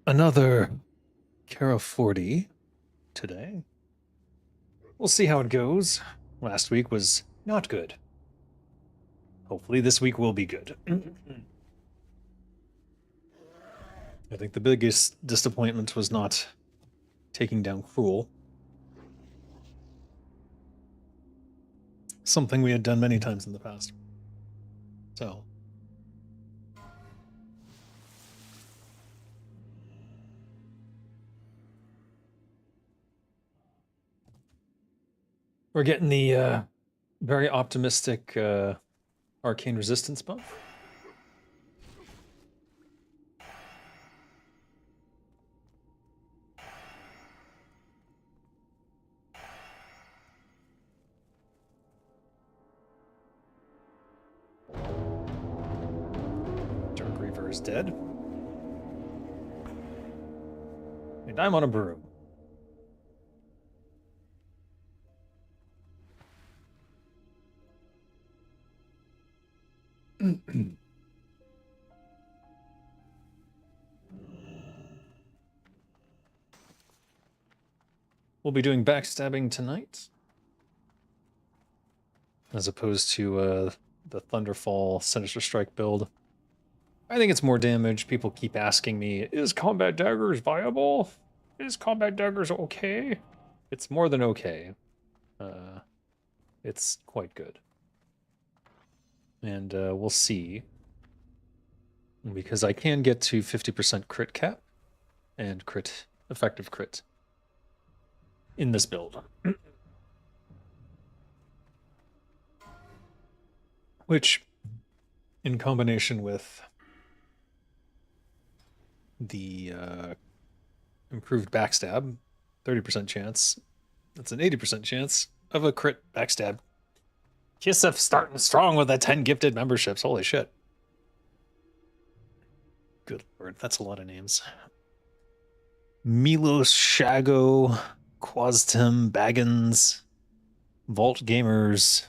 another Kara40 today. We'll see how it goes. Last week was not good. Hopefully this week will be good. I think the biggest disappointment was not taking down Cruel. Something we had done many times in the past. So. We're getting the very optimistic arcane resistance buff. Dark Reaver is dead. And I'm on a broom. We'll be doing backstabbing tonight, as opposed to the Thunderfall Sinister Strike build. I think it's more damage. People keep asking me, is Combat Daggers viable? Is Combat Daggers okay? It's more than okay. It's quite good. And we'll see. Because I can get to 50% crit cap and crit, effective crit in this build. Which, in combination with the improved backstab, 30% chance, that's an 80% chance of a crit backstab. Kisef starting strong with that 10 gifted memberships. Holy shit. Good lord, that's a lot of names. Milos Shago, Quastim, Baggins, Vault Gamers,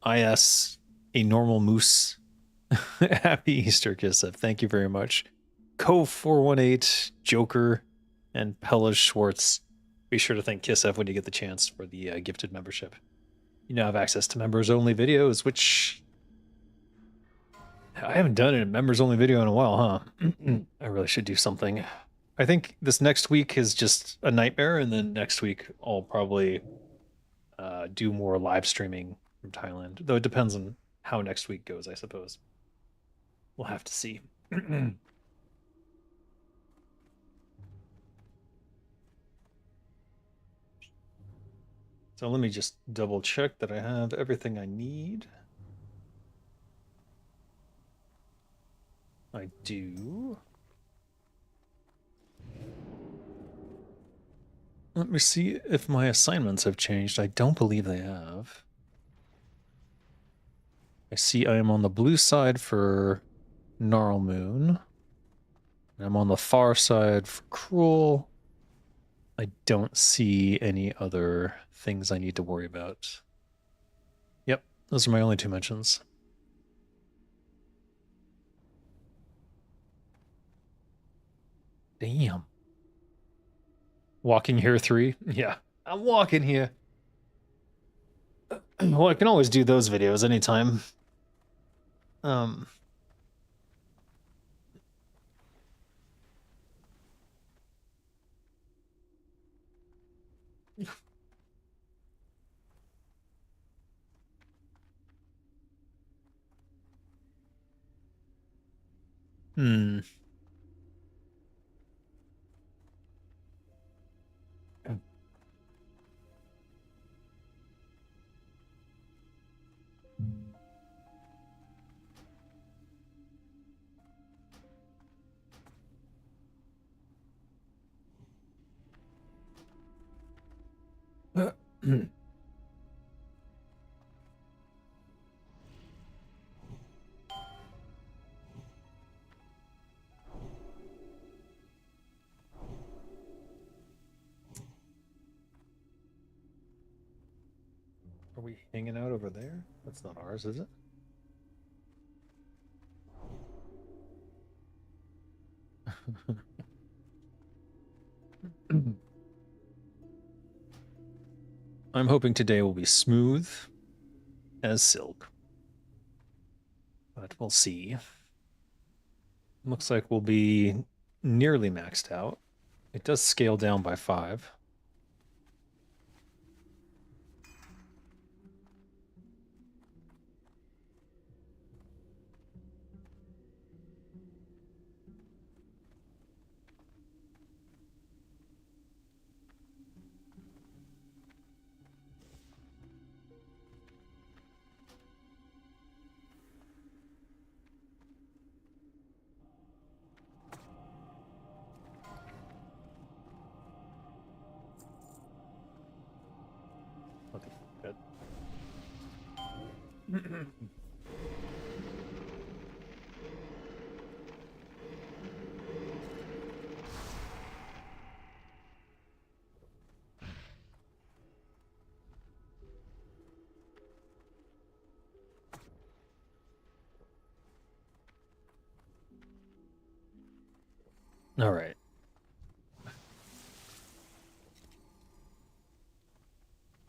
IS, A Normal Moose. Happy Easter, Kisef. Thank you very much. Co418, Joker, and Pella Schwartz. Be sure to thank Kisef when you get the chance for the gifted membership. You now have access to members-only videos, which I haven't done a members-only video in a while, huh? I really should do something. I think this next week is just a nightmare, and then next week I'll probably do more live streaming from Thailand. Though it depends on how next week goes, I suppose. We'll have to see. So let me just double check that I have everything I need. I do. Let me see if my assignments have changed. I don't believe they have. I see I am on the blue side for Gnarl Moon. I'm on the far side for Cruel. I don't see any other things I need to worry about. Yep, those are my only two mentions. Damn. Walking here 3? Yeah, I'm walking here. Well, I can always do those videos anytime. Hmm. Are we hanging out over there? That's not ours, is it? I'm hoping today will be smooth as silk. But we'll see. Looks like we'll be nearly maxed out. It does scale down by 5. Okay, good. All right.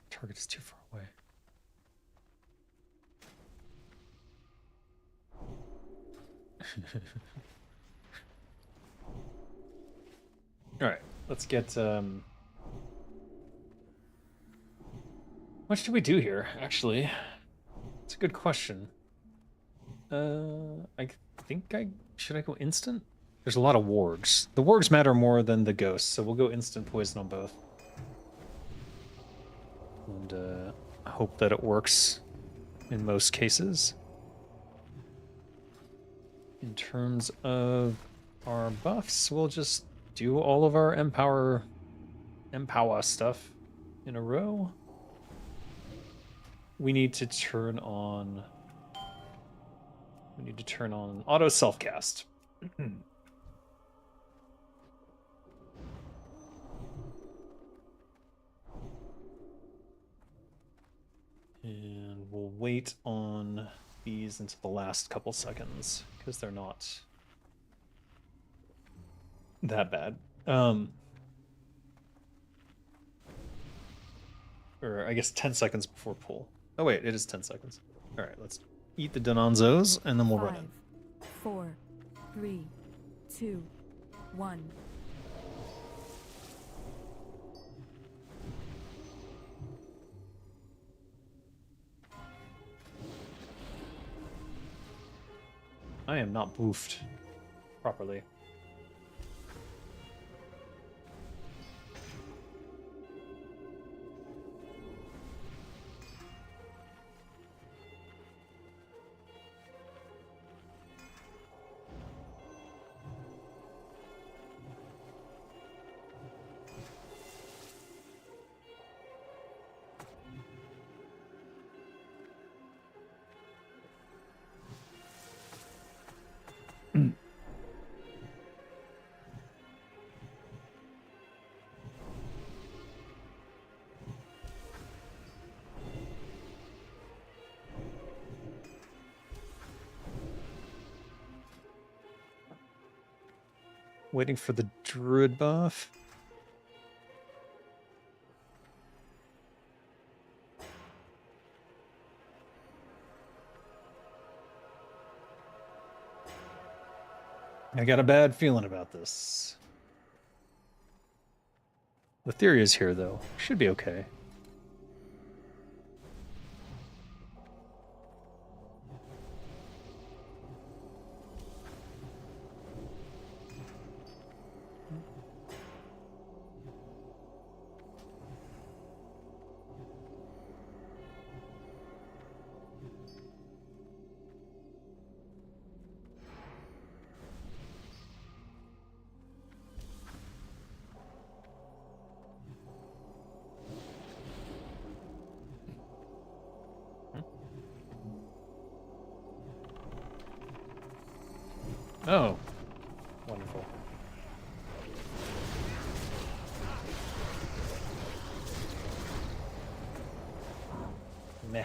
Target is too far away. All right, let's get what should we do here, actually? It's a good question. I think should I go instant? There's a lot of wargs. The wargs matter more than the ghosts, so we'll go instant poison on both. And hope that it works in most cases. In terms of our buffs, we'll just do all of our empower stuff in a row. We need to turn on auto self-cast. And we'll wait on these until the last couple seconds because they're not that bad. Or I guess 10 seconds before pull. Oh wait, it is 10 seconds. All right, let's eat the Dononzos and then we'll run in. 4, 3, 2, 1. I am not boofed properly. Waiting for the druid buff. I got a bad feeling about this. The theory is here, though. Should be okay. Oh, wonderful. Meh.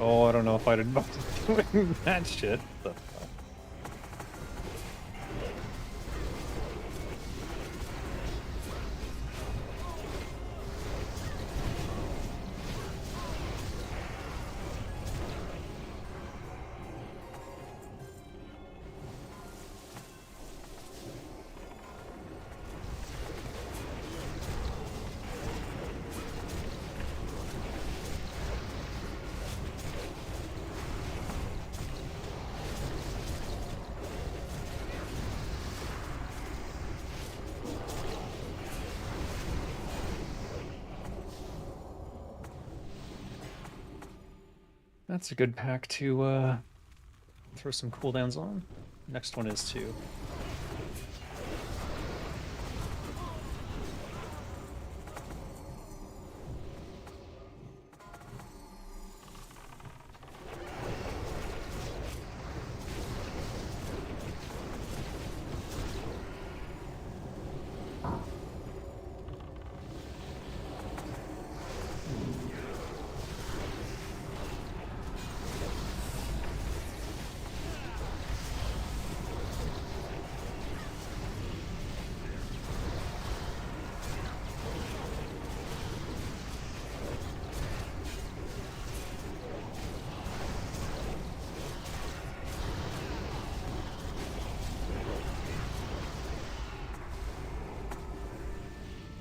Oh, I don't know if I'd advise doing that shit. The fuck? That's a good pack to throw some cooldowns on. Next one is too.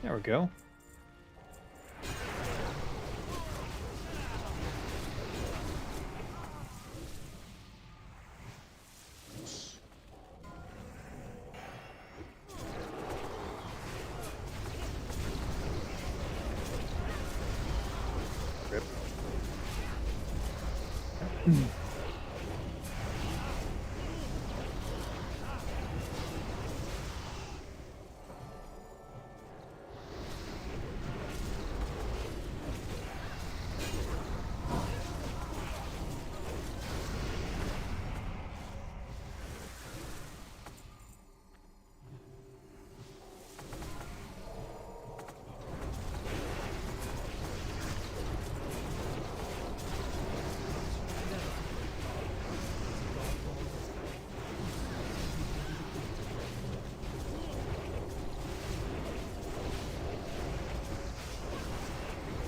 There we go. Rip.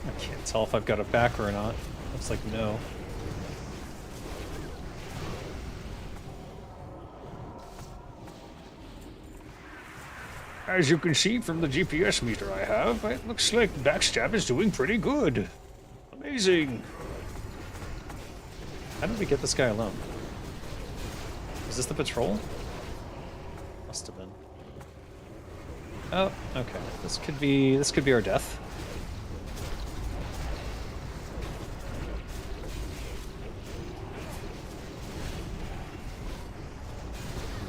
I can't tell if I've got a backer or not. Looks like no. As you can see from the GPS meter I have, it looks like Backstab is doing pretty good. Amazing. How did we get this guy alone? Is this the patrol? Must have been. Oh, okay. This could be our death.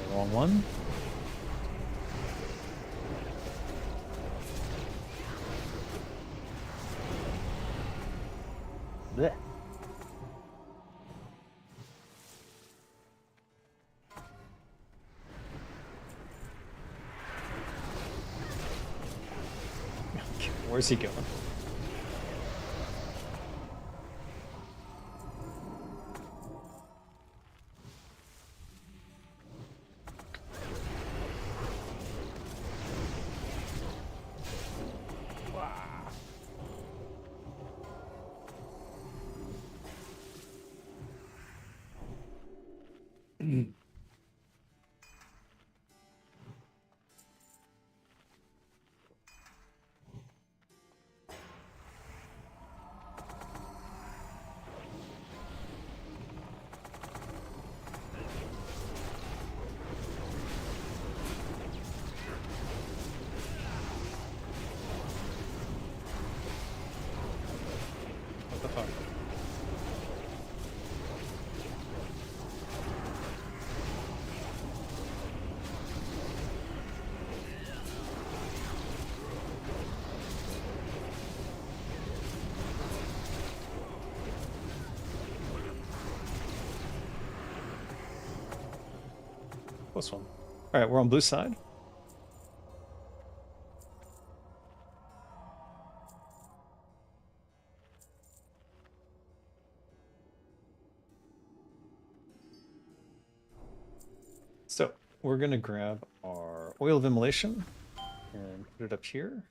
The wrong one. Blech. Where's he going? What the fuck? Close one. All right, we're on blue side. we're gonna grab our oil of immolation and put it up here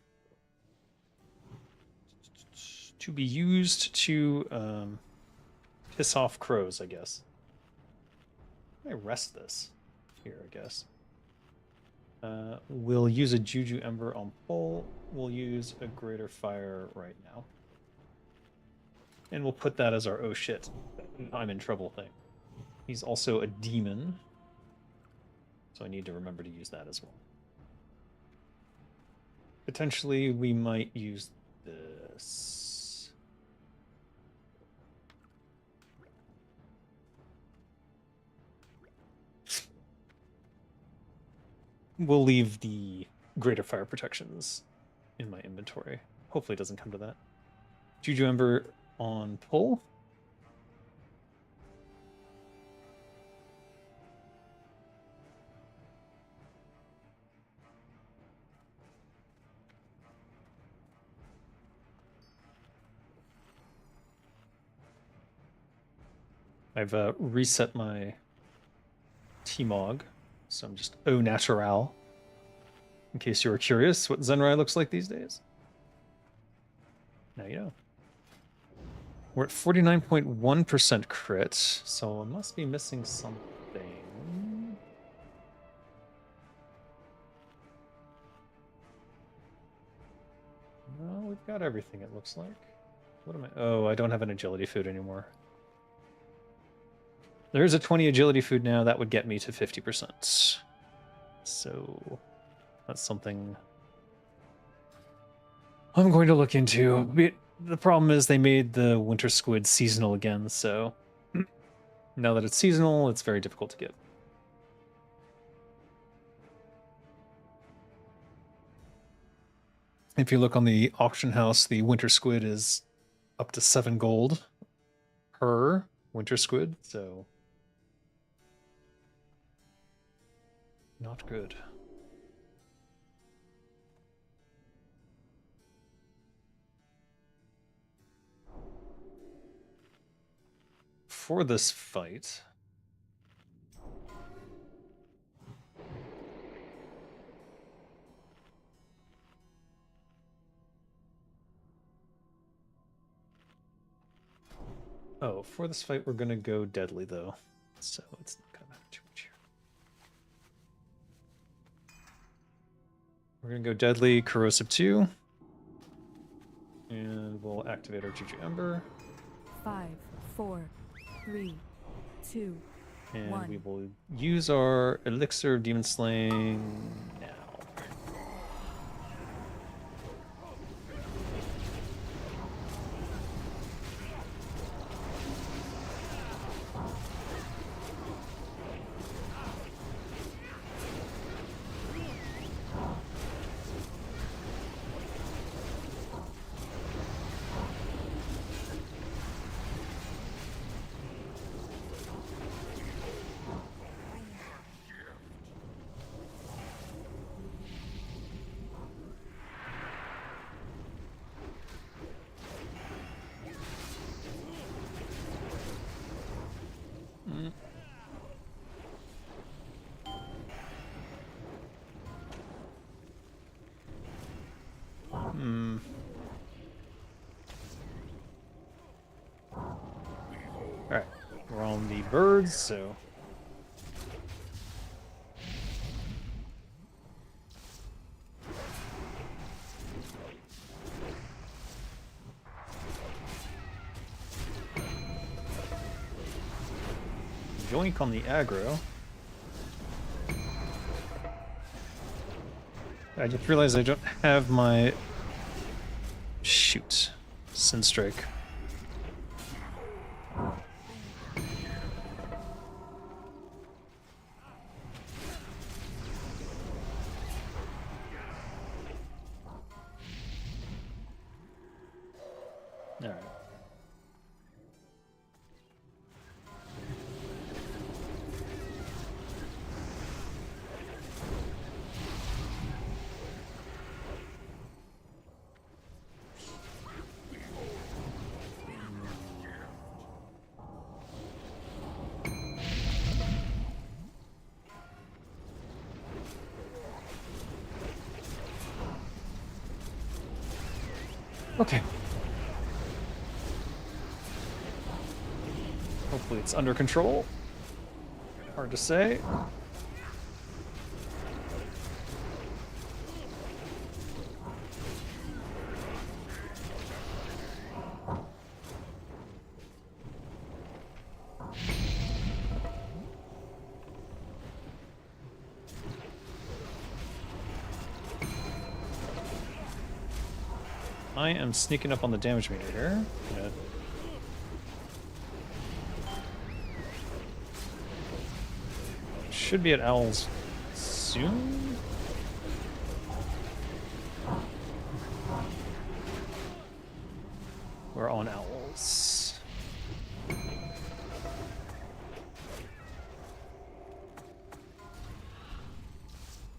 to be used to piss off crows, I guess. I rest this here, I guess. We'll use a Juju Ember on pole. We'll use a Greater Fire right now. And we'll put that as our oh shit, I'm in trouble thing. He's also a demon, so I need to remember to use that as well. Potentially, we might use this. We'll leave the Greater Fire protections in my inventory. Hopefully it doesn't come to that. Juju Ember on pull. I've reset my T-Mog, so I'm just au natural. In case you were curious what Zenrai looks like these days. Now you know. We're at 49.1% crit, so I must be missing something. No, we've got everything, it looks like. What am I? Oh, I don't have an agility food anymore. There's a 20 agility food now. That would get me to 50%. So that's something I'm going to look into. The problem is they made the winter squid seasonal again, so now that it's seasonal, it's very difficult to get. If you look on the auction house, the winter squid is up to 7 gold per winter squid, so not good. For this fight, for this fight, we're gonna go deadly though, so it's not gonna matter too much here. We're gonna go deadly, corrosive 2, and we'll activate our Juju Ember. 5, 4, 3, 2, and 1. we will use our elixir of demon slaying now. Alright, we're on the birds, so... Yoink on the aggro. I just realized I don't have my... Shoot. Sinstrike. Alright. Okay. Hopefully it's under control. Hard to say. I am sneaking up on the damage meter here. Gonna... Should be at owls soon. We're on owls.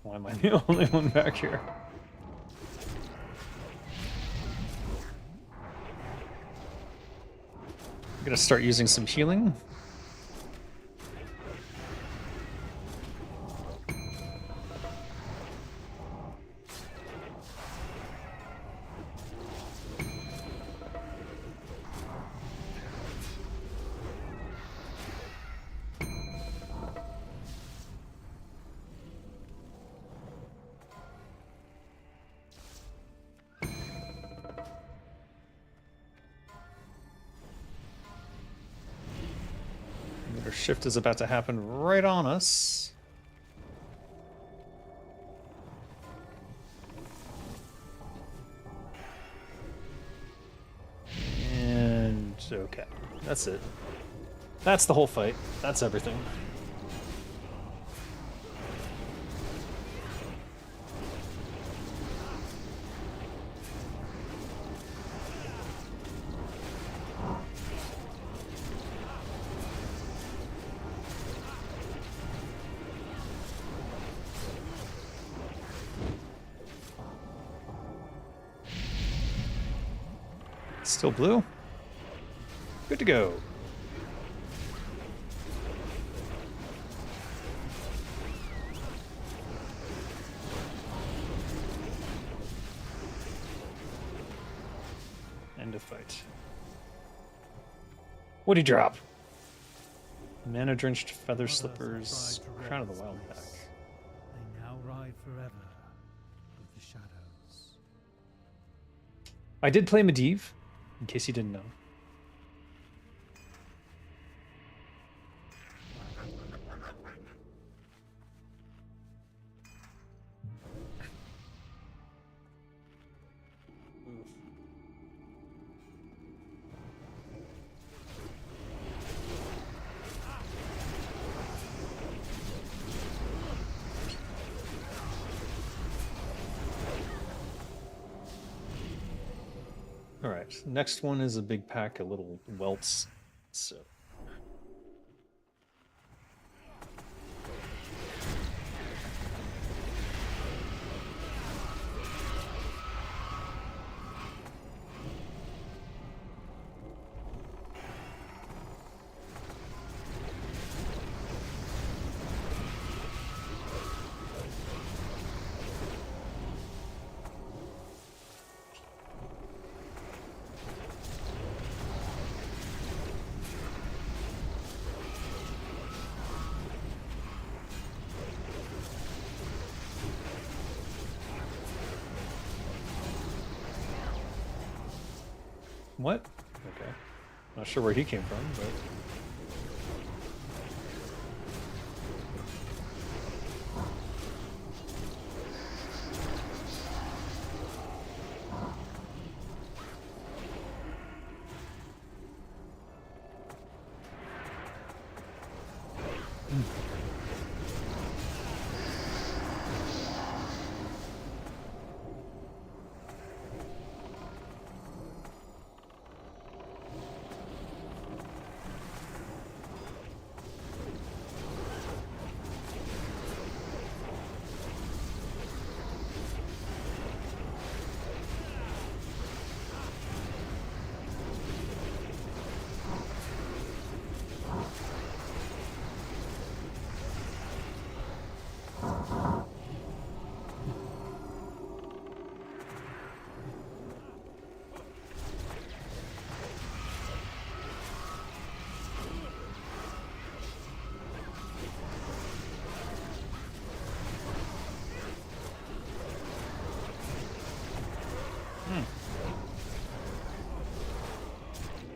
Why am I the only one back here? I'm gonna start using some healing. Our shift is about to happen right on us. And okay, that's it. That's the whole fight. That's everything. Still blue? Good to go. End of fight. What'd he drop? Mana drenched feather slippers, crown of the wild pack. They now ride forever with the shadows. I did play Medivh, in case you didn't know. All right, next one is a big pack of little welts. So what? Okay. Not sure where he came from, but...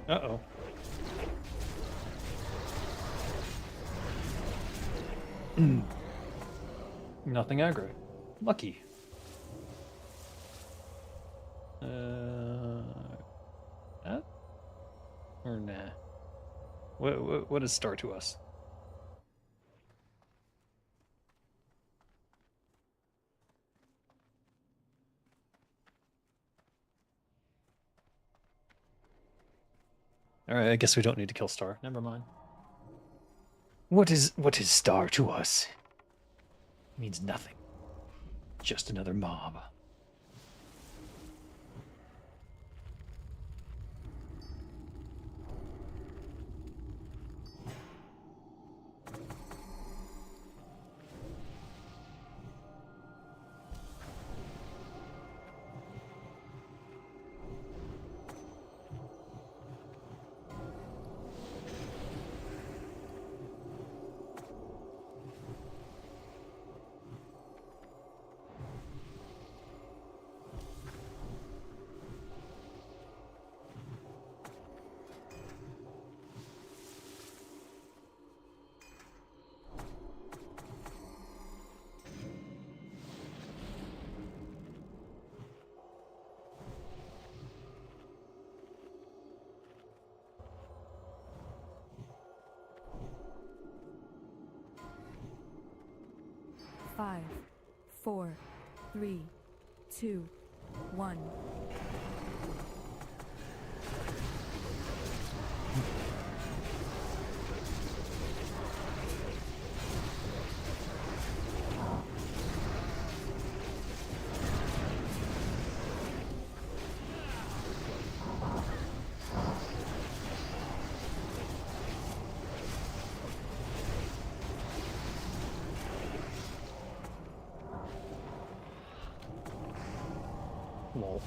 Uh-oh. Nothing aggro. Lucky. That? Or nah? What is star to us? Alright, I guess we don't need to kill Star. Never mind. What is Star to us? It means nothing. Just another mob. Five, four, three, two, one. Lol.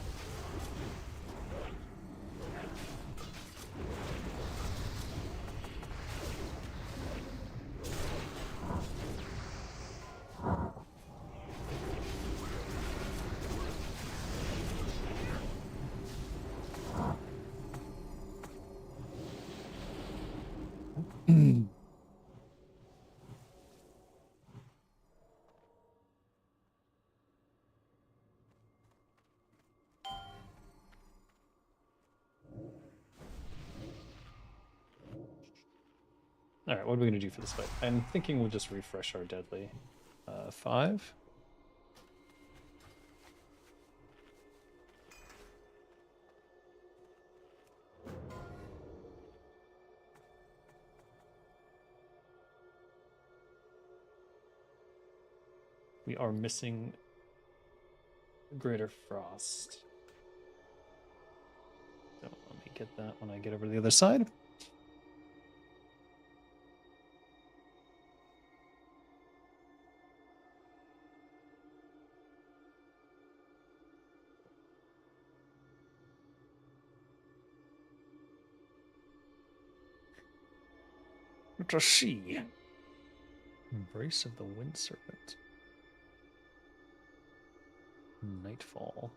Alright, what are we going to do for this fight? I'm thinking we'll just refresh our deadly. 5. We are missing Greater Frost. So let me get that when I get over to the other side. What is she? Embrace of the Wind Serpent. Nightfall.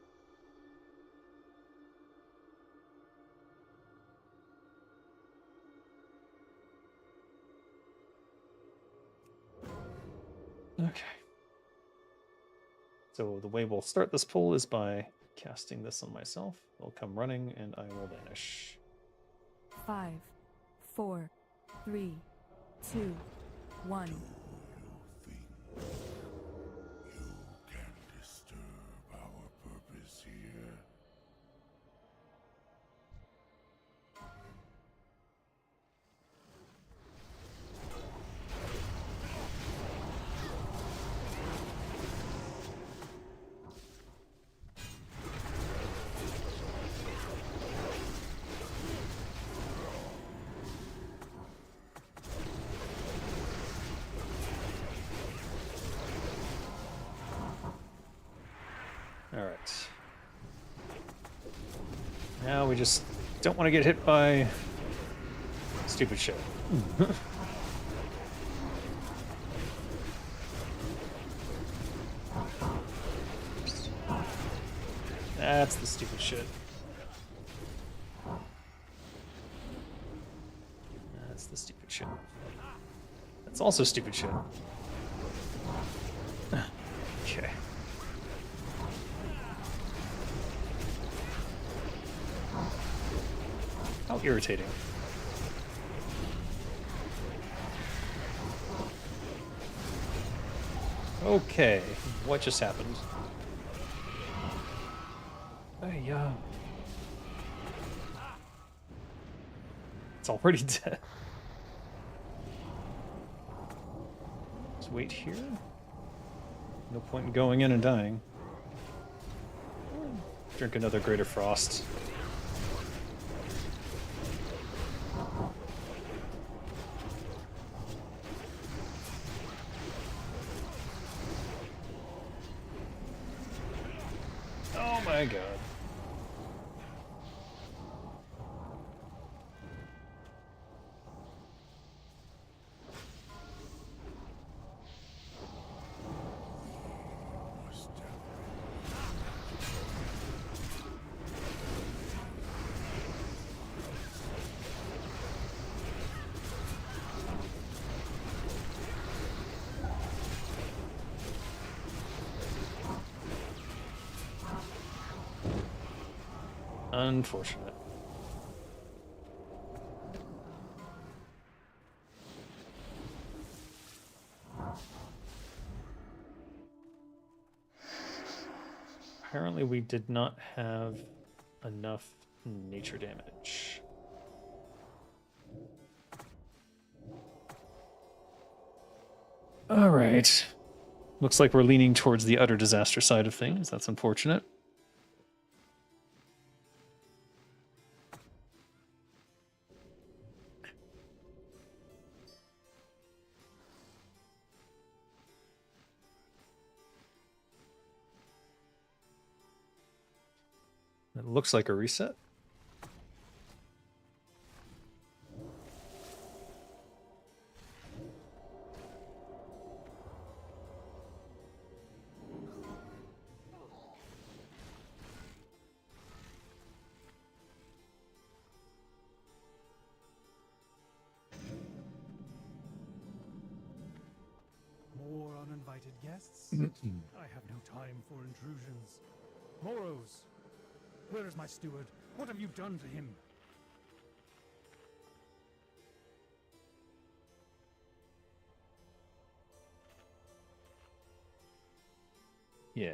Okay. So the way we'll start this pull is by casting this on myself. I'll come running and I will vanish. 5, 4, 3, 2, 1. You can disturb our purpose here. Alright. Now we just don't want to get hit by stupid shit. That's the stupid shit. That's the stupid shit. That's also stupid shit. Okay. How irritating. Okay, what just happened? Hey, it's already dead. Just wait here. No point in going in and dying. Drink another Greater Frost. Oh my god. Must have Unfortunate. Apparently we did not have enough nature damage. All right. Looks like we're leaning towards the utter disaster side of things. That's unfortunate. It looks like a reset. More uninvited guests? I have no time for intrusions. Moros! Where is my steward? What have you done to him? Yeah,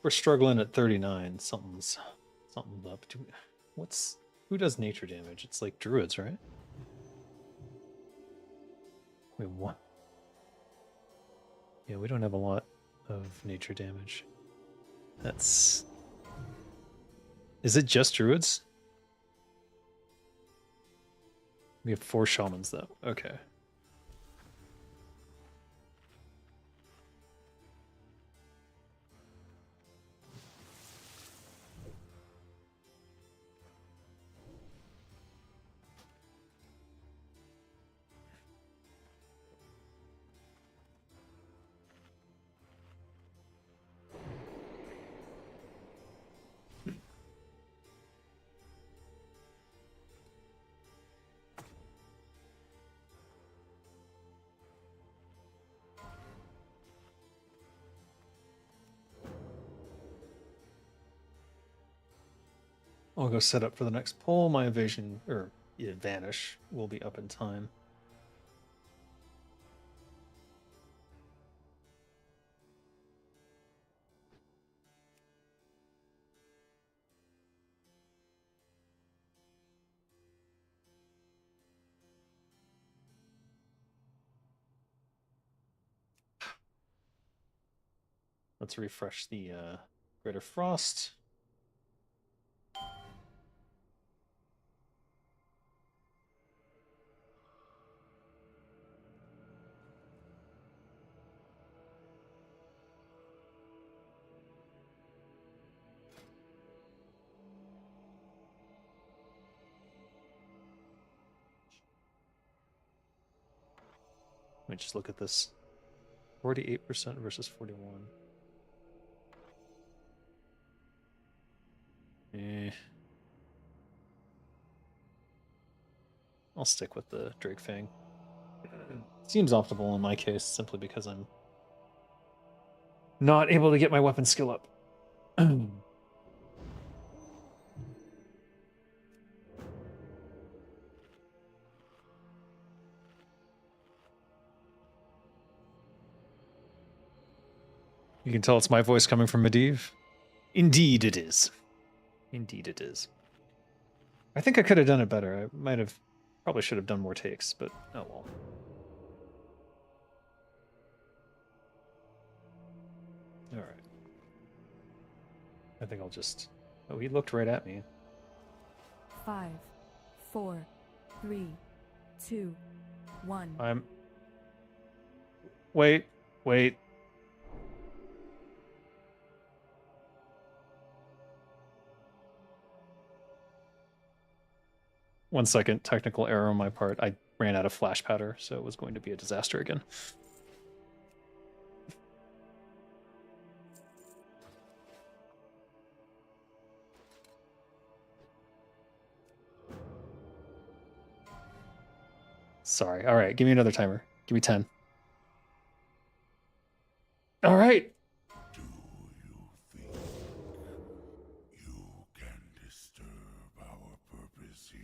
we're struggling at 39. Something's up. Who does nature damage? It's like druids, right? Wait, what? Yeah, we don't have a lot of nature damage. Is it just druids? We have 4 shamans though. Okay. I'll go set up for the next poll. My evasion, or yeah, vanish, will be up in time. Let's refresh the Greater Frost. Let me just look at this. 48% versus 41. Eh. I'll stick with the Drake Fang. Seems optimal in my case, simply because I'm not able to get my weapon skill up. You can tell it's my voice coming from Medivh. Indeed it is. Indeed it is. I think I could have done it better. I might have, probably should have done more takes, but oh well. All right. I think I'll just, oh, he looked right at me. 5, 4, 3, 2, 1. I'm, wait. 1 second, technical error on my part. I ran out of flash powder, so it was going to be a disaster again. Sorry. All right, give me another timer. Give me 10. All right. Do you think you can disturb our purpose here?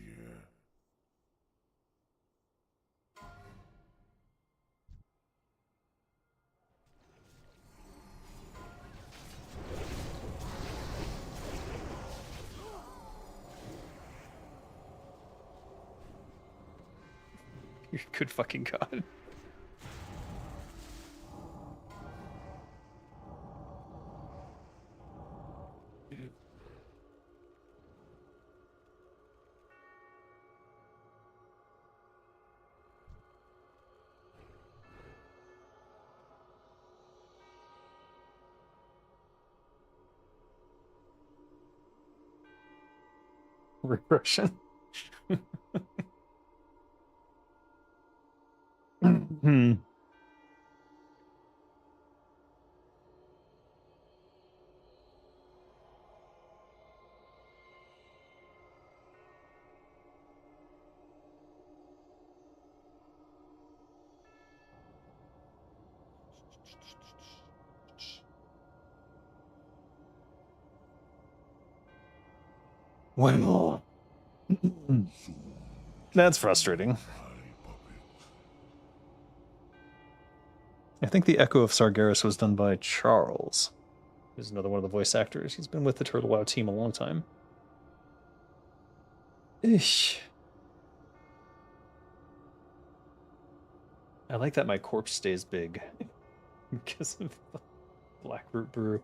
You're a good fucking god. Regression. Hmm. Well, that's frustrating. I think the Echo of Sargeras was done by Charles, who's another one of the voice actors. He's been with the Turtle WoW team a long time. Ish. I like that my corpse stays big because of the Blackroot Brew.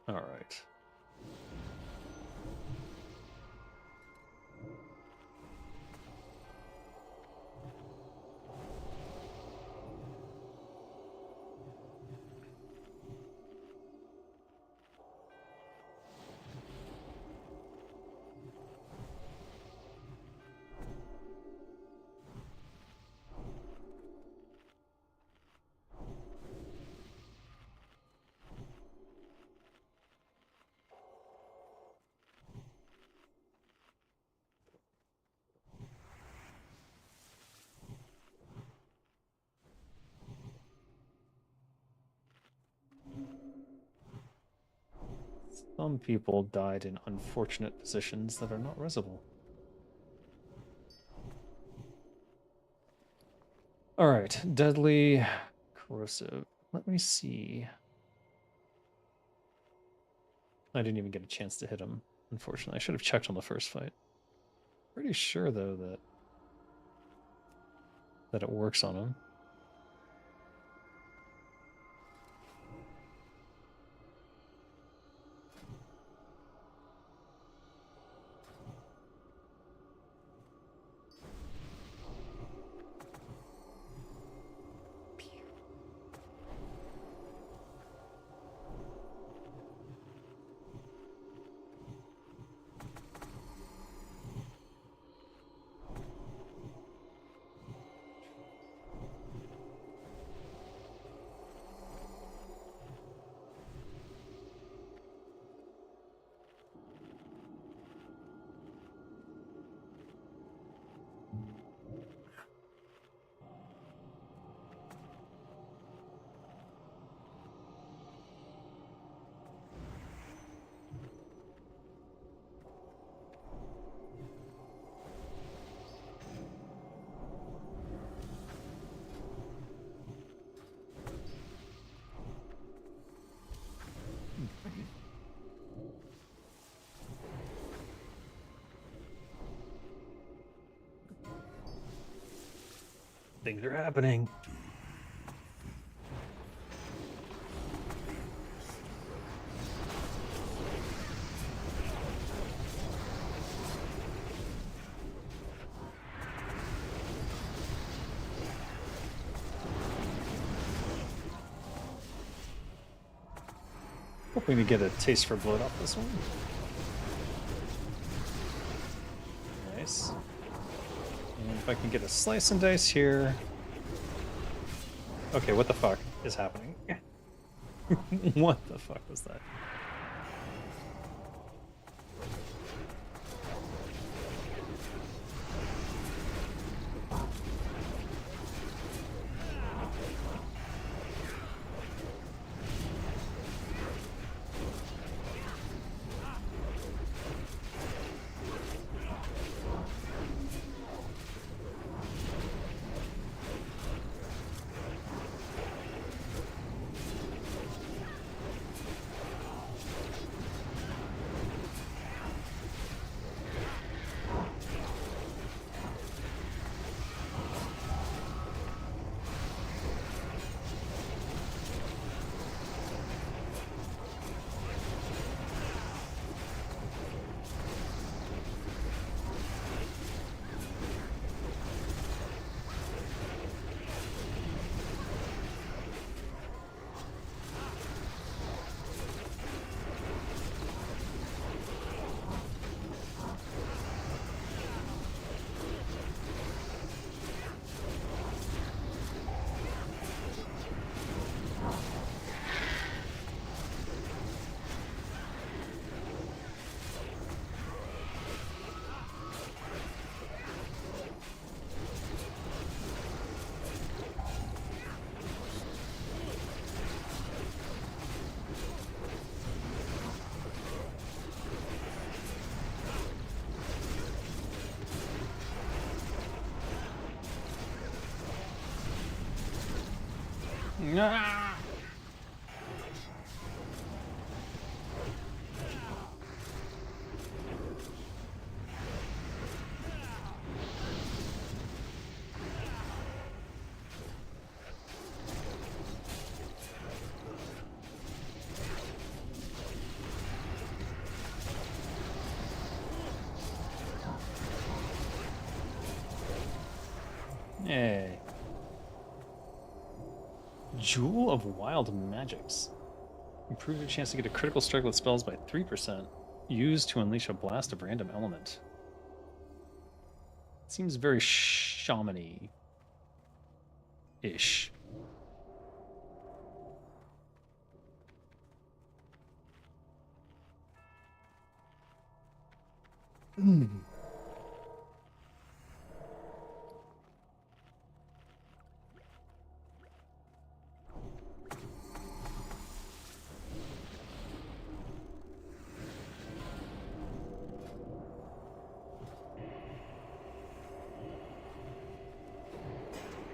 All right. Some people died in unfortunate positions that are not risible. All right, deadly, corrosive. Let me see. I didn't even get a chance to hit him, unfortunately. I should have checked on the first fight. Pretty sure though that it works on him. Things are happening. Hoping to get a taste for blood off this one. Nice. And if I can get a slice and dice here. Okay, what the fuck is happening? What the fuck was that? Ah! Yay. Jewel of Wild Magics. Improve your chance to get a critical strike with spells by 3%. Used to unleash a blast of random element. Seems very shaman-y ish.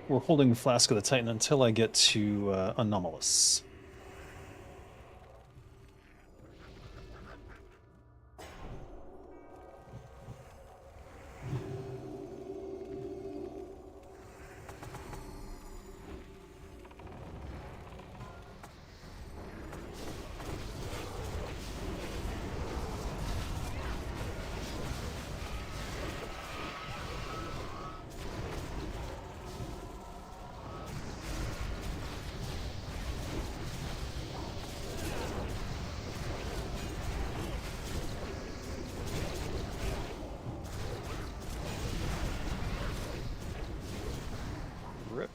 We're holding Flask of the Titan until I get to Anomalous. Rip.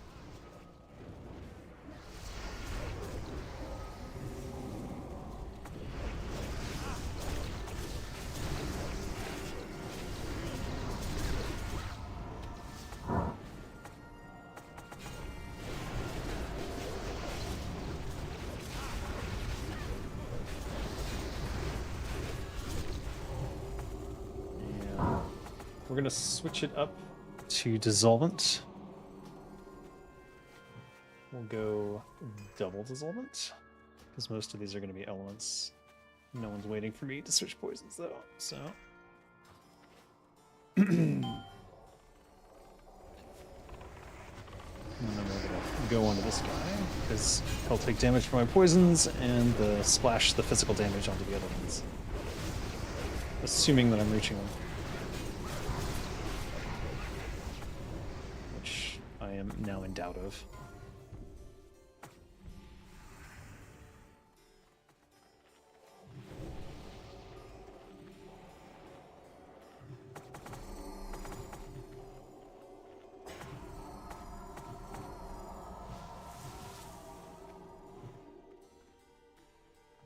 Yeah. We're gonna switch it up to Dissolvent. We'll go double Dissolvent, because most of these are going to be elements. No one's waiting for me to switch poisons, though, so... go onto this guy, because he'll take damage from my poisons, and splash the physical damage onto the other ones. Assuming that I'm reaching them. Which I am now in doubt of.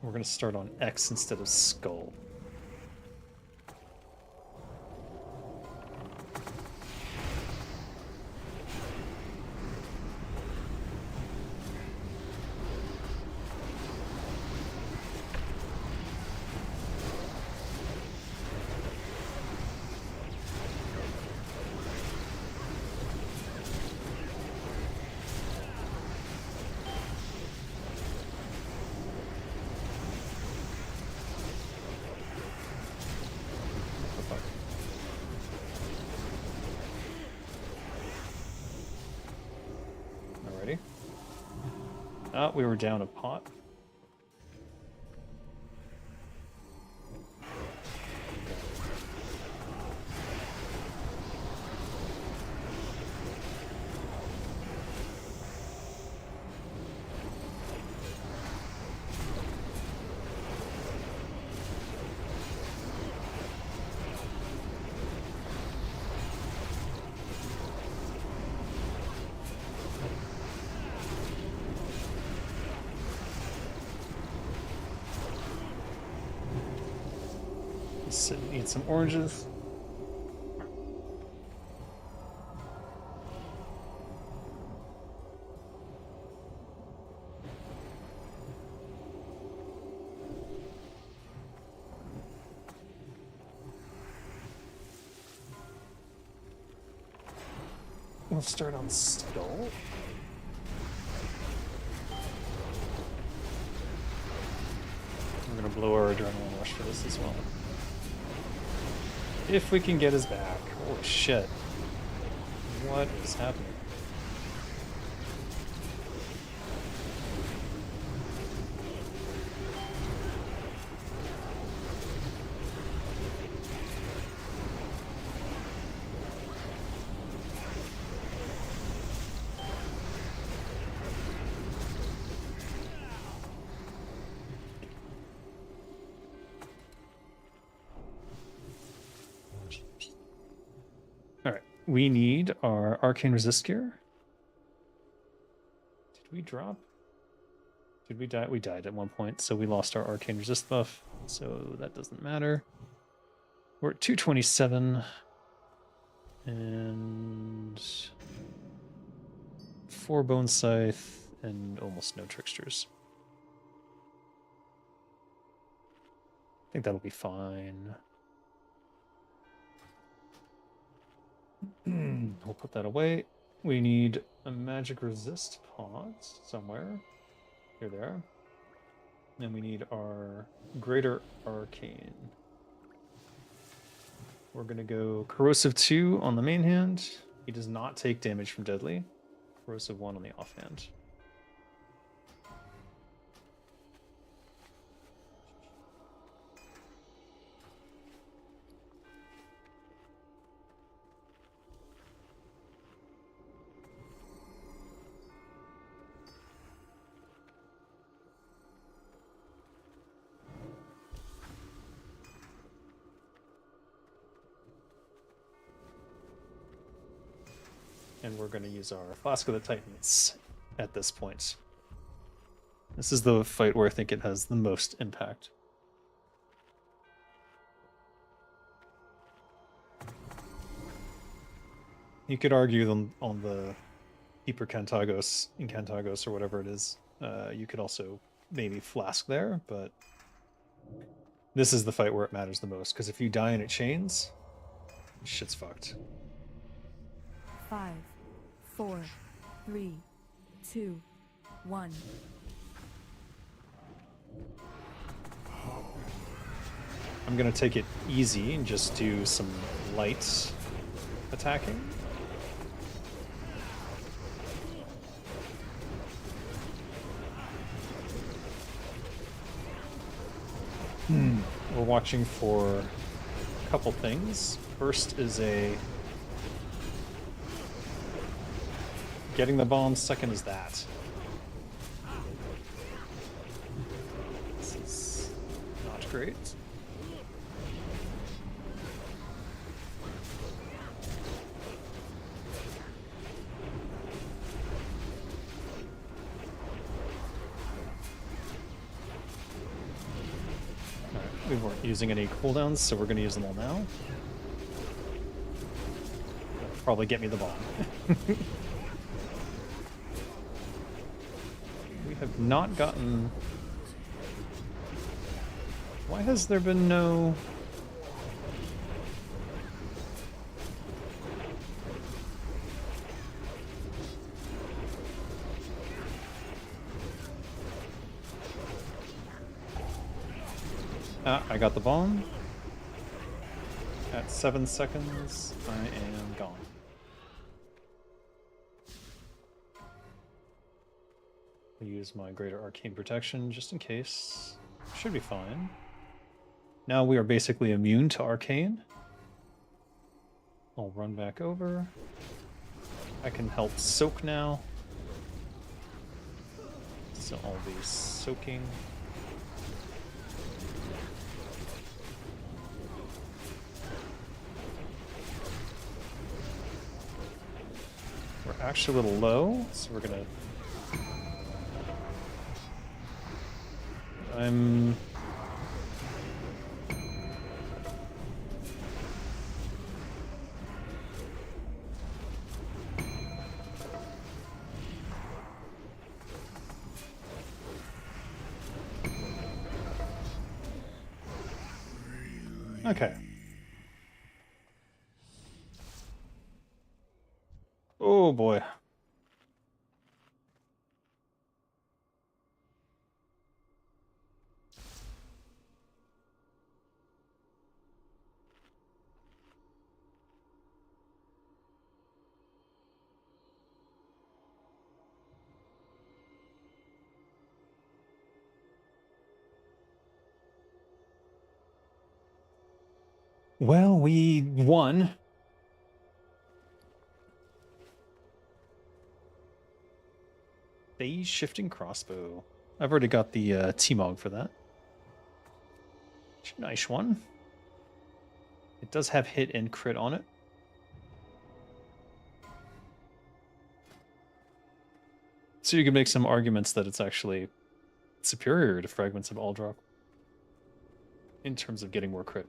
We're going to start on X instead of Skull. Alrighty. Oh, we were down a pot. Need some oranges. We'll start on Skull. We're gonna blow our adrenaline rush for this as well. If we can get his back. Holy shit. What is happening? We need our Arcane Resist gear. Did we drop? Did we die? We died at one point, so we lost our Arcane Resist buff, so that doesn't matter. We're at 227. And 4 Bone Scythe and almost no Tricksters. I think that'll be fine. We'll put that away. We need a magic resist pot somewhere. Here they are. And we need our greater arcane. We're gonna go corrosive 2 on the main hand. He does not take damage from deadly. Corrosive 1 on the offhand. And we're going to use our Flask of the Titans at this point. This is the fight where I think it has the most impact. You could argue them on the Hyper Incantagos or whatever it is. You could also maybe Flask there, but this is the fight where it matters the most, because if you die and it chains, shit's fucked. 5, 4, 3, 2, 1. I'm gonna take it easy and just do some light attacking. We're watching for a couple things. First is getting the bomb. Second is that. This is not great. We weren't using any cooldowns, so we're going to use them all now. That'll probably get me the bomb. We have not gotten... Why has there been no... I got the bomb. At 7 seconds, I am gone. I'll use my greater arcane protection just in case. Should be fine. Now we are basically immune to arcane. I'll run back over. I can help soak now. So I'll be soaking. We're actually a little low, so we're gonna... Okay. Oh boy. Well, we won. Phase shifting crossbow. I've already got the T-Mog for that. Nice one. It does have hit and crit on it. So you can make some arguments that it's actually superior to Fragments of Aldrop in terms of getting more crit.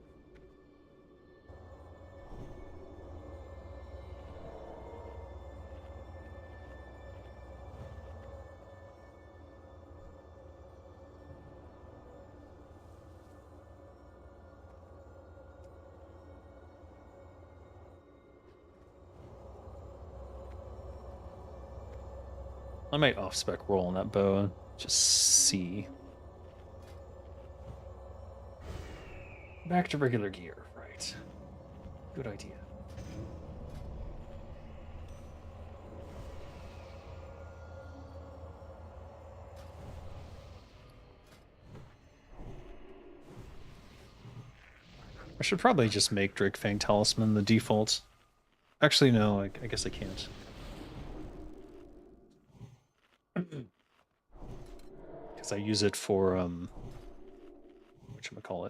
I might off-spec roll on that bow and just see. Back to regular gear, right. Good idea. I should probably just make Drakefang Talisman the default. Actually, no, I guess I can't. Because I use it for, whatchamacallit.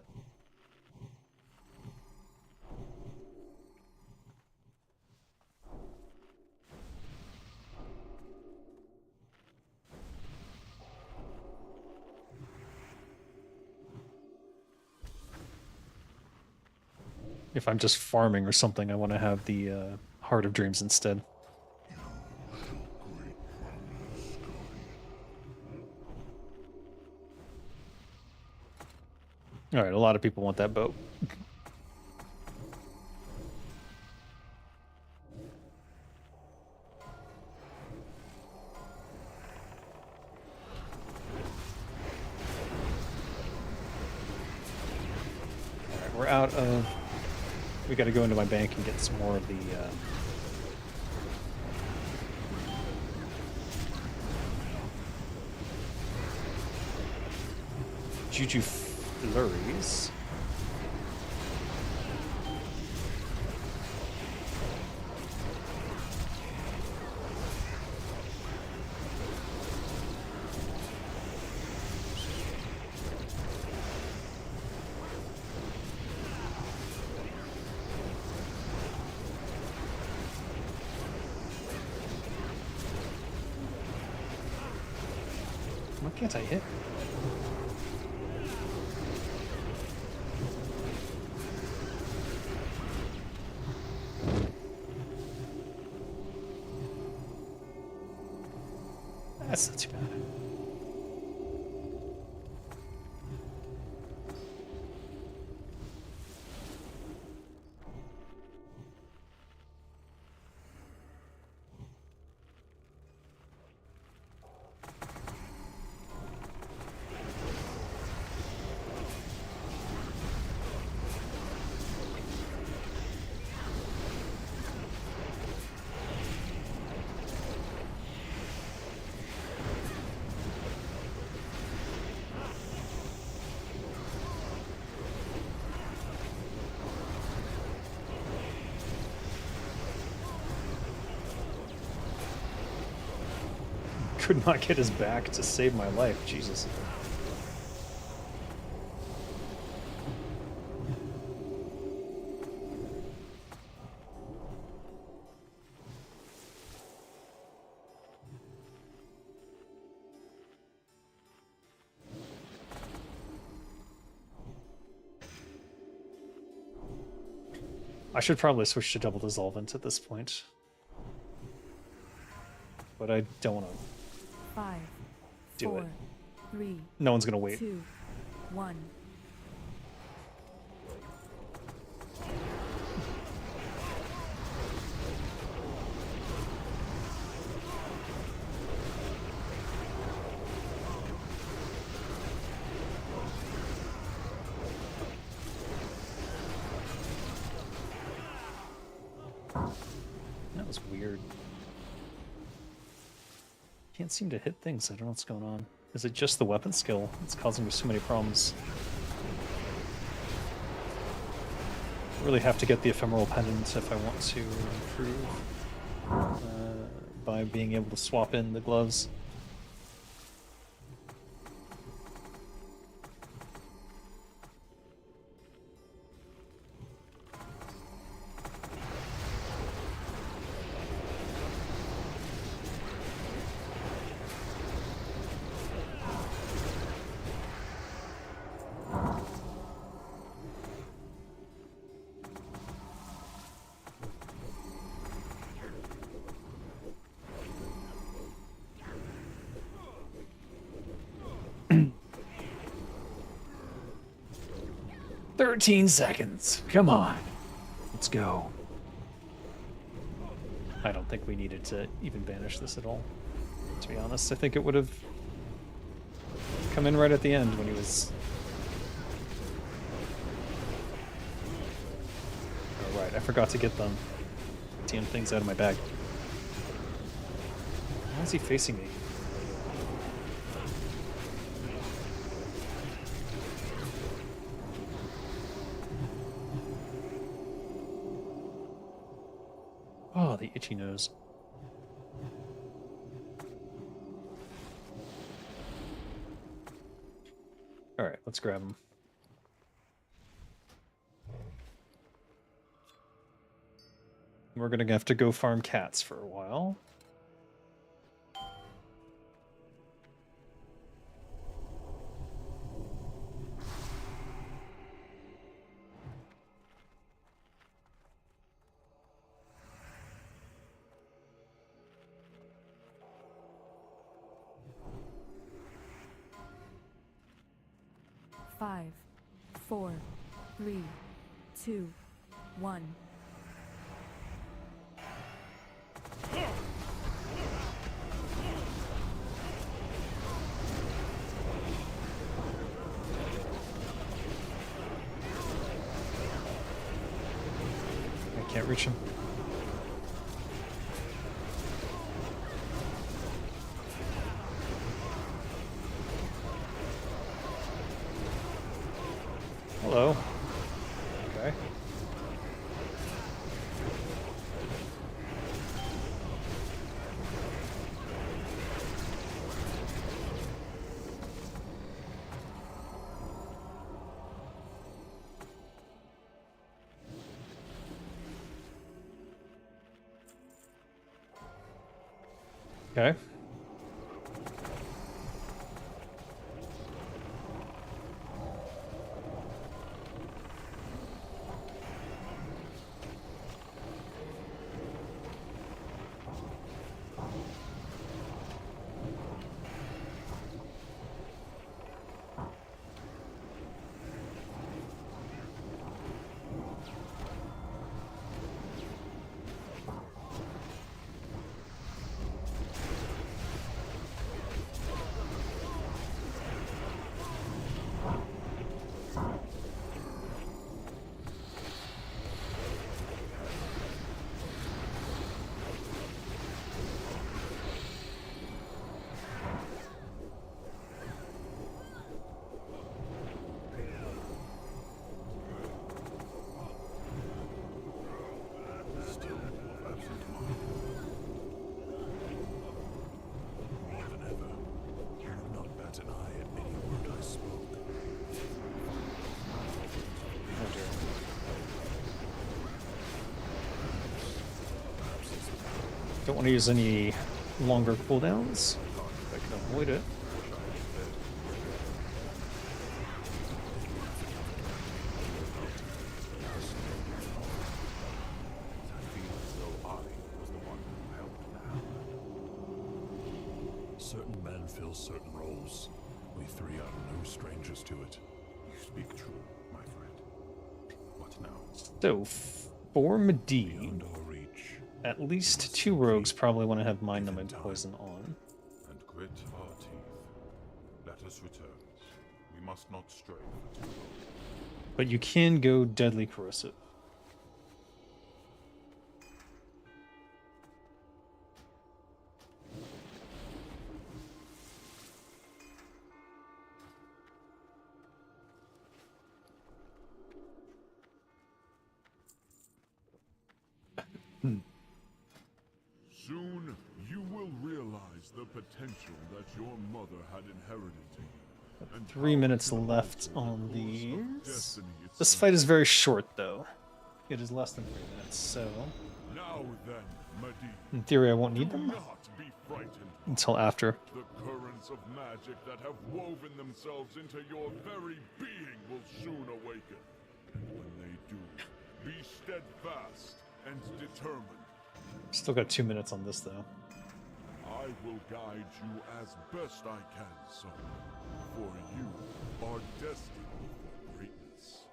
If I'm just farming or something, I want to have the Heart of Dreams instead. Alright, a lot of people want that boat. Alright, we're out of... We gotta go into my bank and get some more of the... Juju flurries. Why can't I hit? That's not too bad. Could not get his back to save my life, Jesus. I should probably switch to double dissolvent at this point. But I don't want to 5, do 4, it. 3, No one's gonna wait. 2, 1. That was weird. Can't seem to hit things. I don't know what's going on. Is it just the weapon skill? It's causing me so many problems. Really have to get the ephemeral pendant if I want to improve by being able to swap in the gloves. "13 seconds. Come on. Let's go." I don't think we needed to even banish this at all, to be honest. I think it would have come in right at the end when he was... Oh, right, I forgot to get them damn things out of my bag. Why is he facing me? Oh, the itchy nose. Alright, let's grab him. We're gonna have to go farm cats for a while. Five, 4, 3, 2, 1. I can't reach him. Hello. Okay. Okay. Still of absent mind. More than ever, you will not bat an eye at any word I spoke. Oh dear. Don't want to use any longer cooldowns. If I can avoid it. Certain men fill certain roles. We three are no strangers to it. You speak true, my friend. What now? So, for Medivh, Beyond our reach, at least 2 rogues probably want to have Mind Numbing Poison on. and grit our teeth. Let us return. We must not stray for too long. But you can go Deadly Corrosive. Soon, you will realize the potential that your mother had inherited to you. And 3 how minutes to left alter on the course of these. destiny This itself. fight is very short, though. It is less than 3 minutes, so Now then, Medivh, in theory I won't do need them not be frightened. until after. The currents of magic that have woven themselves into your very being will soon awaken. And when they do, be steadfast and determined. Still got 2 minutes on this, though. I will guide you as best I can, son. For you are destined for greatness.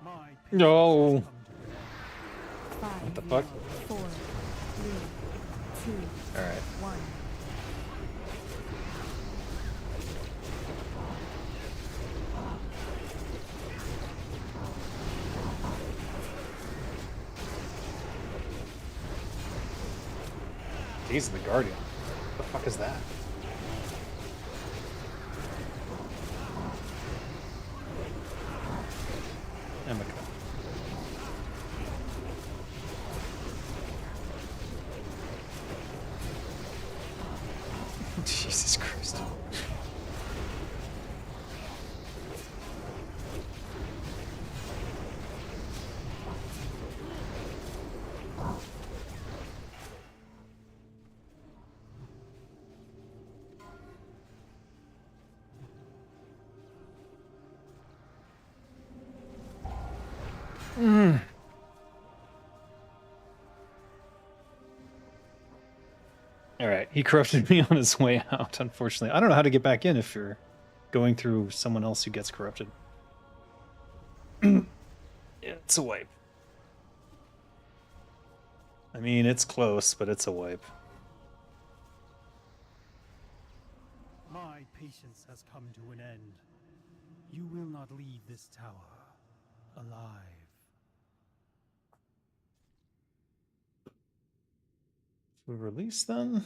My No. patience has come to an end. 5, What the fuck? 4, 3, 2, Alright. 1. Days of the Guardian. What the fuck is that? Emeka. Jesus Christ. All right, he corrupted me on his way out, unfortunately. I don't know how to get back in if you're going through someone else who gets corrupted. It's a wipe. I mean, it's close, but it's a wipe. My patience has come to an end. You will not leave this tower alive. We release them?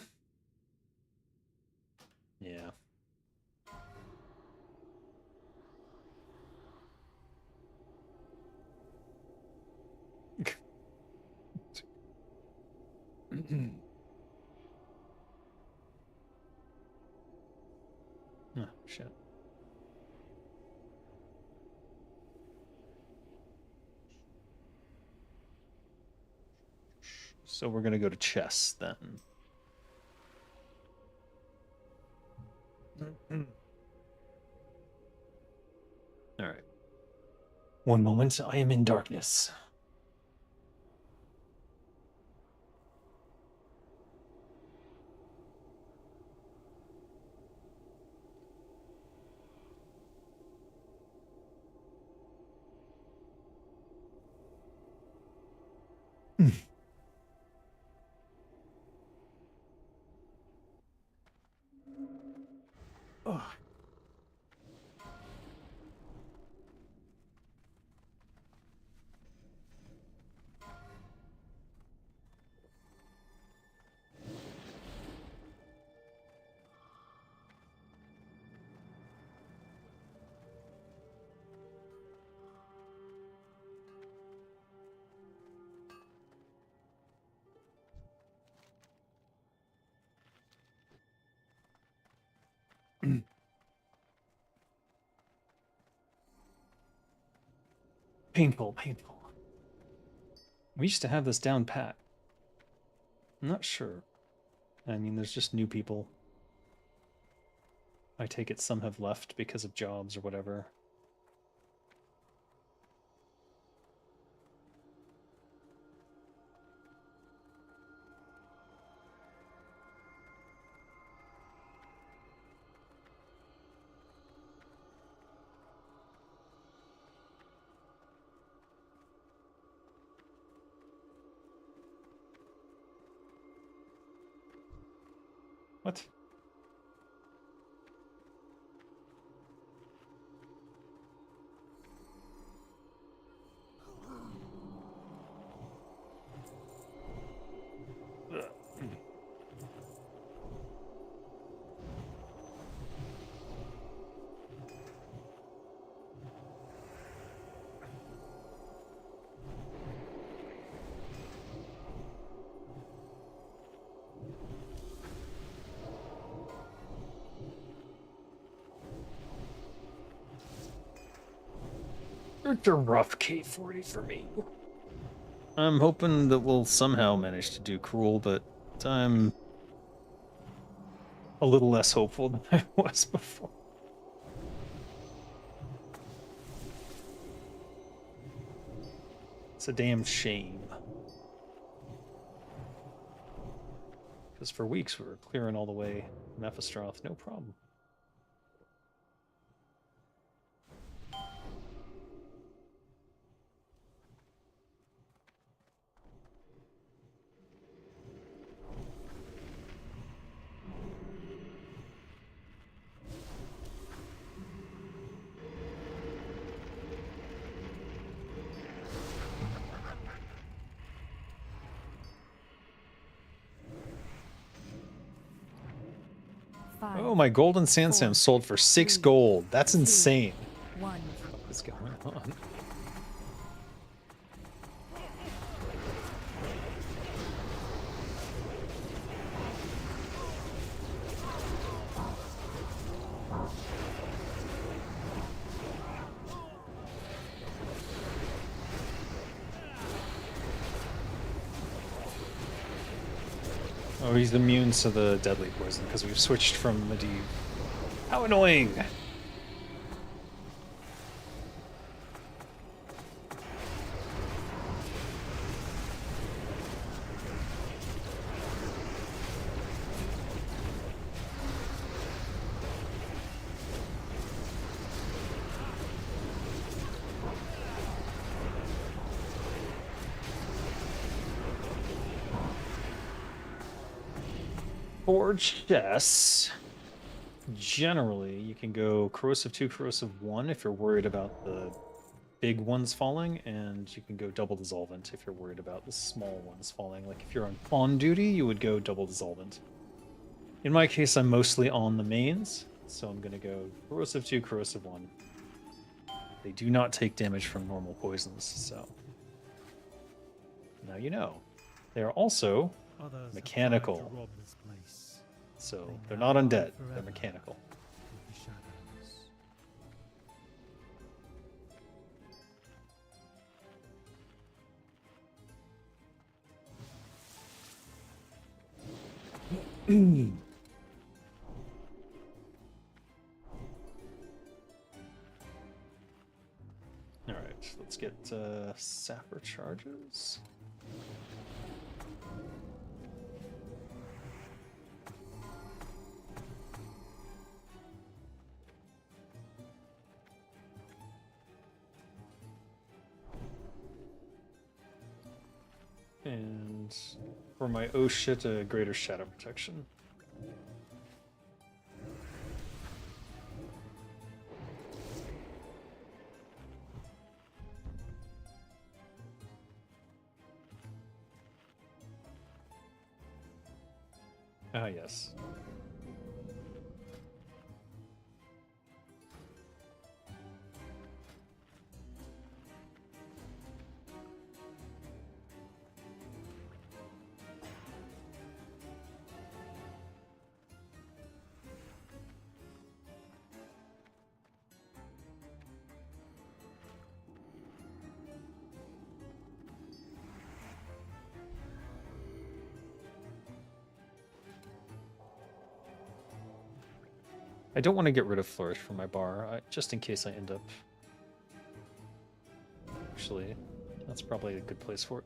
Yeah. Oh, shit. So we're gonna go to chess then. All right. One moment, I am in darkness. Oh. Painful, painful. We used to have this down pat. I'm not sure. I mean, there's just new people. I take it some have left because of jobs or whatever. What? It's a rough K40 for me. I'm hoping that we'll somehow manage to do Cruel, but I'm a little less hopeful than I was before. It's a damn shame. Because for weeks we were clearing all the way Mephistроth, no problem. Oh, my golden sandsam sold for 6 gold. That's insane. One. What is going on? Oh, he's immune to the deadly poison because we've switched from Medivh. How annoying! For chess, generally you can go corrosive 2, corrosive 1 if you're worried about the big ones falling, and you can go double dissolvent if you're worried about the small ones falling. Like if you're on pawn duty, you would go double dissolvent. In my case, I'm mostly on the mains, so I'm gonna go corrosive 2, corrosive 1. They do not take damage from normal poisons, so now you know. They are also Others have tried mechanical. to rob this place. So they're not undead, they're Forever. mechanical. The shadows. Alright, let's get sapper charges. And for my oh shit, a greater shadow protection. Ah, yes. I don't want to get rid of Flourish from my bar, just in case I end up... Actually, that's probably a good place for it.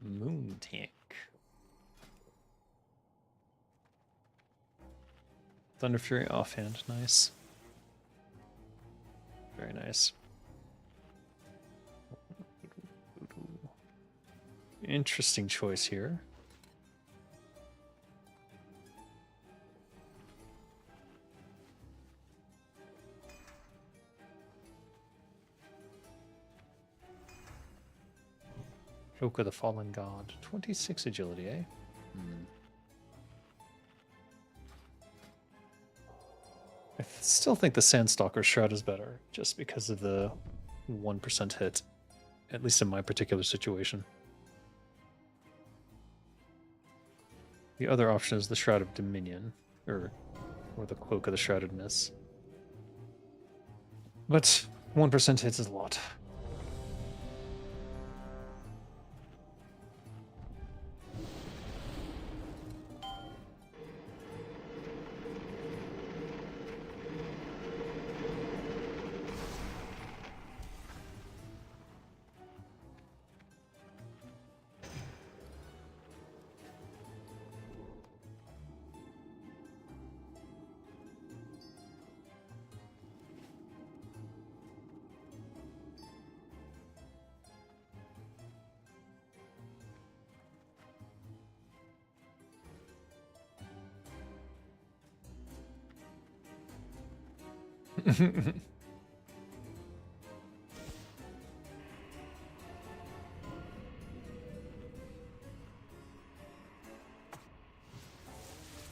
Moon tank. Thunder Fury offhand, nice. Very nice. Interesting choice here. Oak of the Fallen God. 26 agility, eh? I still think the Sandstalker Shroud is better, just because of the 1% hit, at least in my particular situation. The other option is the Shroud of Dominion, or the Cloak of the Shrouded Miss. But 1% hits is a lot.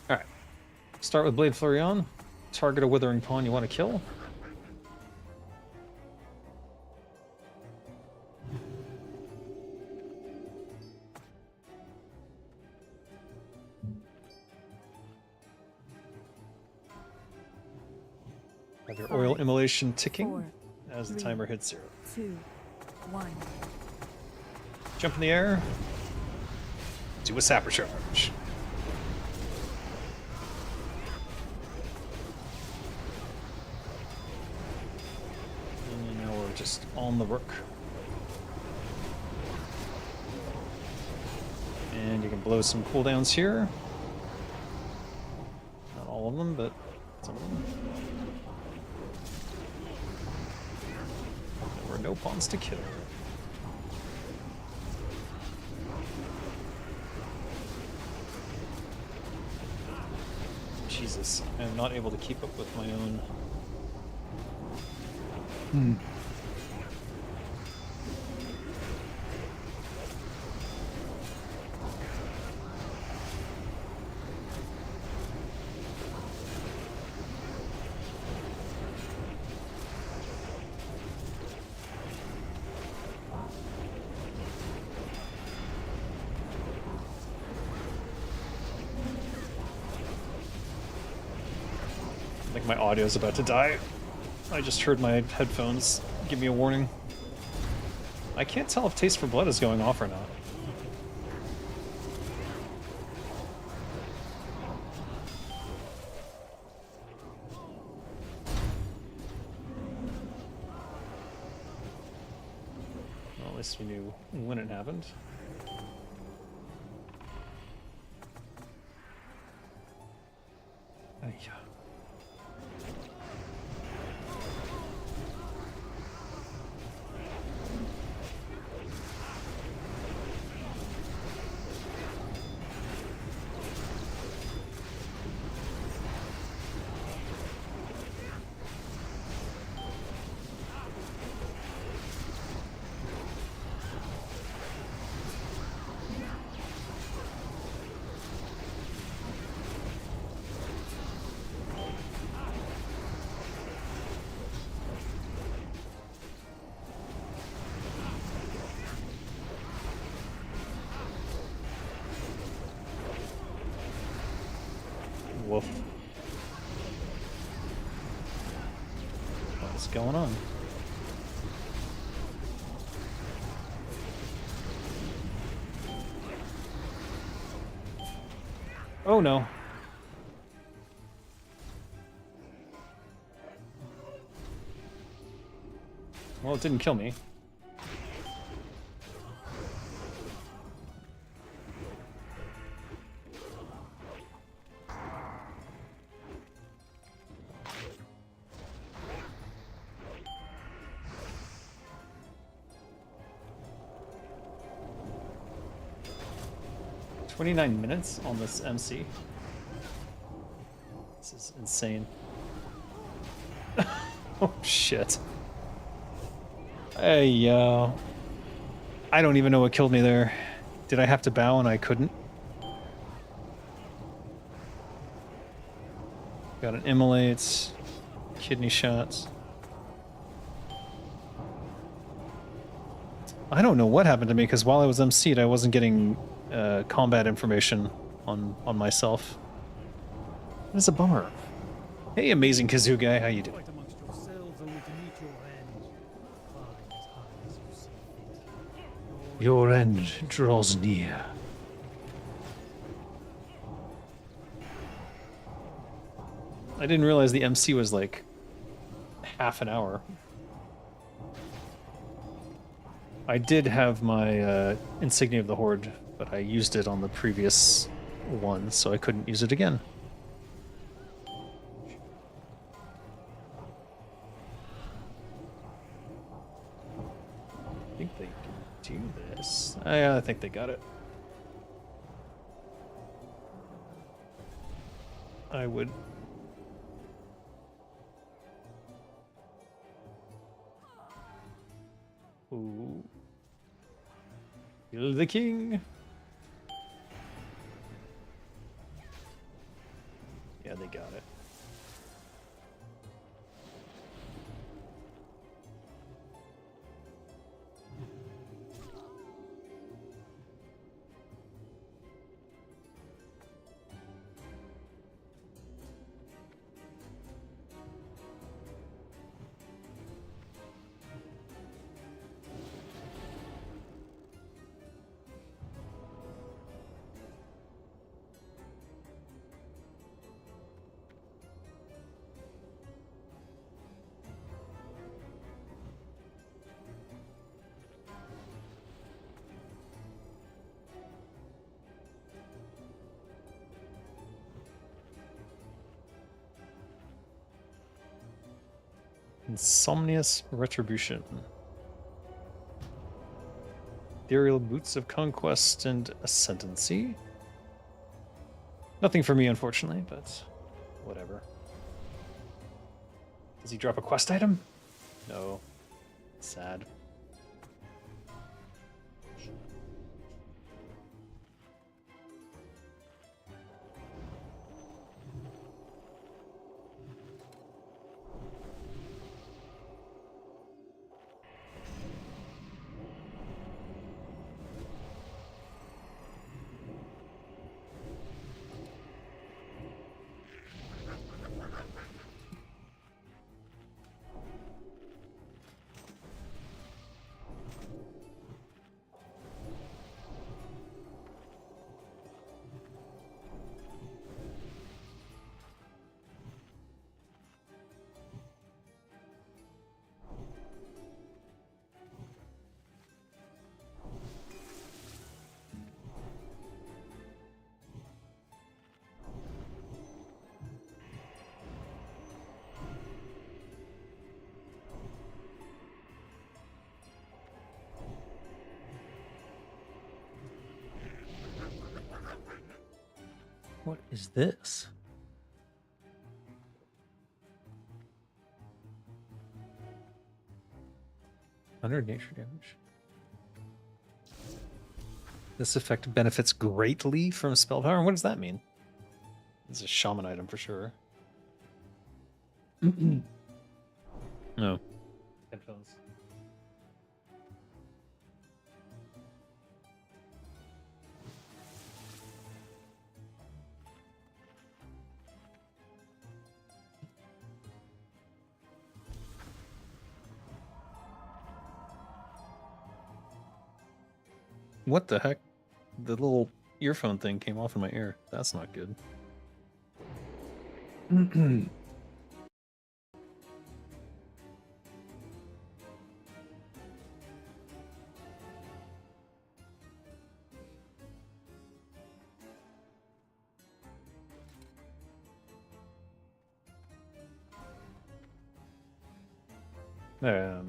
Alright. Start with Blade Flurry on. Target a Withering Pawn you want to kill. Have your oil immolation ticking 4, as the 3, timer hits 0. 2, 1. Jump in the air. Do a sapper charge. And now we're just on the rook. And you can blow some cooldowns here. Not all of them, but some of them. There were no pawns to kill. Jesus, I am not able to keep up with my own. I think my audio is about to die. I just heard my headphones give me a warning. I can't tell if Taste for Blood is going off or not. Well, at least we knew when it happened. Yeah. Woof. What's going on? Oh no. Well, it didn't kill me. "29 minutes on this MC. This is insane." Oh shit. Hey, yo. I don't even know what killed me there. Did I have to bow and I couldn't? Got an immolates, kidney shots. I don't know what happened to me because while I was MC'd, I wasn't getting combat information on myself. It's a bummer. Hey, amazing kazoo guy, how you doing? Fight amongst yourselves only to meet your end. Climb as high as you see fit. Your end draws near. I didn't realize the MC was like half an hour. I did have my Insignia of the Horde, but I used it on the previous one, so I couldn't use it again. I think they can do this. I think they got it. I would... Ooh. Kill the king. Yeah, they got it. Insomnious Retribution. Ethereal Boots of Conquest and Ascendancy. Nothing for me, unfortunately, but whatever. Does he drop a quest item? No. Sad. What is this? Under nature damage. This effect benefits greatly from spell power. What does that mean? It's a shaman item for sure. No. Headphones. What the heck? The little earphone thing came off in my ear. That's not good. There.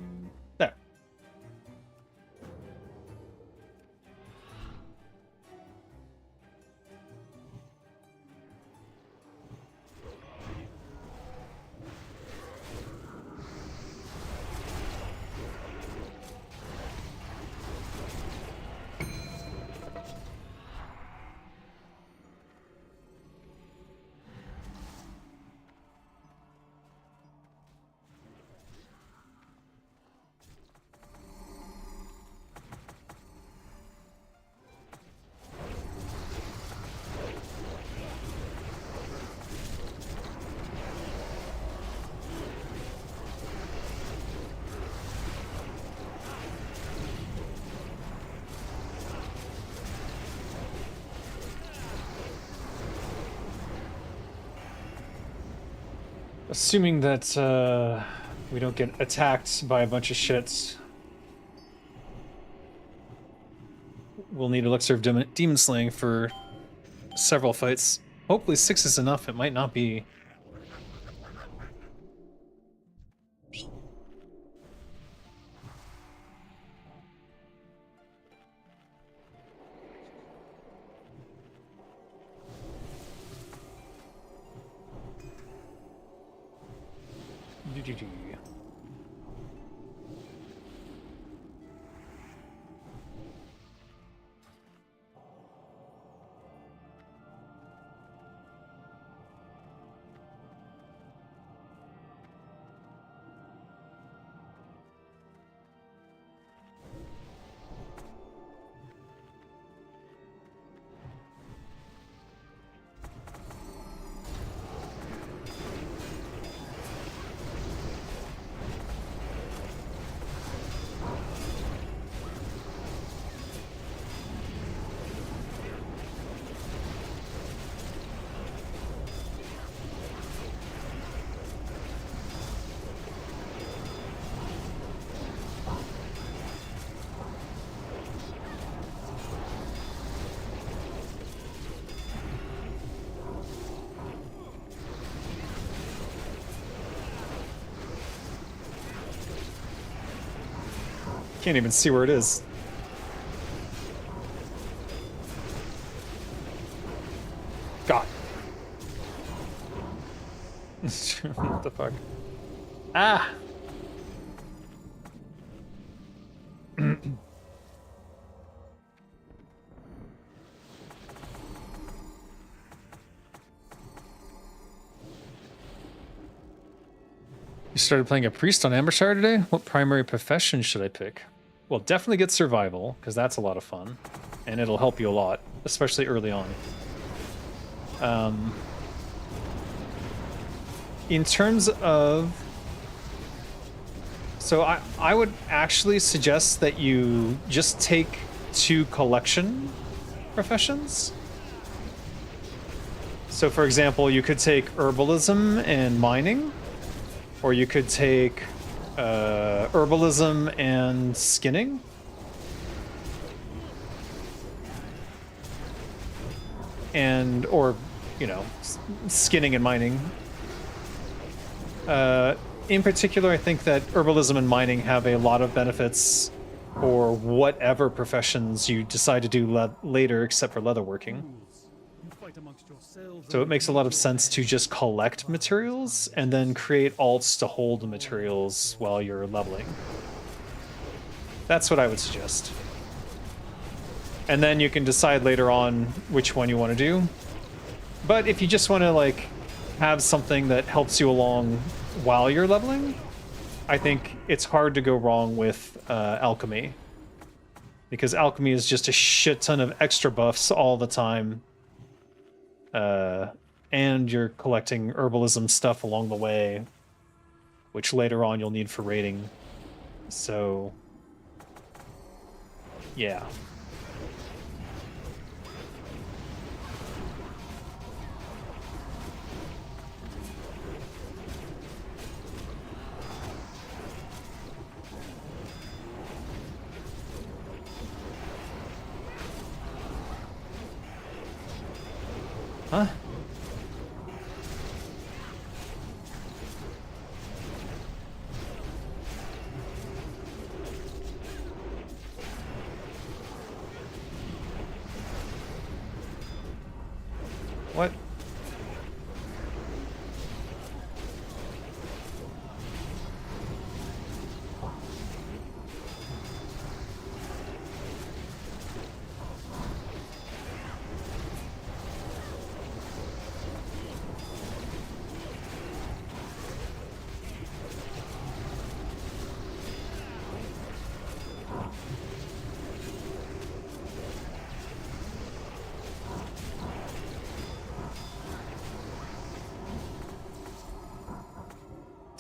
Assuming that we don't get attacked by a bunch of shits, we'll need Elixir of Demon Slaying for several fights. Hopefully 6 is enough. It might not be. Can't even see where it is. God. What the fuck? Ah! You started playing a priest on Ambershire today? What primary profession should I pick? Well, definitely get survival, because that's a lot of fun. And it'll help you a lot, especially early on. In terms of... So I would actually suggest that you just take 2 collection professions. So for example, you could take herbalism and mining, or you could take herbalism and skinning. Or, you know, skinning and mining. In particular, I think that herbalism and mining have a lot of benefits for whatever professions you decide to do later, except for leatherworking. You fight amongst yourselves. So it makes a lot of sense to just collect materials and then create alts to hold the materials while you're leveling. That's what I would suggest. And then you can decide later on which one you want to do. But if you just want to, like, have something that helps you along while you're leveling, I think it's hard to go wrong with alchemy. Because alchemy is just a shit ton of extra buffs all the time. And you're collecting herbalism stuff along the way, which later on you'll need for raiding. So, yeah. Huh? What?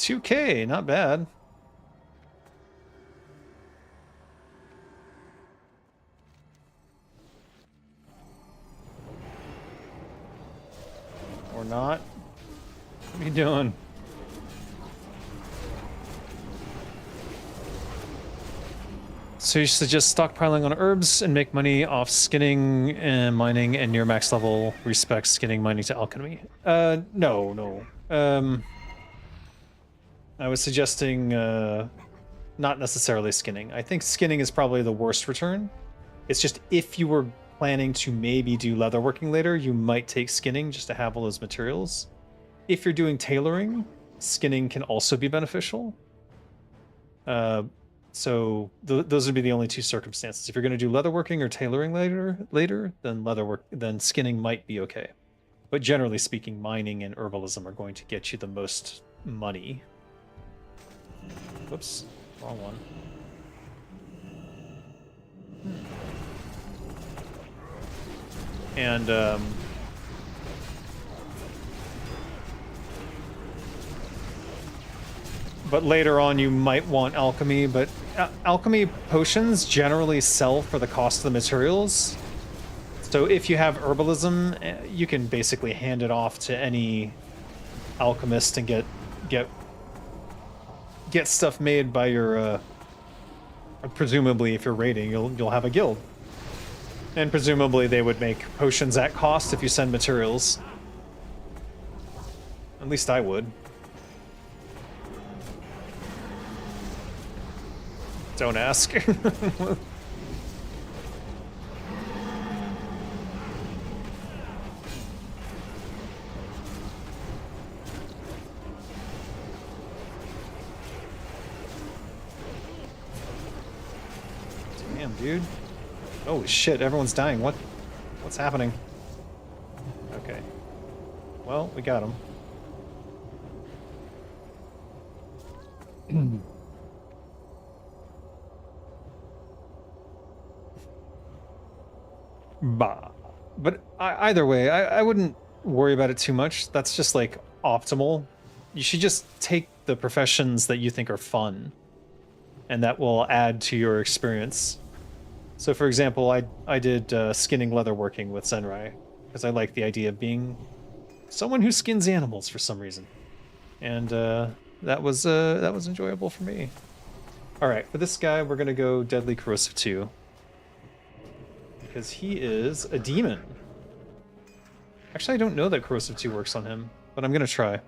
$2K, not bad. Or not. What are you doing? So you suggest stockpiling on herbs and make money off skinning and mining, and near max level respect skinning mining to alchemy. No. I was suggesting not necessarily skinning. I think skinning is probably the worst return. It's just if you were planning to maybe do leatherworking later, you might take skinning just to have all those materials. If you're doing tailoring, skinning can also be beneficial. So those would be the only 2 circumstances. If you're going to do leatherworking or tailoring later, then skinning might be okay. But generally speaking, mining and herbalism are going to get you the most money. Whoops, wrong one. And but later on you might want alchemy, but alchemy potions generally sell for the cost of the materials. So if you have herbalism, you can basically hand it off to any alchemist and get stuff made by your presumably if you're raiding, you'll have a guild. And presumably they would make potions at cost if you send materials. At least I would. Don't ask. Damn, dude. Oh shit, everyone's dying. What's happening? Okay. Well, we got him. Bah. But either way, I wouldn't worry about it too much. That's just like optimal. You should just take the professions that you think are fun, and that will add to your experience. So, for example, I did skinning leatherworking with Zenrai because I like the idea of being someone who skins animals for some reason, and that was enjoyable for me. All right, for this guy, we're gonna go Deadly Corrosive 2 because he is a demon. Actually, I don't know that Corrosive 2 works on him, but I'm gonna try.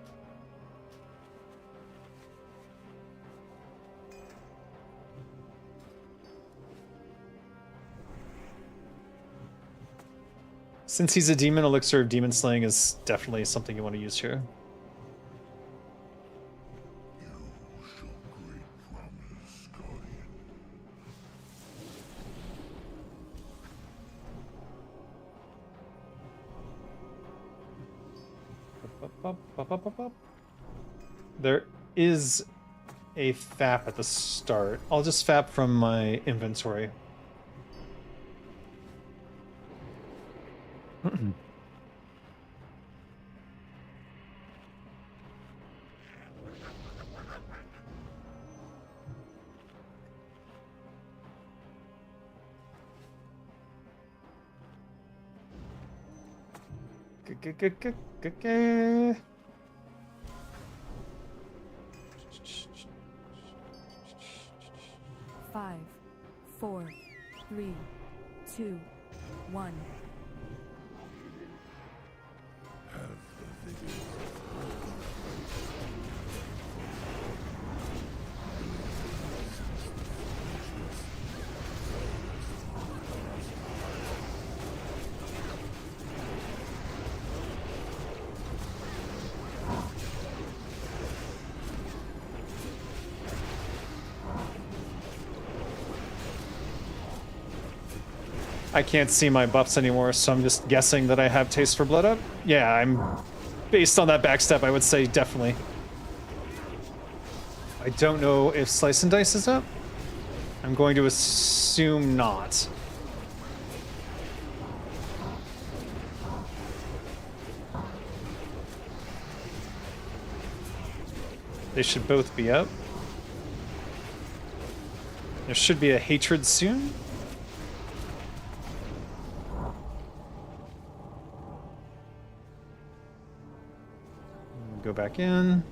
Since he's a demon, Elixir of Demon Slaying is definitely something you want to use here. You show great promise, Guardian. There is a FAP at the start. I'll just FAP from my inventory. Five, 4, 3, 2, 1. I can't see my buffs anymore, so I'm just guessing that I have Taste for Blood up. Yeah, I'm... Based on that backstep, I would say definitely. I don't know if Slice and Dice is up. I'm going to assume not. They should both be up. There should be a Hatred soon. Go back in.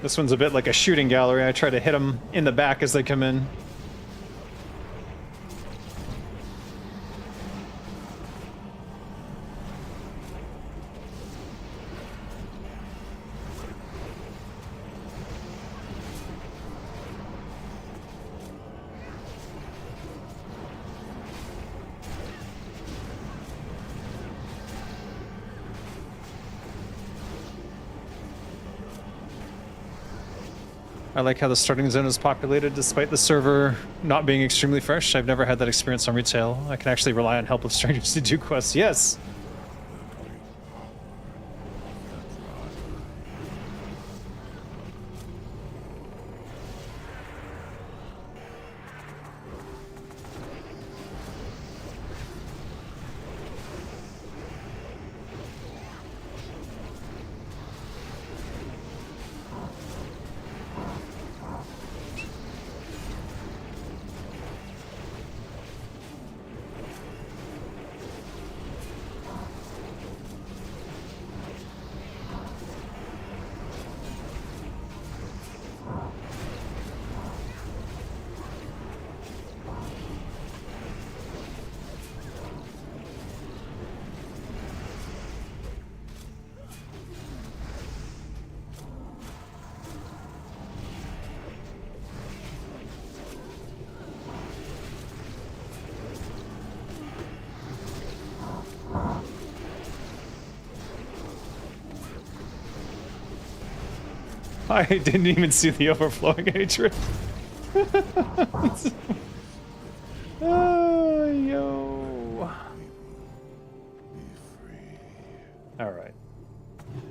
This one's a bit like a shooting gallery. I try to hit them in the back as they come in. I like how the starting zone is populated despite the server not being extremely fresh. I've never had that experience on retail. I can actually rely on help of strangers to do quests. Yes! I didn't even see the overflowing hatred. Oh, yo. All right.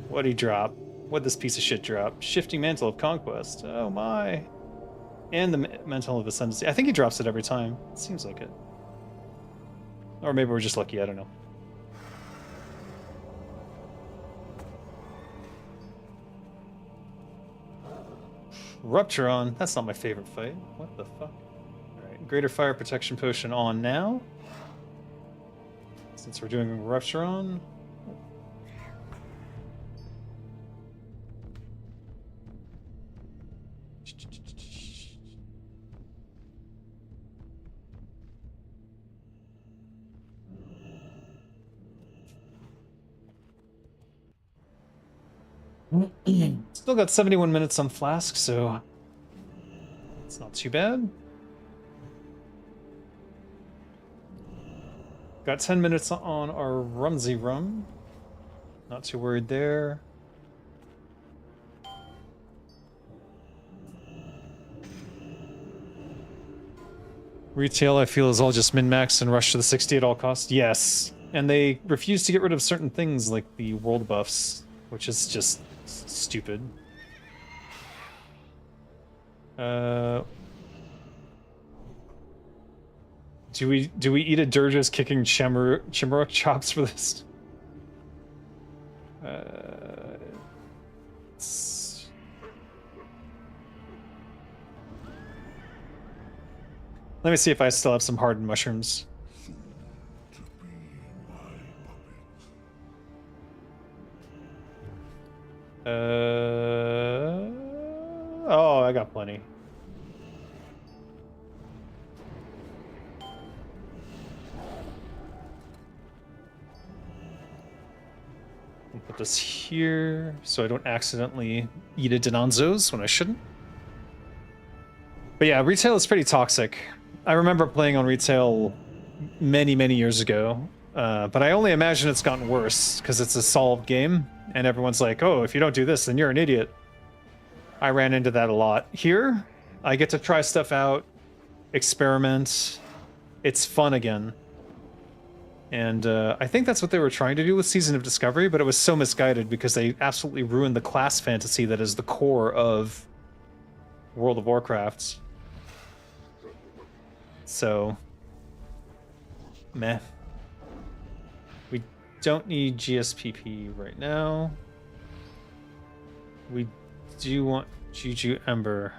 What'd he drop? What'd this piece of shit drop? Shifting Mantle of Conquest. Oh my. And the Mantle of Ascendancy. I think he drops it every time. It seems like it. Or maybe we're just lucky, I don't know. Rupturon. That's not my favorite fight. What the fuck? Alright, Greater Fire Protection Potion on now. Since we're doing Rupturon. Still got 71 minutes on Flask, so it's not too bad. Got 10 minutes on our Rumsey Rum. Not too worried there. Retail, I feel, is all just min-max and rush to the 60 at all costs. Yes, and they refuse to get rid of certain things like the world buffs, which is just stupid. Do we eat a Dirge's kicking Chimera chops for this? Let me see if I still have some hardened mushrooms. Oh, I got plenty. I'll put this here so I don't accidentally eat a Denonzo's when I shouldn't. But yeah, retail is pretty toxic. I remember playing on retail many, many years ago, but I only imagine it's gotten worse because it's a solved game, and everyone's like, oh, if you don't do this, then you're an idiot. I ran into that a lot. Here, I get to try stuff out, experiment. It's fun again. And I think that's what they were trying to do with Season of Discovery, but it was so misguided because they absolutely ruined the class fantasy that is the core of World of Warcraft. So, meh. We don't need GSPP right now. We do want Juju Ember.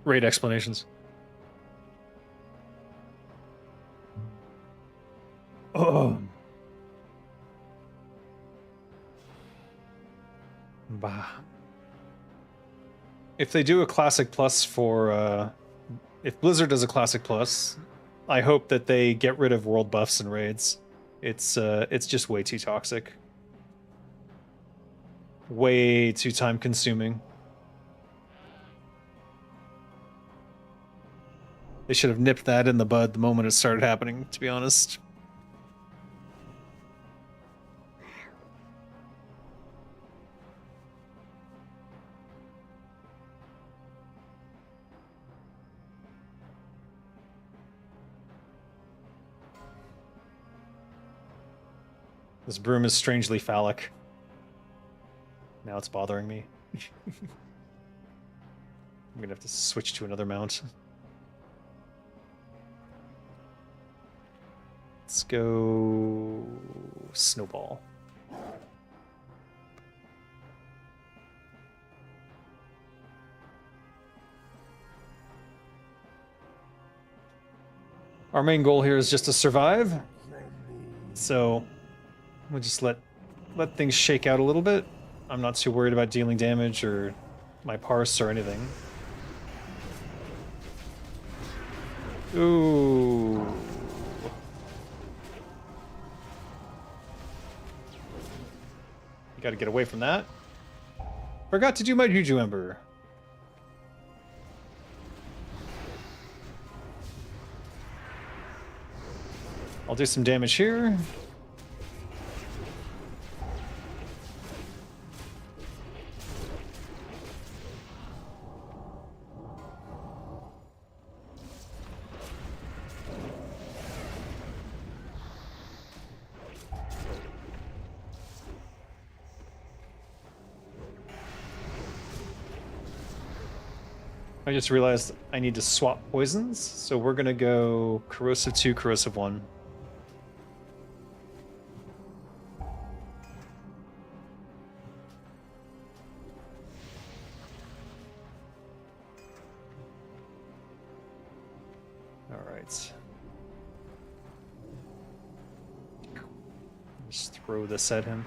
Raid explanations. Oh. Bah. If they do a Classic Plus for, if Blizzard does a Classic Plus, I hope that they get rid of world buffs and raids. It's just way too toxic. Way too time consuming. They should have nipped that in the bud the moment it started happening, to be honest. This broom is strangely phallic. Now it's bothering me. I'm gonna have to switch to another mount. Let's go Snowball. Our main goal here is just to survive. So we'll just let things shake out a little bit. I'm not too worried about dealing damage or my parse or anything. Ooh. You gotta get away from that. Forgot to do my Juju Ember. I'll do some damage here. I just realized I need to swap poisons, so we're gonna go Corrosive 2, Corrosive 1. Alright. Just throw this at him.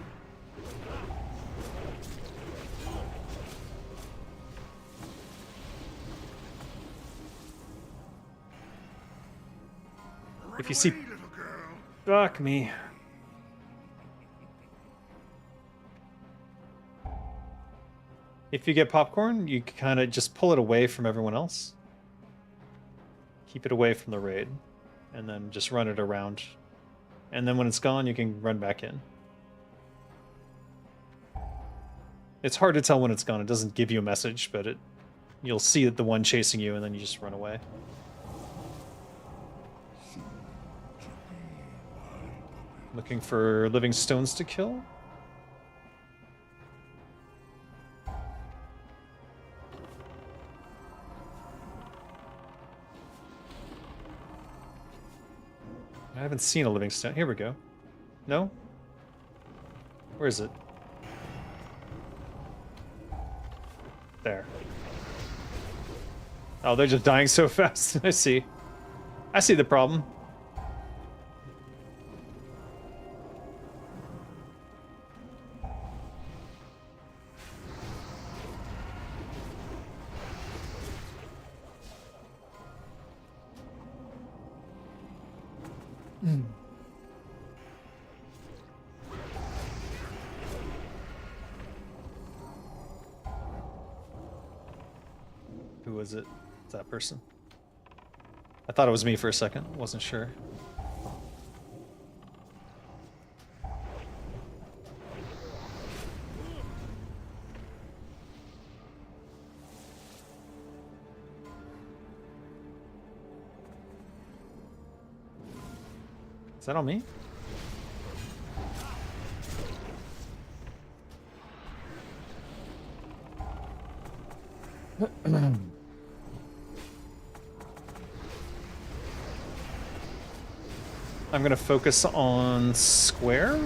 If you see... Fuck me. If you get popcorn, you kind of just pull it away from everyone else. Keep it away from the raid. And then just run it around. And then when it's gone, you can run back in. It's hard to tell when it's gone. It doesn't give you a message, but you'll see that the one chasing you, and then you just run away. Looking for living stones to kill. I haven't seen a living stone. Here we go. No? Where is it? There. Oh, they're just dying so fast. I see. I see the problem. Who was it? It's that person. I thought it was me for a second. Wasn't sure. Is that on me? I'm gonna focus on square.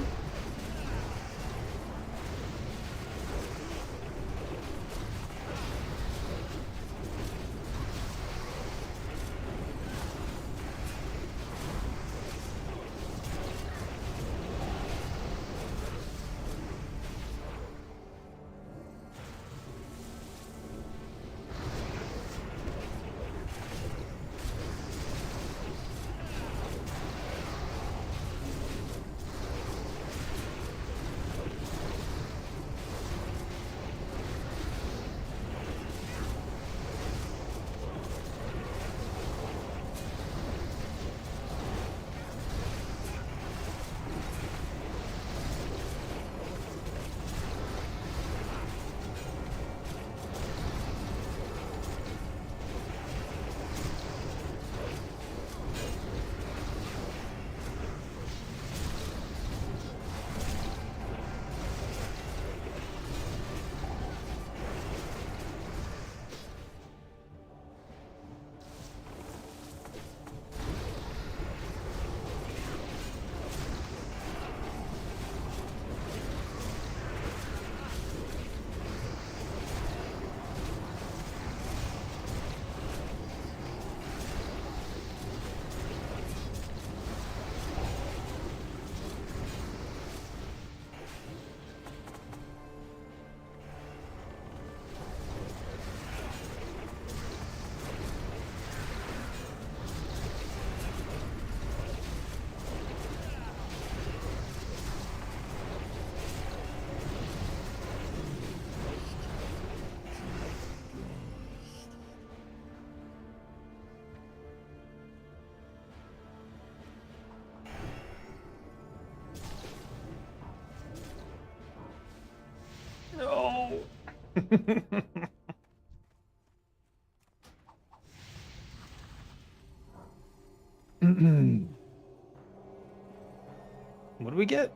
What do we get?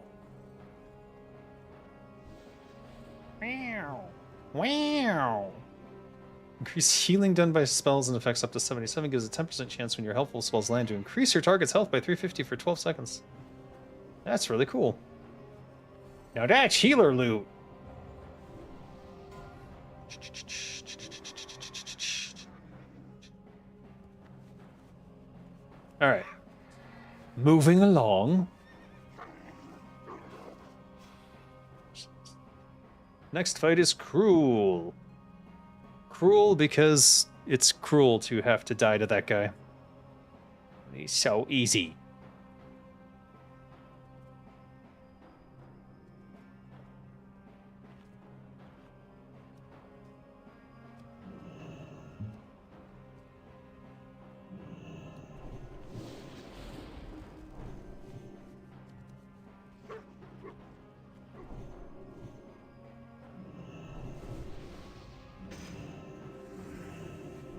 Wow. Wow. Increase healing done by spells and effects up to 77 gives a 10% chance when your helpful spells land to increase your target's health by 350 for 12 seconds. That's really cool. Now that's healer loot. All right. Moving along. Next fight is cruel. Cruel because it's cruel to have to die to that guy. He's so easy.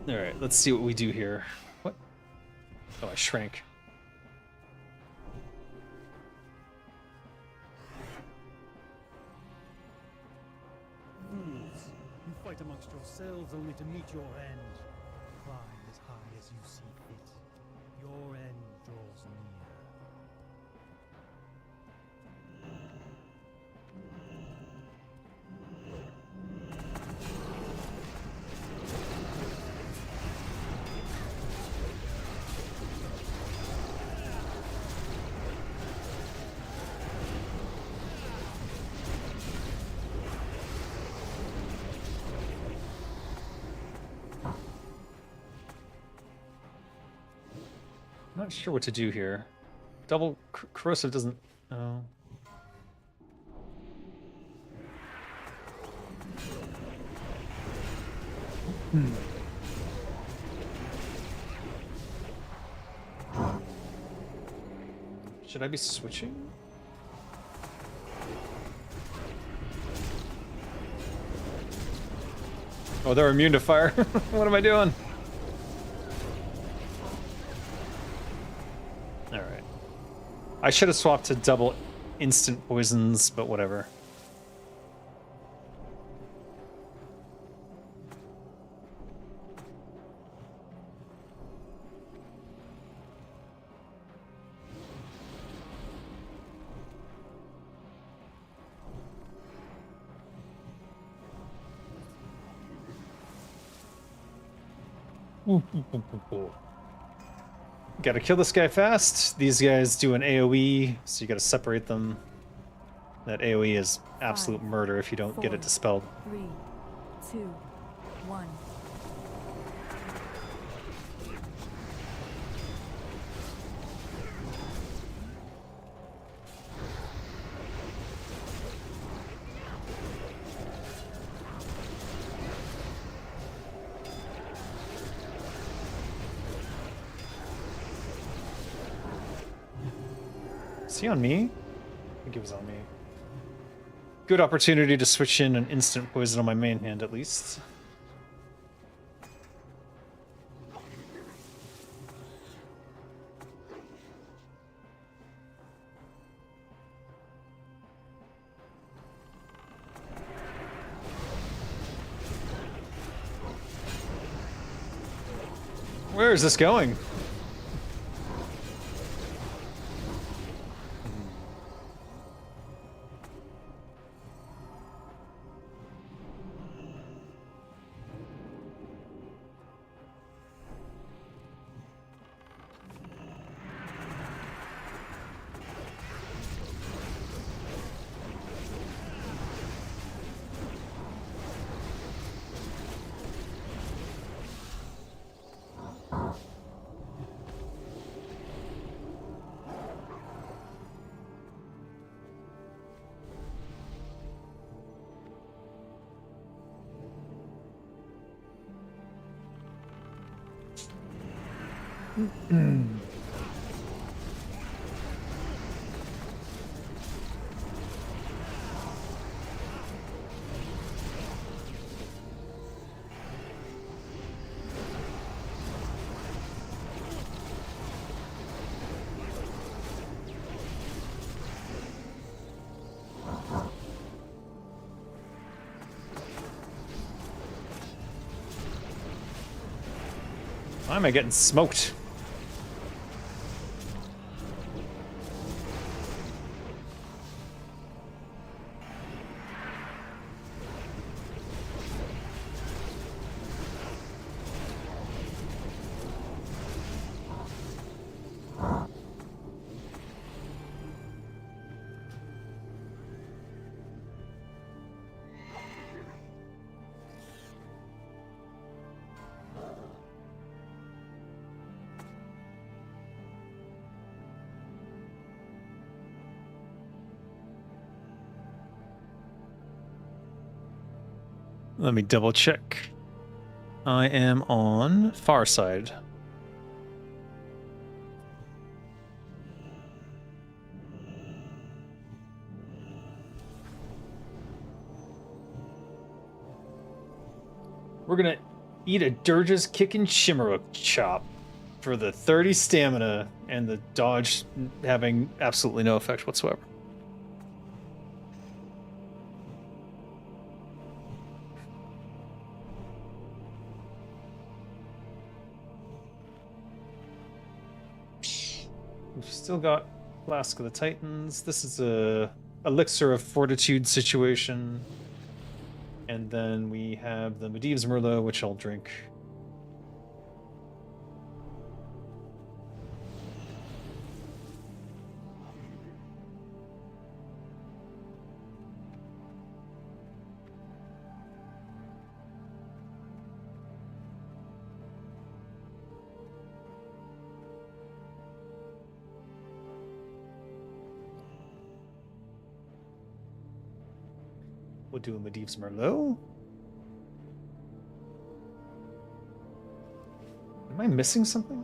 All right, let's see what we do here. What? Oh, I shrank. Fools, you fight amongst yourselves only to meet your end. Climb as high as you see fit. Your end draws near. Not sure what to do here. Double corrosive doesn't. Oh. Should I be switching? Oh, they're immune to fire. What am I doing? Alright. I should have swapped to double instant poisons, but whatever. Gotta kill this guy fast. These guys do an AoE, so you gotta separate them. That AoE is absolute murder if you don't get it dispelled. 3, 2, 1. Is he on me? I think he was on me. Good opportunity to switch in an instant poison on my main hand, at least. Where is this going? Why am I getting smoked? Let me double check. I am on far side. We're gonna eat a Dirge's Kickin' Shimmerook chop for the 30 stamina and the dodge having absolutely no effect whatsoever. We've still got Flask of the Titans. This is a Elixir of Fortitude situation. And then we have the Medivh's Merlot, which I'll drink. We'll do a Medivh's Merlot. Am I missing something?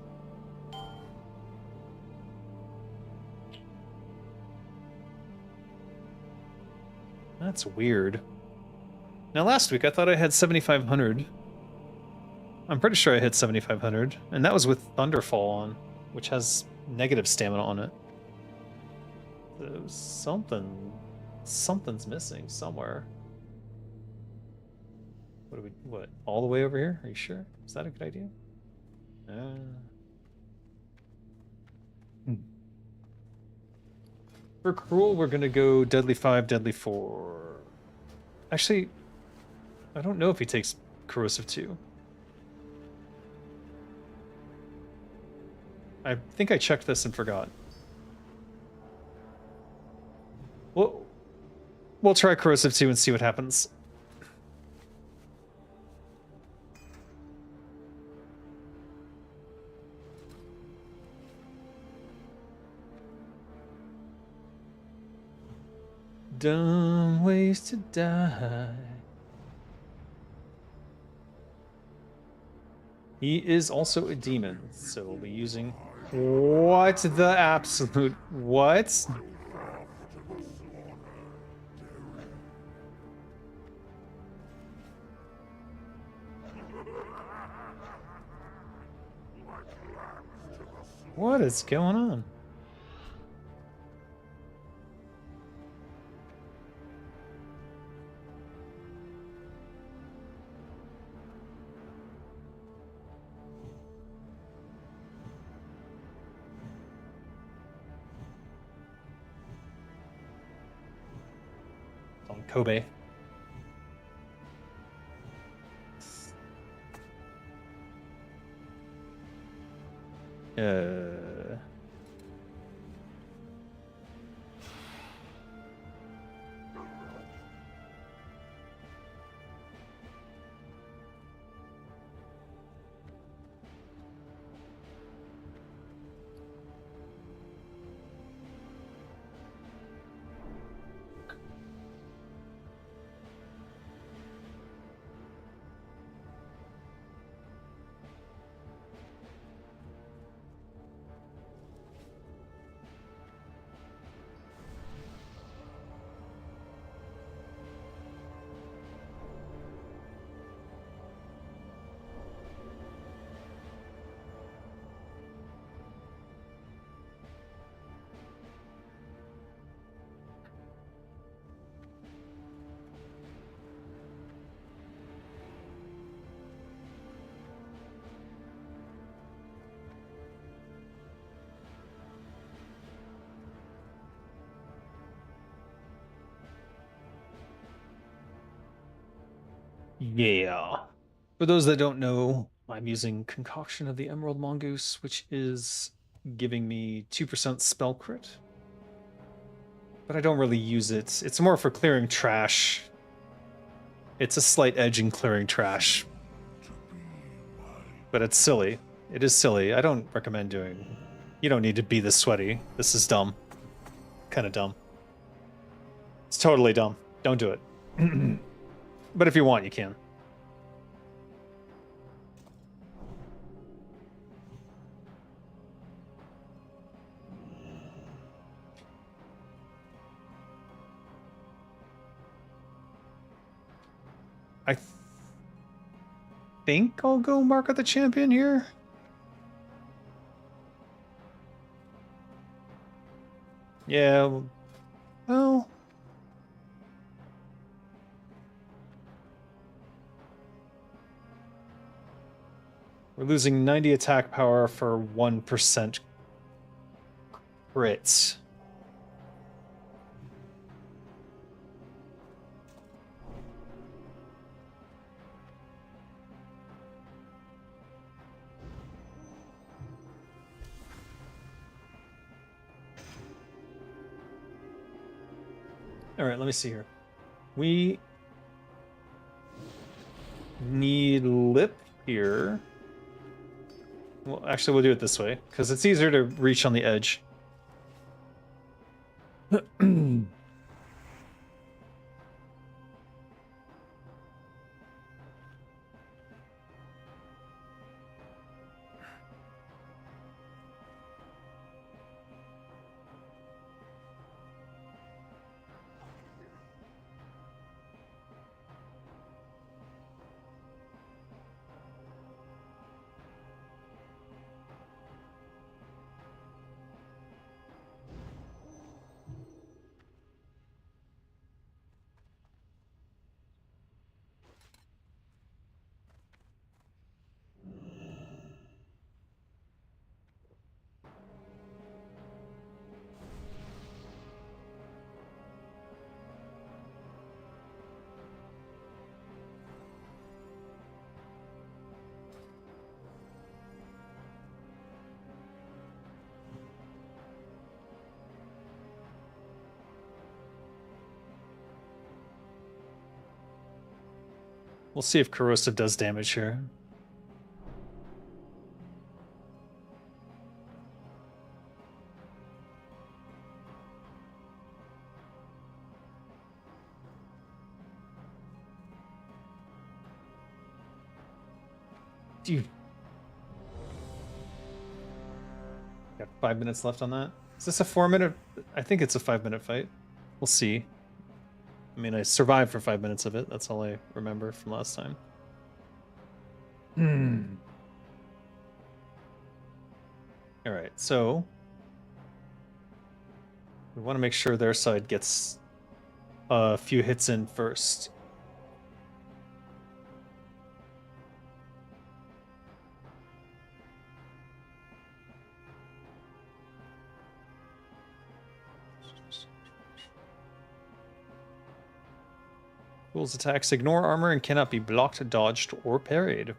That's weird. Now last week I thought I had 7,500. I'm pretty sure I hit 7,500, and that was with Thunderfall on, which has negative stamina on it. So something's missing somewhere. What, all the way over here? Are you sure? Is that a good idea? For Cruel, we're gonna go Deadly 5, Deadly 4. Actually, I don't know if he takes Corrosive 2. I think I checked this and forgot. We'll try Corrosive 2 and see what happens. Dumb ways to die. He is also a demon, so we'll be using... What the absolute... What? What is going on? On Kobe. Yeah. For those that don't know, I'm using Concoction of the Emerald Mongoose, which is giving me 2% spell crit. But I don't really use it. It's more for clearing trash. It's a slight edge in clearing trash. But it's silly. It is silly. I don't recommend doing... You don't need to be this sweaty. This is dumb. Kind of dumb. It's totally dumb. Don't do it. But if you want, you can. I think I'll go Mark of the Champion here. Yeah, well... We're losing 90 attack power for 1% crits. All right, let me see here. We need lip here. Well, actually, we'll do it this way, because it's easier to reach on the edge. We'll see if Corrosive does damage here. Dude. Got 5 minutes left on that. Is this a 4-minute? I think it's a 5-minute fight. We'll see. I mean, I survived for 5 minutes of it. That's all I remember from last time. All right, so we want to make sure their side gets a few hits in first. Fool's attacks ignore armor and cannot be blocked, dodged, or parried.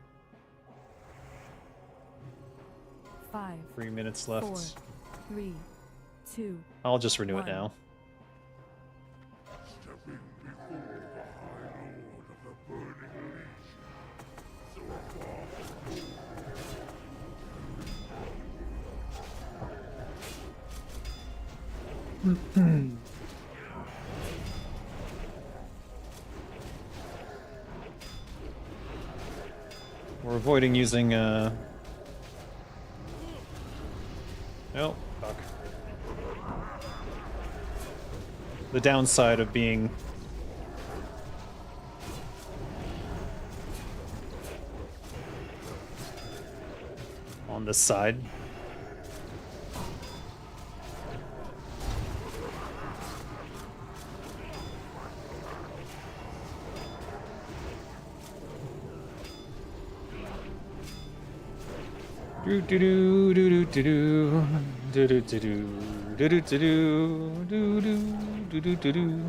5, 3 minutes left. 4, 3, 2. I'll just renew it 1. now. Stepping before the High Lord of the Burning Legion, so far We're avoiding using, Oh, fuck. The downside of being... on this side. Do do do do do do do do do do do do do do do do do.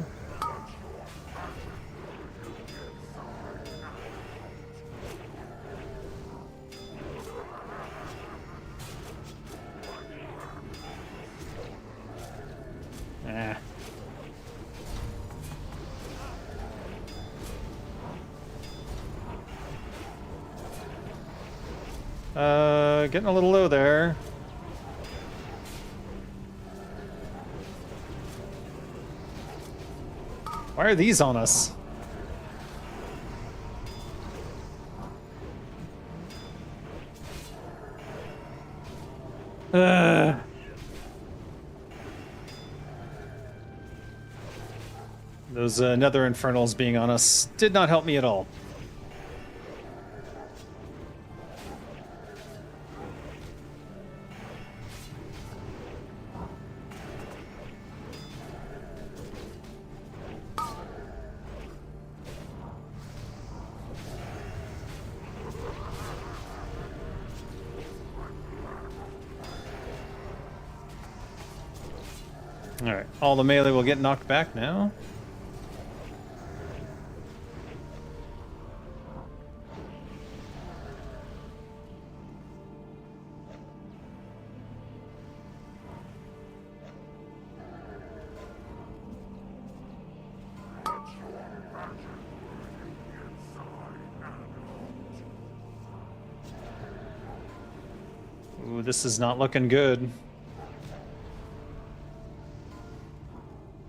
Getting a little low there. Why are these on us? Those nether infernals being on us did not help me at all. Alright, all the melee will get knocked back now. Ooh, this is not looking good.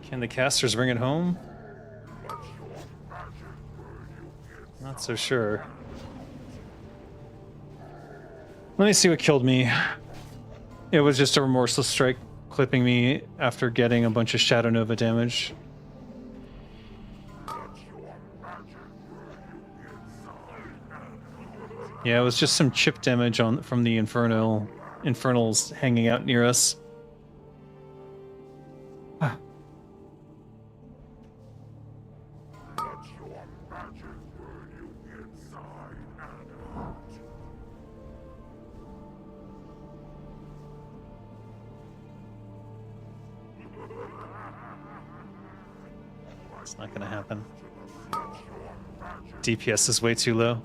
Can the casters bring it home? Not so sure. Let me see what killed me. It was just a remorseless strike clipping me after getting a bunch of Shadow Nova damage. Yeah, it was just some chip damage from the infernals hanging out near us. Ah. It's not gonna happen. DPS is way too low.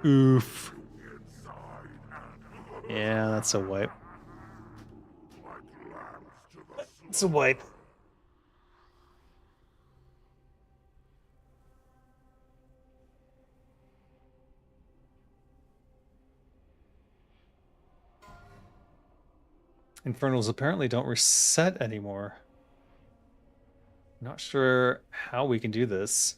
Oof. Yeah, that's a wipe. It's a wipe. Infernals apparently don't reset anymore. Not sure how we can do this.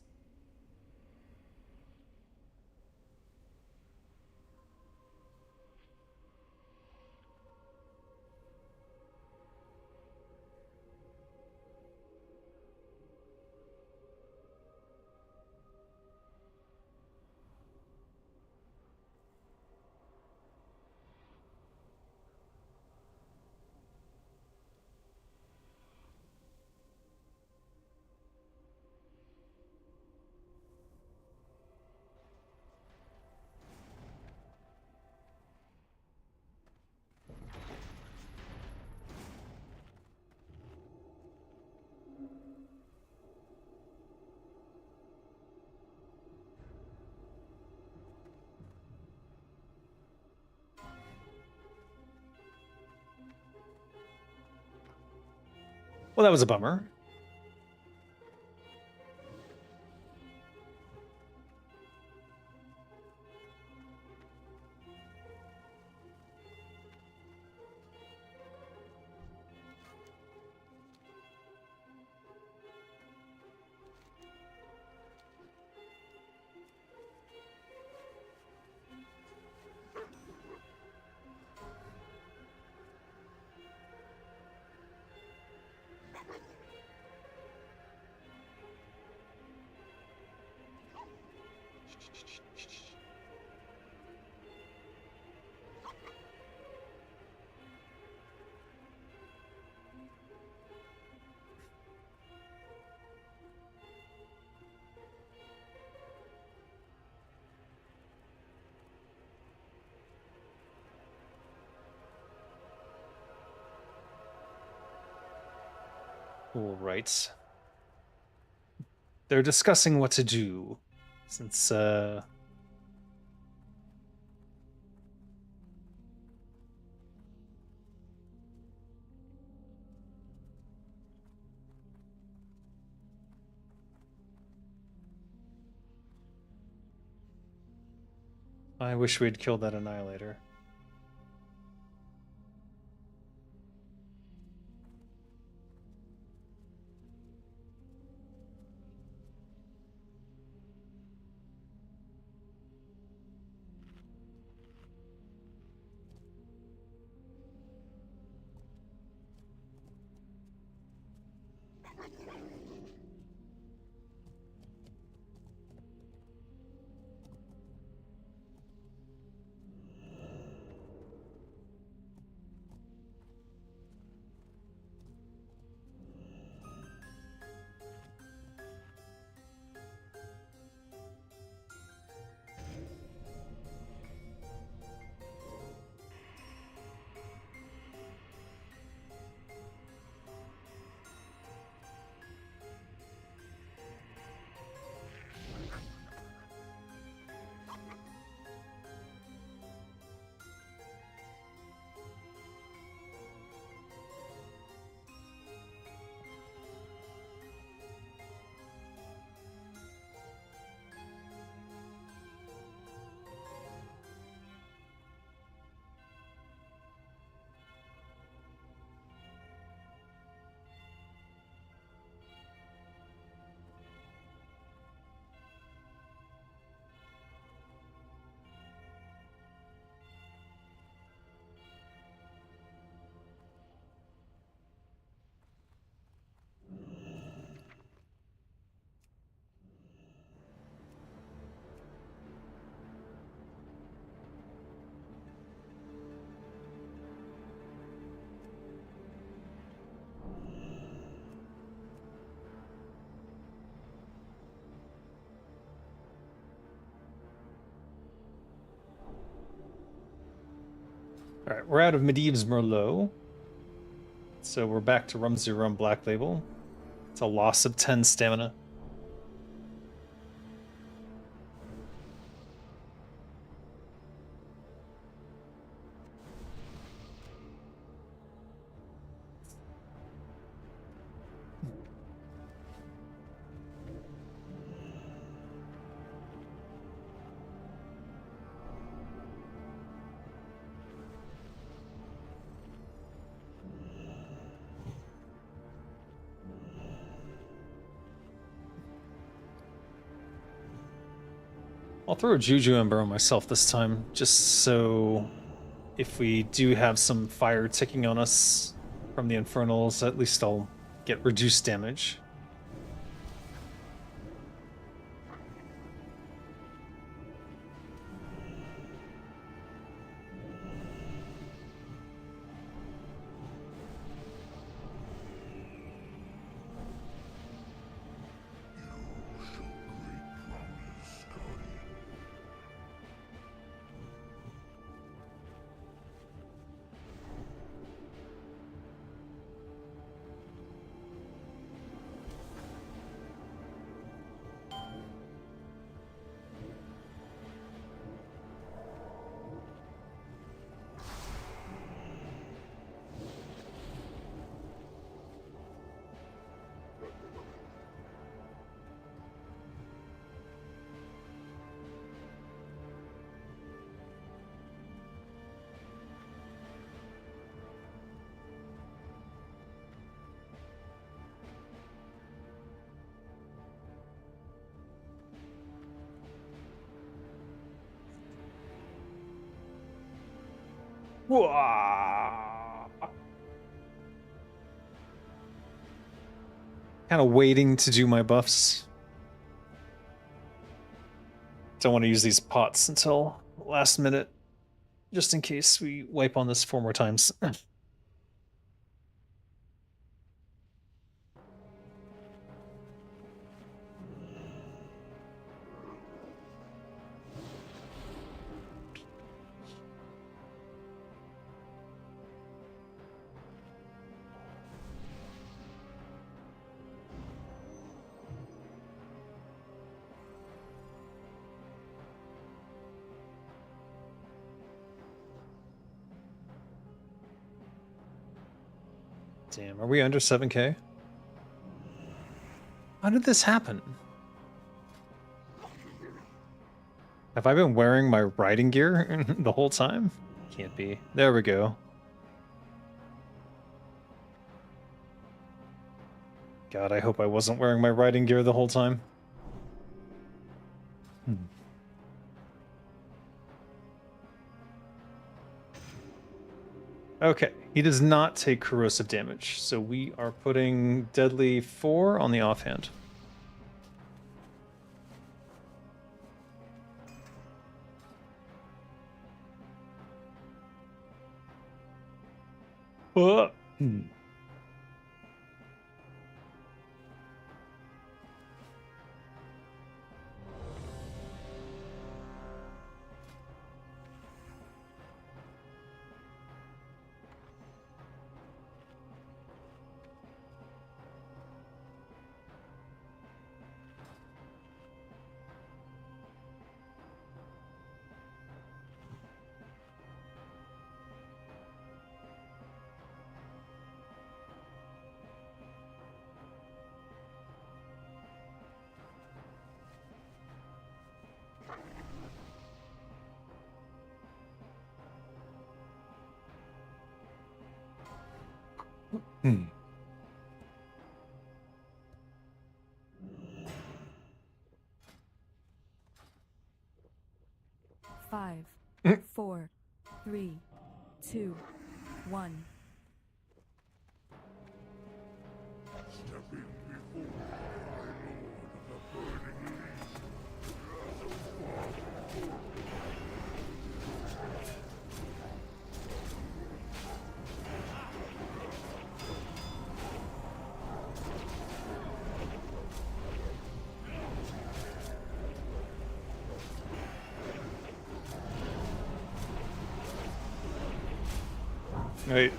Well, that was a bummer. All right. They're discussing what to do since I wish we'd killed that Annihilator. Alright, we're out of Medivh's Merlot. So we're back to Rumsey Rum Black Label. It's a loss of 10 stamina. I'll throw a Juju Ember on myself this time, just so if we do have some fire ticking on us from the Infernals, at least I'll get reduced damage. Kind of waiting to do my buffs. Don't want to use these pots until last minute, just in case we wipe on this 4 more times. Damn, are we under 7k? How did this happen? Have I been wearing my riding gear the whole time? Can't be. There we go. God, I hope I wasn't wearing my riding gear the whole time. Okay, he does not take corrosive damage, so we are putting Deadly 4 on the offhand. Uh, hmm. Hmm. Five, 4, 3, 2, 1. Wait.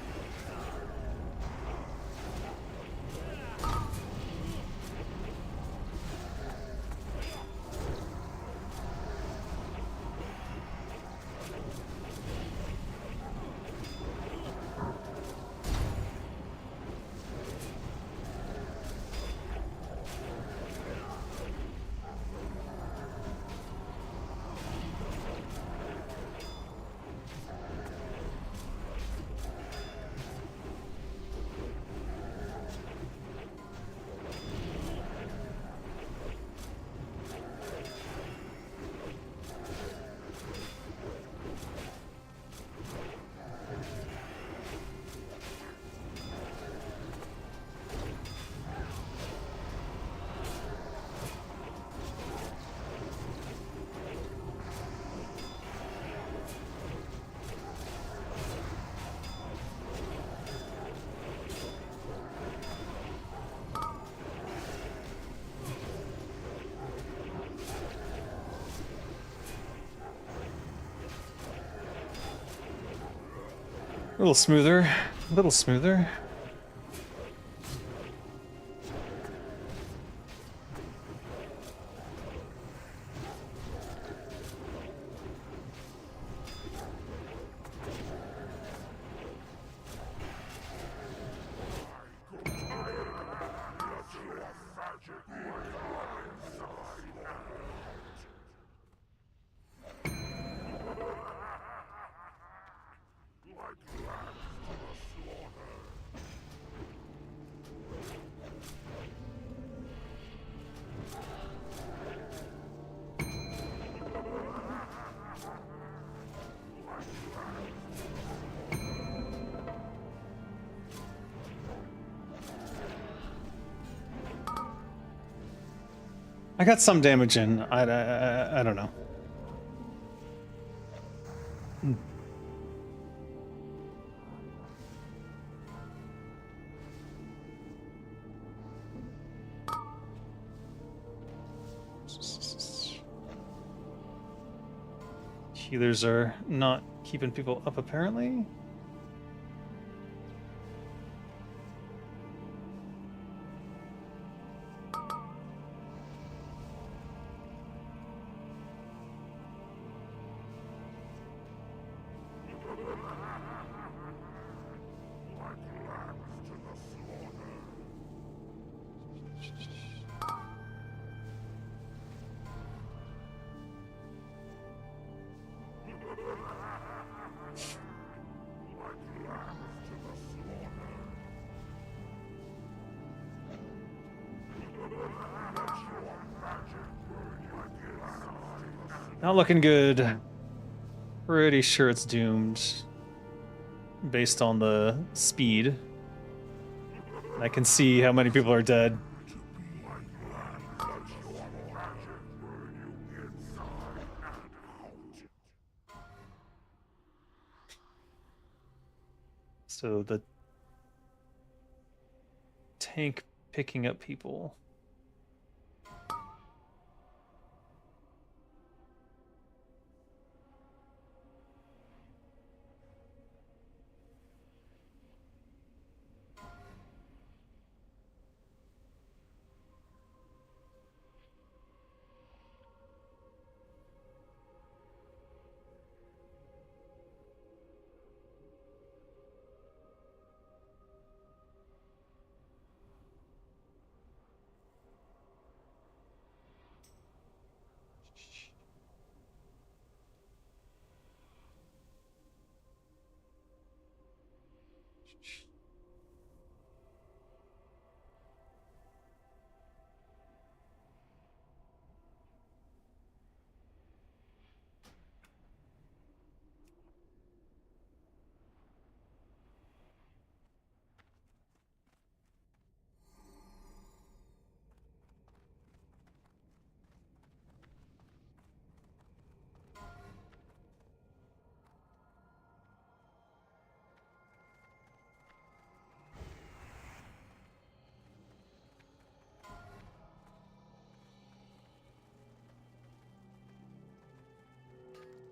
A little smoother. A little smoother. I got some damage in. I don't know. Healers are not keeping people up, apparently. Not looking good. Pretty sure it's doomed based on the speed. I can see how many people are dead. So the tank picking up people.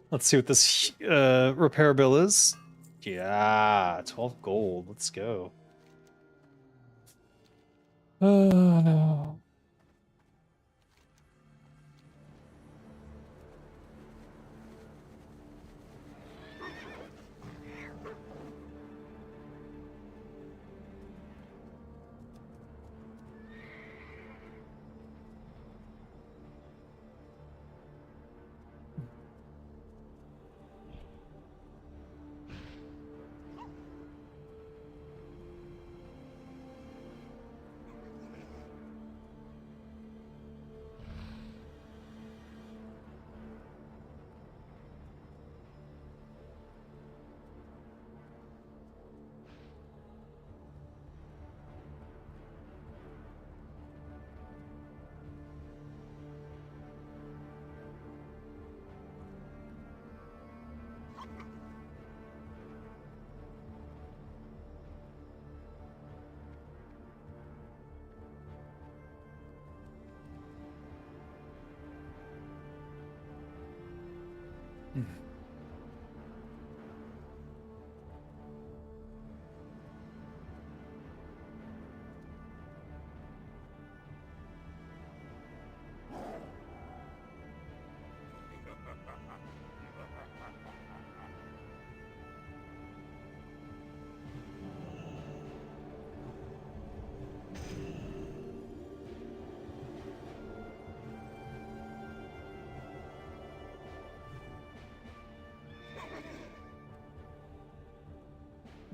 Let's see what this repair bill is. Yeah, 12 gold. Let's go. Oh no.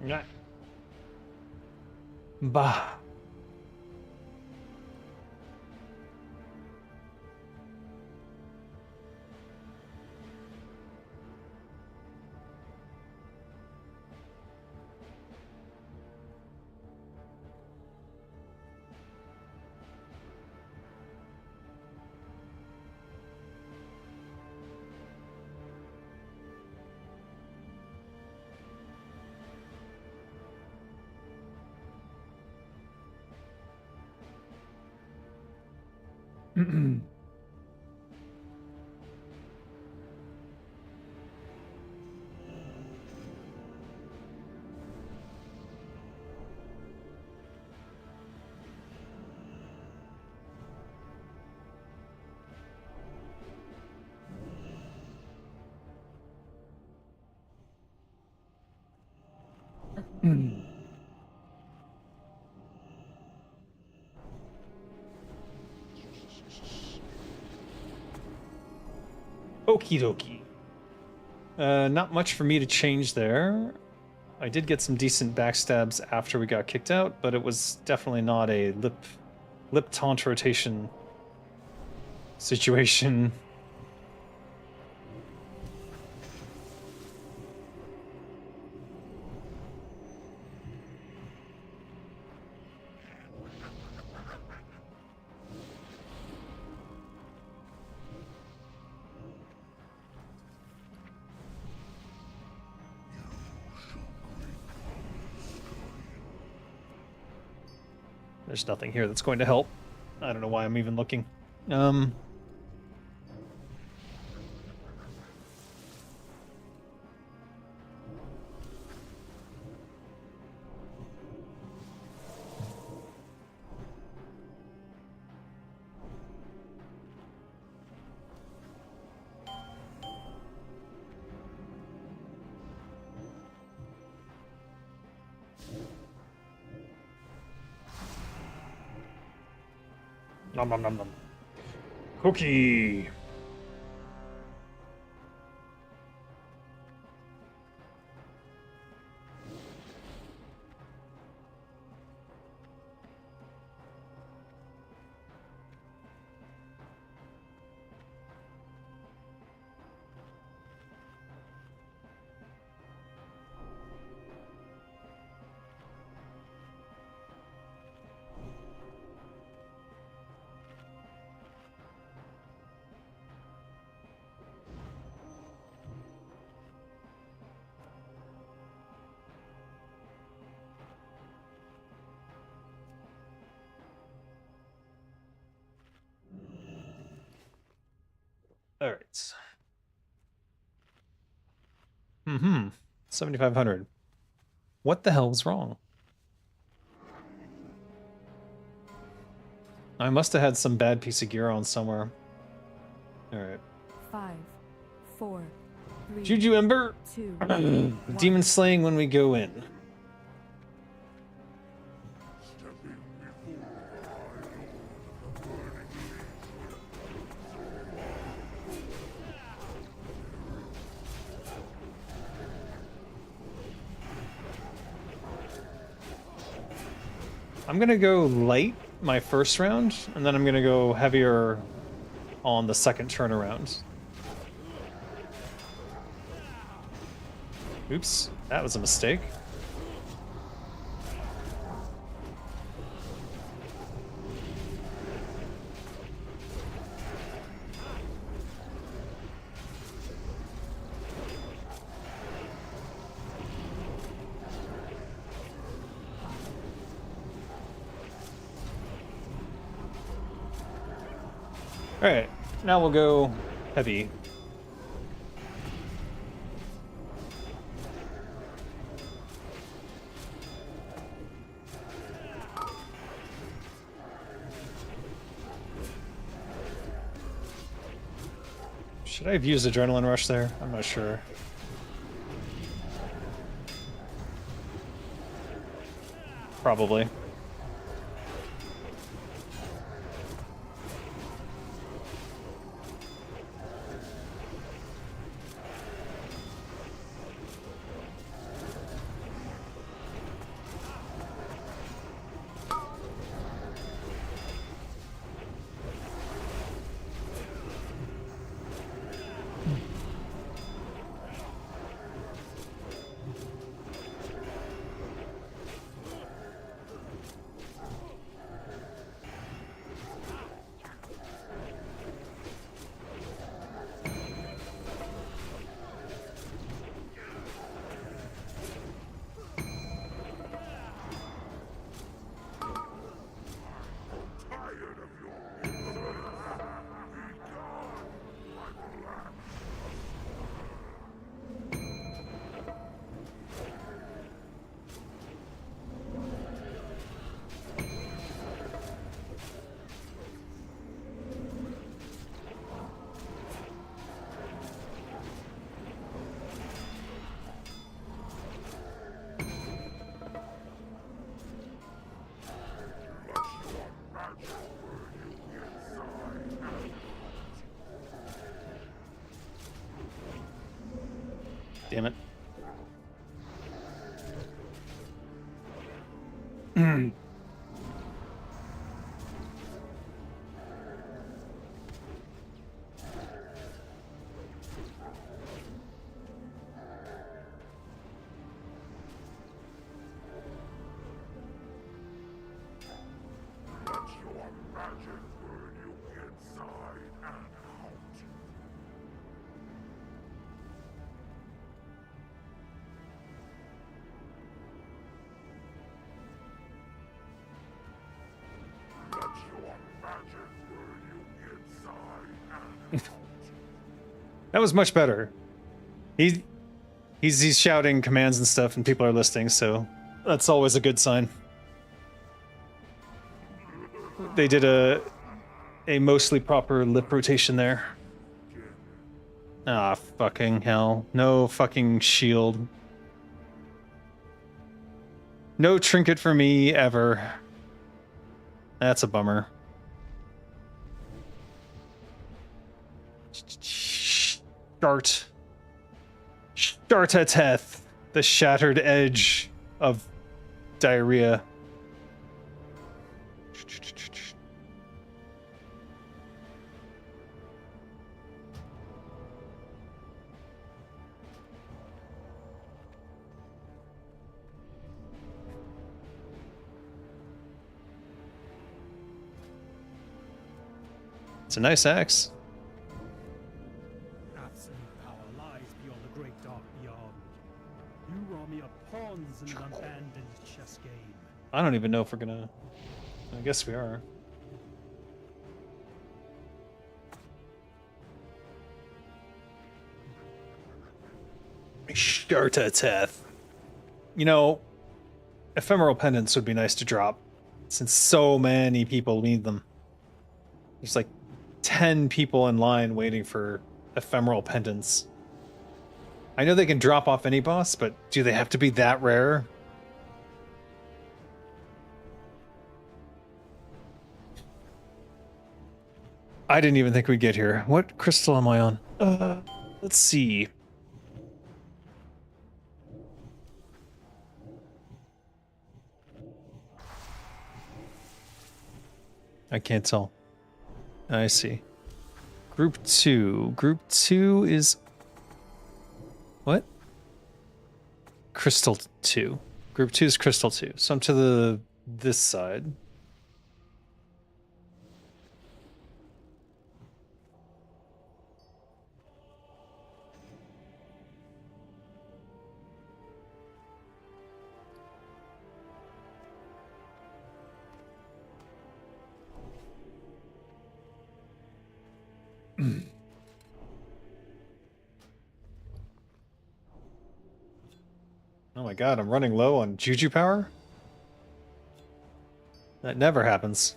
Yeah. Bah. Okie dokie. Not much for me to change there. I did get some decent backstabs after we got kicked out, but it was definitely not a lip taunt rotation situation. There's nothing here that's going to help. I don't know why I'm even looking. Nom nom nom nom. Cookie. All right. 7,500. What the hell was wrong? I must have had some bad piece of gear on somewhere. All right. 5, 4, 3, Juju Ember. 2, Demon slaying when we go in. I'm gonna go light my first round, and then I'm gonna go heavier on the second turnaround. Oops, that was a mistake. Alright, now we'll go heavy. Should I have used Adrenaline Rush there? I'm not sure. Probably. Damn it. That was much better. He's shouting commands and stuff, and people are listening, so that's always a good sign. They did a mostly proper lip rotation there. Ah, fucking hell. No fucking shield. No trinket for me, ever. That's a bummer. Shartateth, the shattered edge of diarrhea. It's a nice axe. Absolute power lies beyond the great dark beyond. You are mere pawns in an abandoned chess game. I don't even know if we're gonna... I guess we are. Shartateth. You know, ephemeral pendants would be nice to drop, since so many people need them. There's like 10 people in line waiting for ephemeral pendants. I know they can drop off any boss, but do they have to be that rare? I didn't even think we'd get here. What crystal am I on? Let's see. I can't tell. I see. Group 2. Group 2 is... What? Crystal 2. Group 2 is Crystal 2. So I'm to this side. Oh my god, I'm running low on Juju power? That never happens.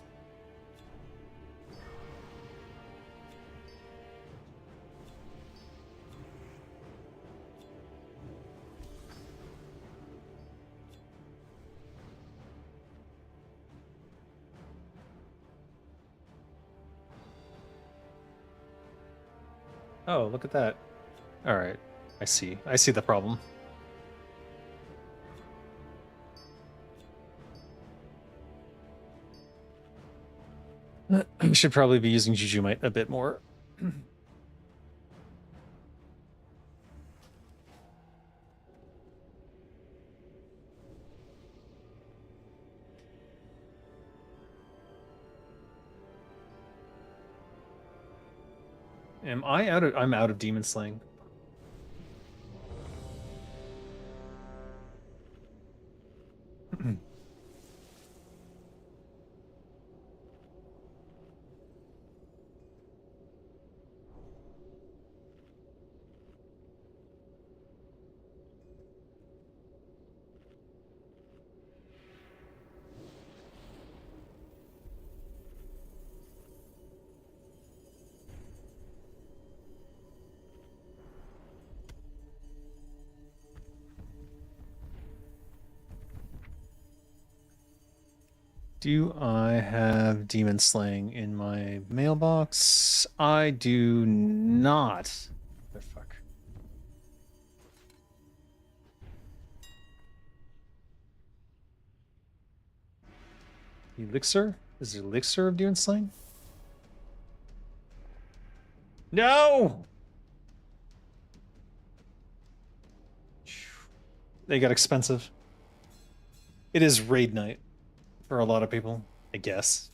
Oh, look at that. Alright, I see. I see the problem. I should probably be using Jujumite a bit more. Am I out of... I'm out of Demon Slaying. Do I have Demon Slaying in my mailbox? I do not. The fuck. Elixir? Is there elixir of Demon Slaying? No! They got expensive. It is raid night. For a lot of people, I guess.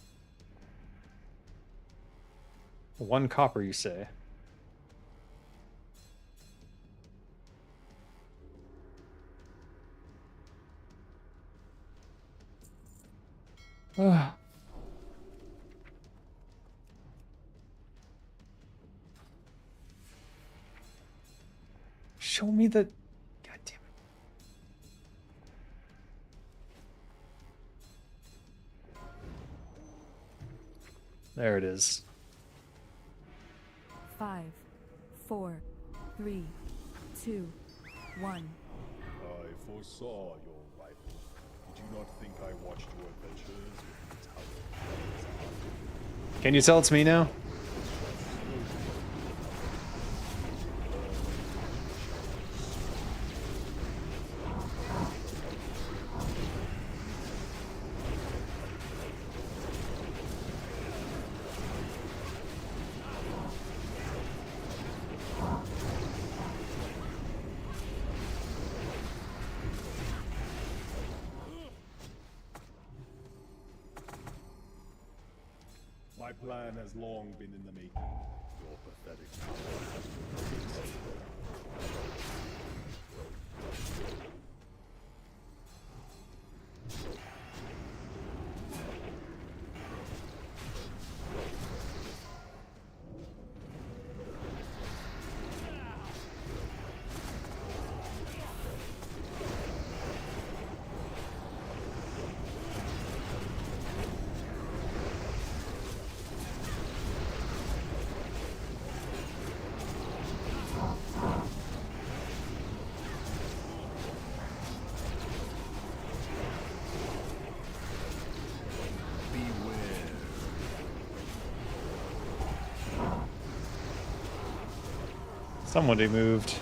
1 copper, you say? me the... God damn it. There it is. 5, 4, 3, 2, 1. I foresaw your rival. Did you not think I watched your adventures with the tower? Can you tell it's me now? My plan has long been in the making. Your pathetic tower has been fixed. Somebody moved.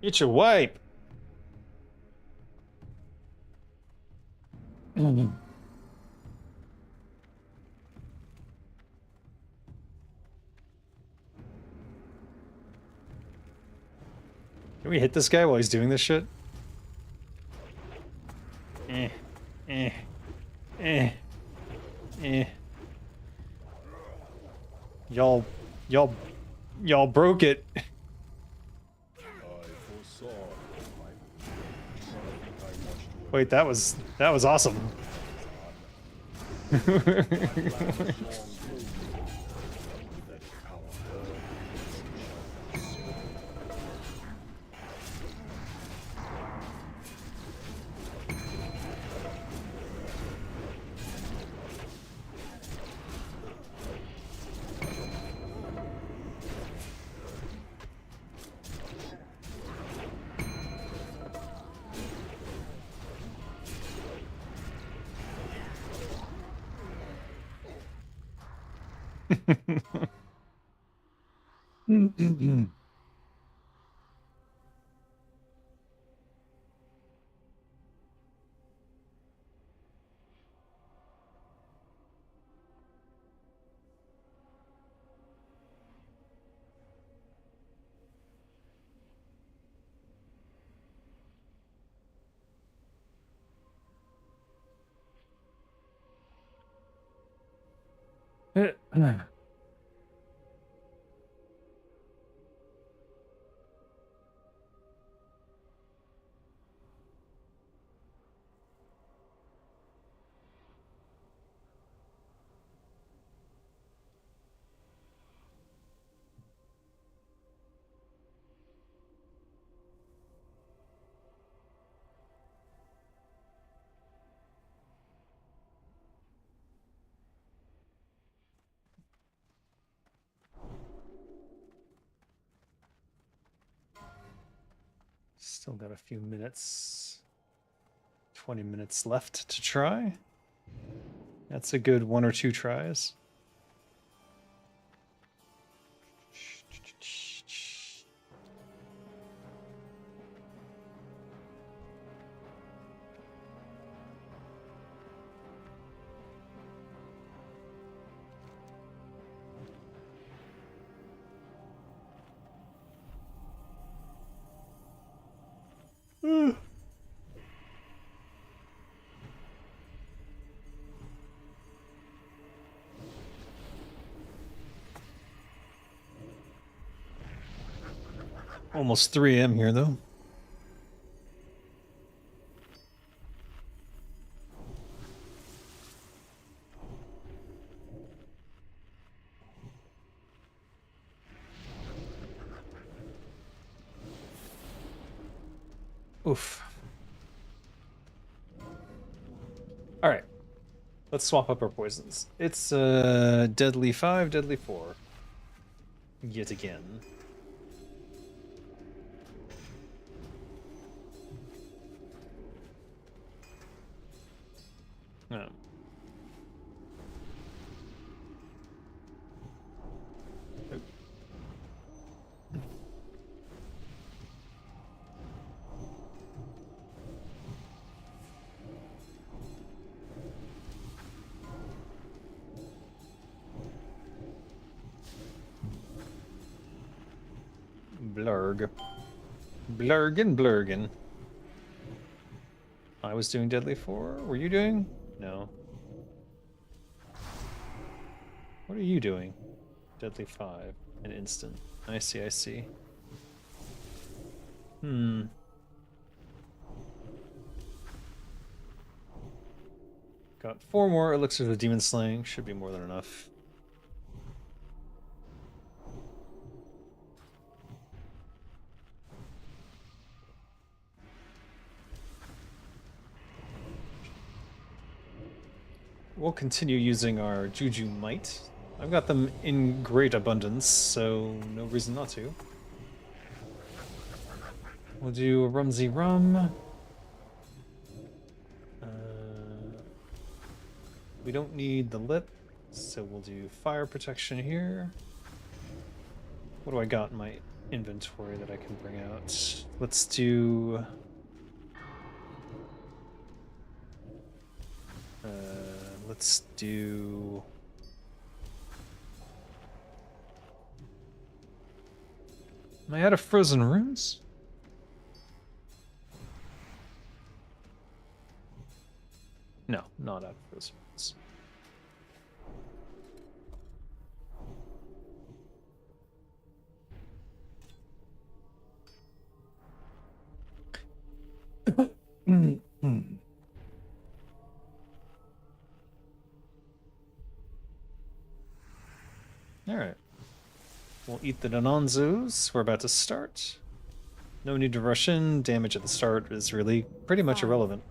Get your wipe. Can we hit this guy while he's doing this shit? Eh. Eh. Eh. Eh. Y'all broke it. I foresaw your rival. Did you not think I watched your Wait, that was awesome. My plan has long been pathetic tower. Still got a few minutes. 20 minutes left to try. That's a good 1 or 2 tries. Mm. Almost 3 a.m. here, though. Oof. All right. Let's swap up our poisons. It's deadly 5, deadly 4. Yet again. No. Blurg. Blurgin, blurgin. I was doing deadly 4. Were you doing? No. What are you doing? Deadly 5. An instant. I see, I see. Got 4 more elixirs of demon slaying. Should be more than enough. We'll continue using our Juju Might. I've got them in great abundance, so no reason not to. We'll do a Rumsy Rum. We don't need the lip, so we'll do fire protection here. What do I got in my inventory that I can bring out? Let's do... let's do... Am I out of frozen runes? No, not out of frozen runes. Alright. We'll eat the Dononzos. We're about to start. No need to rush in. Damage at the start is really pretty much 5, irrelevant.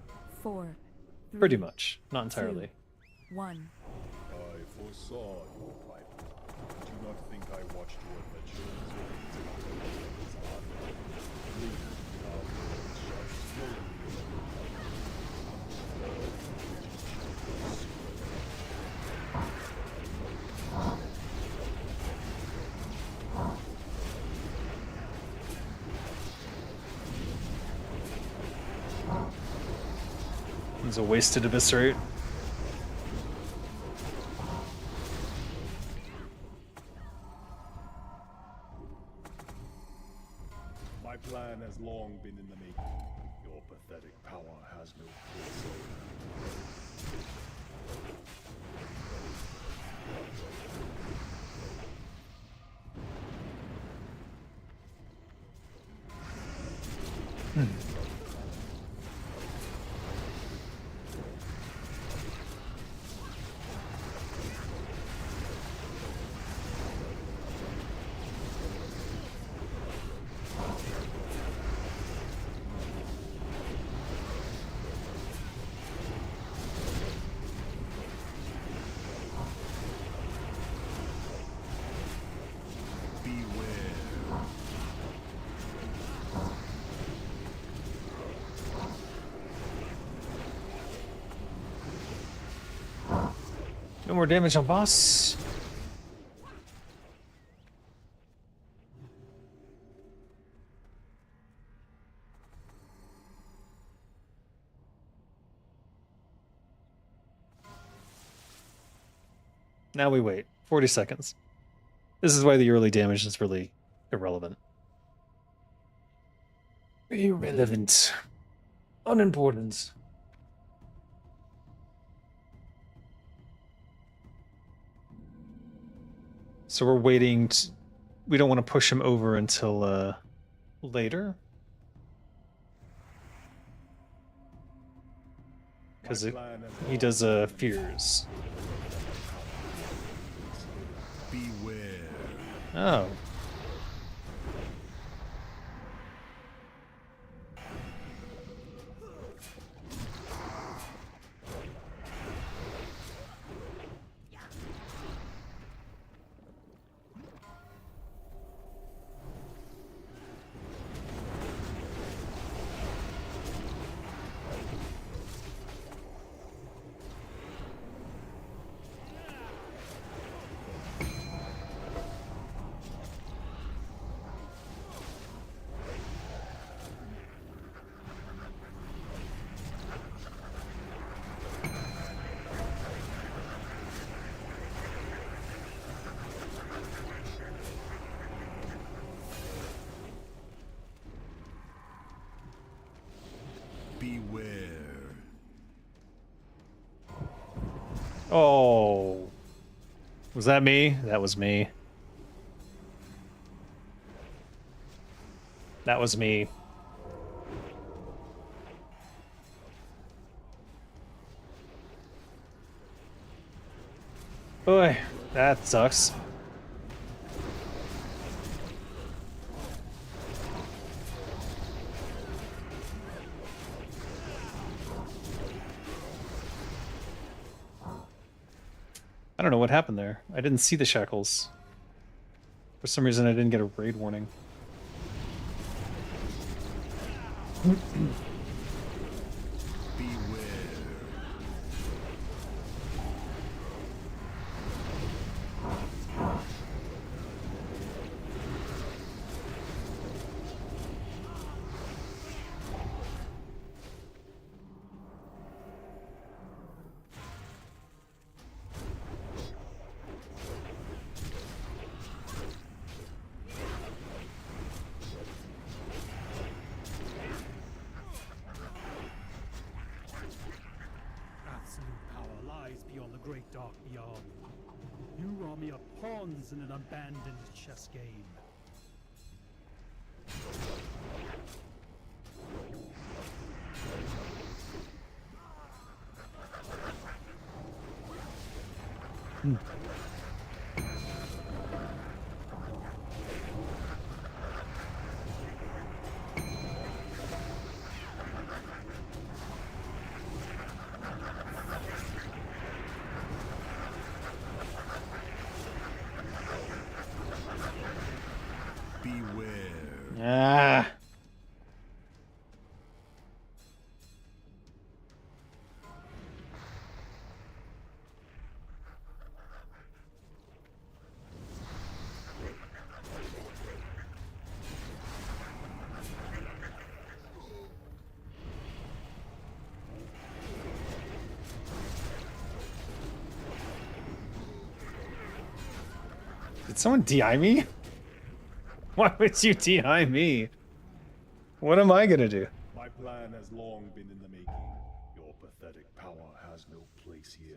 4, 3, Pretty much. Not entirely. 2, 1. I foresaw your plight. Do not think I watched your adventures. It's a wasted eviscerate. My plan has long been in the making. Your pathetic power has no place. No more damage on boss. Now we wait. 40 seconds. This is why the early damage is really irrelevant. Irrelevant. Unimportant. So we're waiting. We don't want to push him over until later. Because he does fears. Beware. Oh. Beware. Oh. Was that me? That was me. That was me. Boy, that sucks. I don't know what happened there. I didn't see the shackles. For some reason, I didn't get a raid warning. Absolute power lies beyond the great dark beyond. You are mere pawns in an abandoned chess game. Beware. Ah. Did someone DI me? Why would you DI me? What am I gonna do? My plan has long been in the making. Your pathetic power has no place here.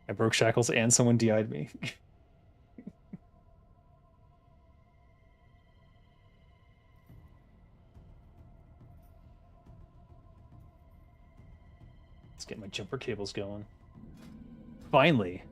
I broke shackles and someone DI'd me. Let's get my jumper cables going. Finally.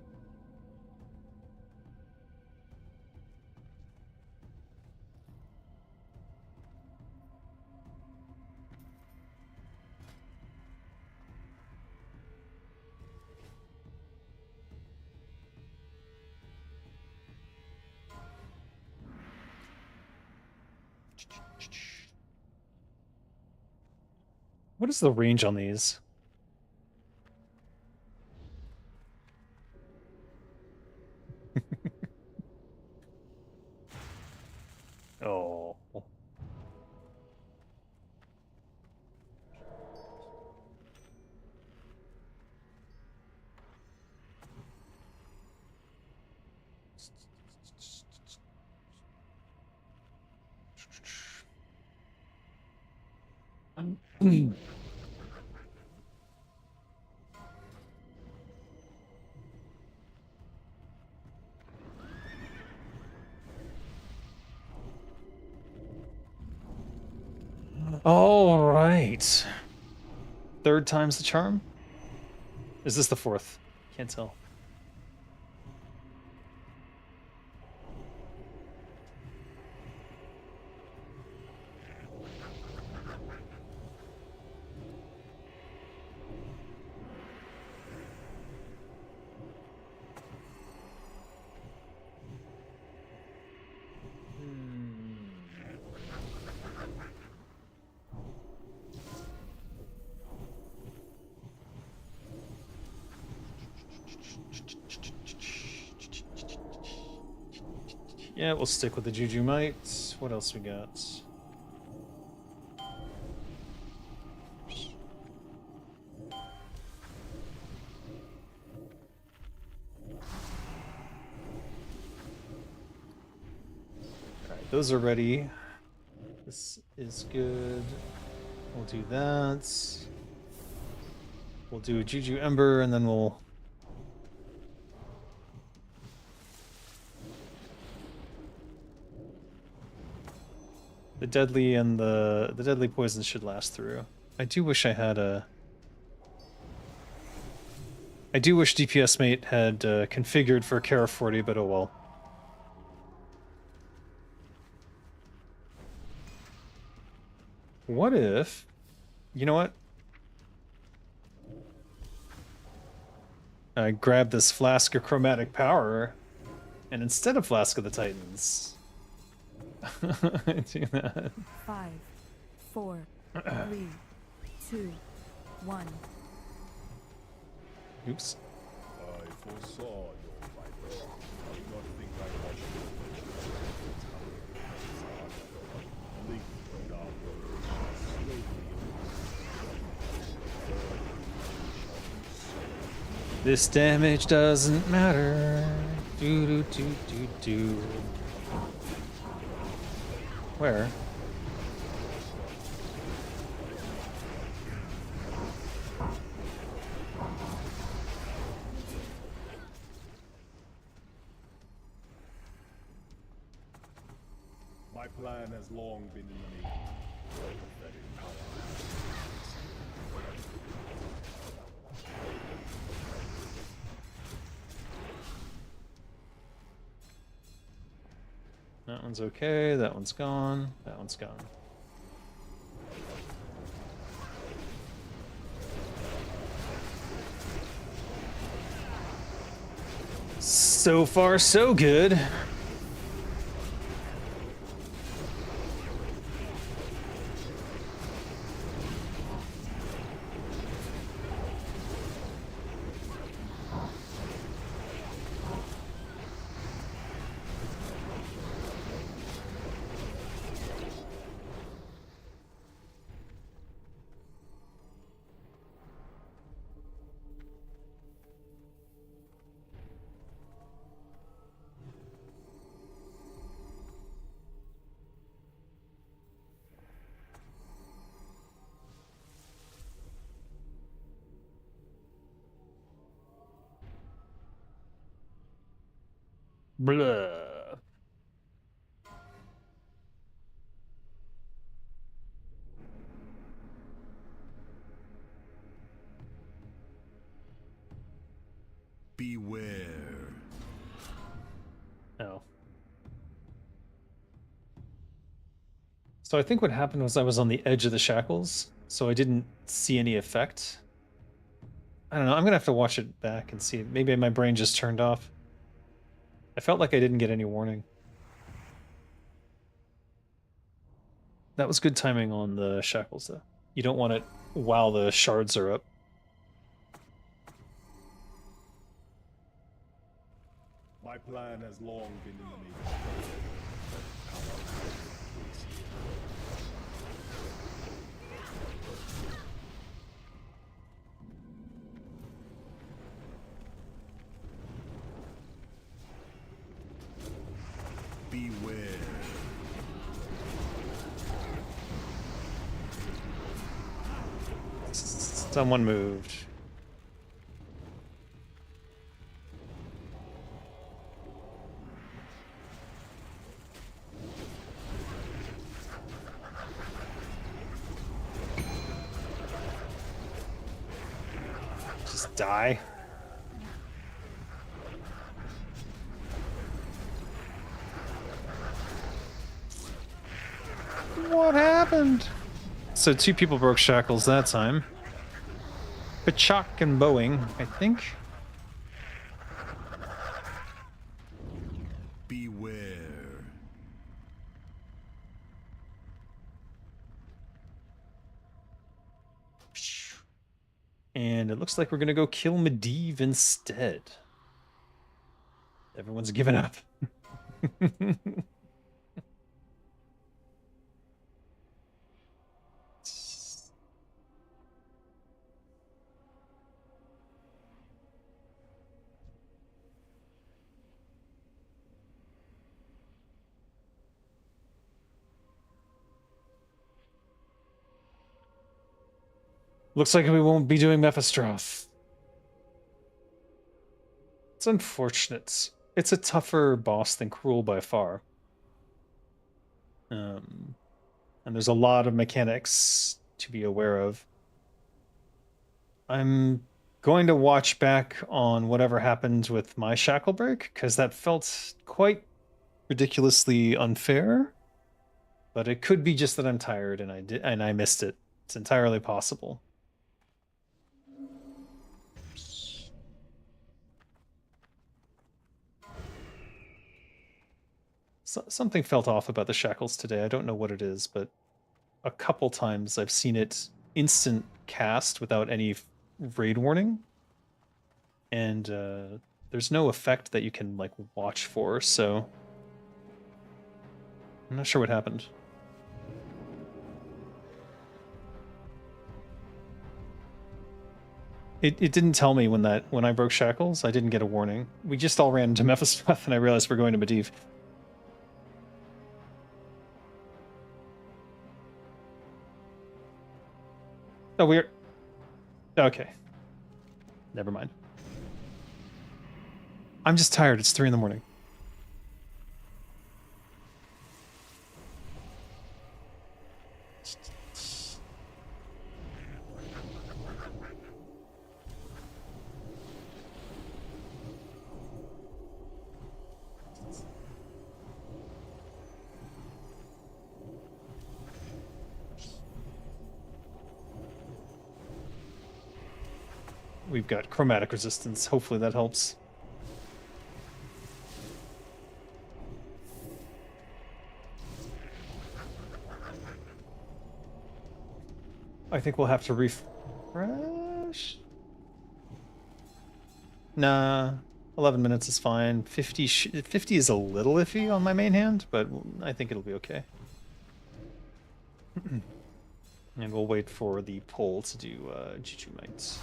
What is the range on these? All right. Third time's the charm? Is this the fourth? Can't tell. Yeah, we'll stick with the Juju Might. What else we got? Alright, those are ready. This is good. We'll do that. We'll do a Juju Ember, and then we'll... The deadly and the deadly poison should last through. I do wish I had a... I do wish DPS Mate had configured for Kara40, but oh well. What if... You know what? I grab this Flask of Chromatic Power, and instead of Flask of the Titans... do that. 5, 4, 3, 2, 1. Oops. I foresaw your violence. I did not think I was Link down slowly. This damage doesn't matter. Do do do do do. Where? My plan has long been in the making. Prophetic power. That one's okay, that one's gone, that one's gone. So far, so good. Blah. Beware. Oh. So I think what happened was I was on the edge of the shackles, so I didn't see any effect. I don't know, I'm gonna have to watch it back and see. Maybe my brain just turned off. I felt like I didn't get any warning. That was good timing on the shackles, though. You don't want it while the shards are up. My plan has long been in the making. Beware. Someone moved. Just die. What happened? So 2 people broke shackles that time. Pachak and Boeing, I think. Beware. And it looks like we're gonna go kill Medivh instead. Everyone's given up. Looks like we won't be doing Mephistroph. It's unfortunate. It's a tougher boss than Cruel by far. And there's a lot of mechanics to be aware of. I'm going to watch back on whatever happened with my shackle break, because that felt quite ridiculously unfair. But it could be just that I'm tired and I missed it. It's entirely possible. Something felt off about the shackles today. I don't know what it is, but a couple times I've seen it instant cast without any raid warning. And there's no effect that you can like watch for, so I'm not sure what happened. It didn't tell me when I broke shackles. I didn't get a warning. We just all ran into Mephistopheles and I realized we're going to Medivh. Oh, we're... Okay. Never mind. I'm just tired. It's 3 in the morning. We've got chromatic resistance. Hopefully that helps. I think we'll have to refresh. Nah, 11 minutes is fine. 50 is a little iffy on my main hand, but I think it'll be okay. And we'll wait for the poll to do Juju Mites.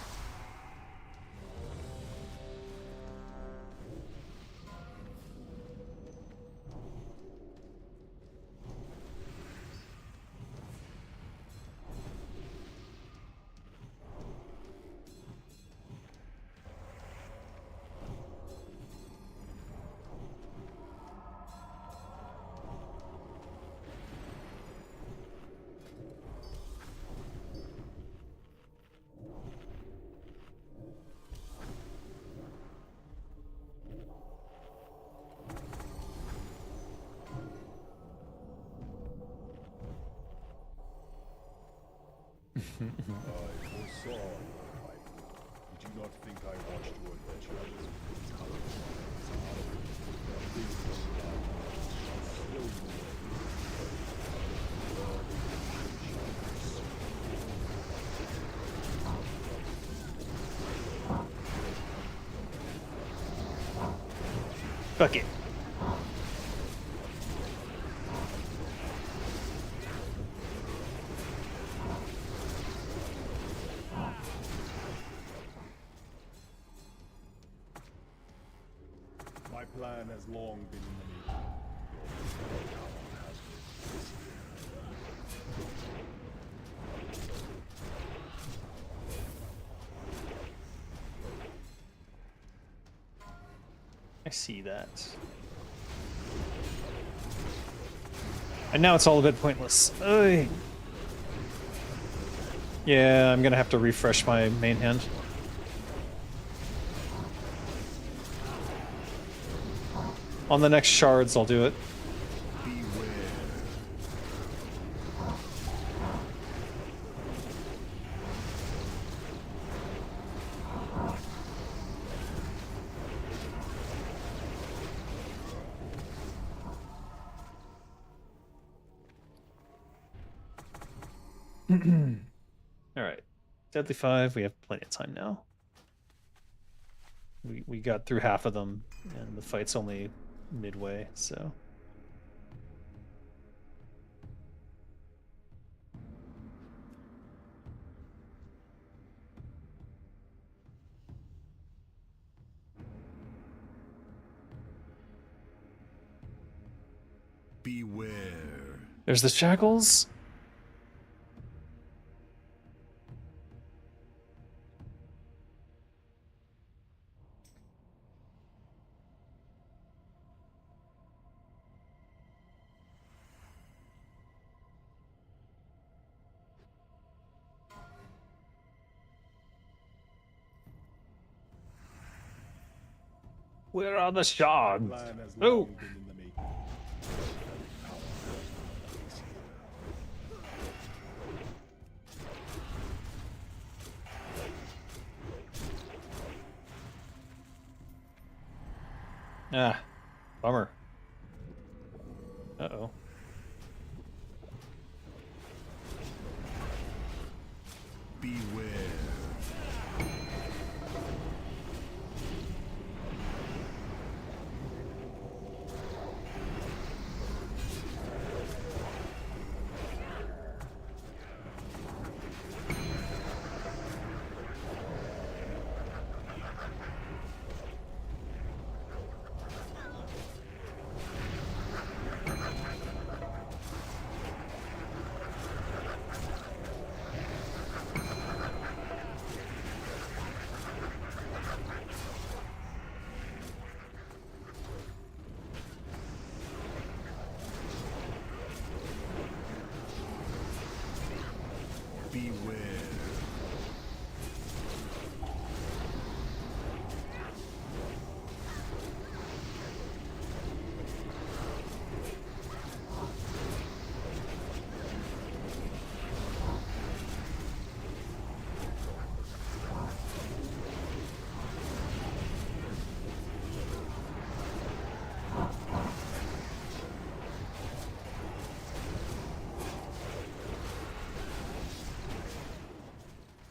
I foresaw your fight. Did you not think I watched your adventures? Fuck it. My plan has long been in the making. I see that. And now it's all a bit pointless. Ugh. Yeah, I'm gonna have to refresh my main hand. On the next shards, I'll do it. All right, Deadly 5. We have plenty of time now. We got through half of them, and the fight's only midway, so. Beware. There's the shackles. Where are the shards? Oh! Ah, bummer. Uh-oh. Beware. Beware.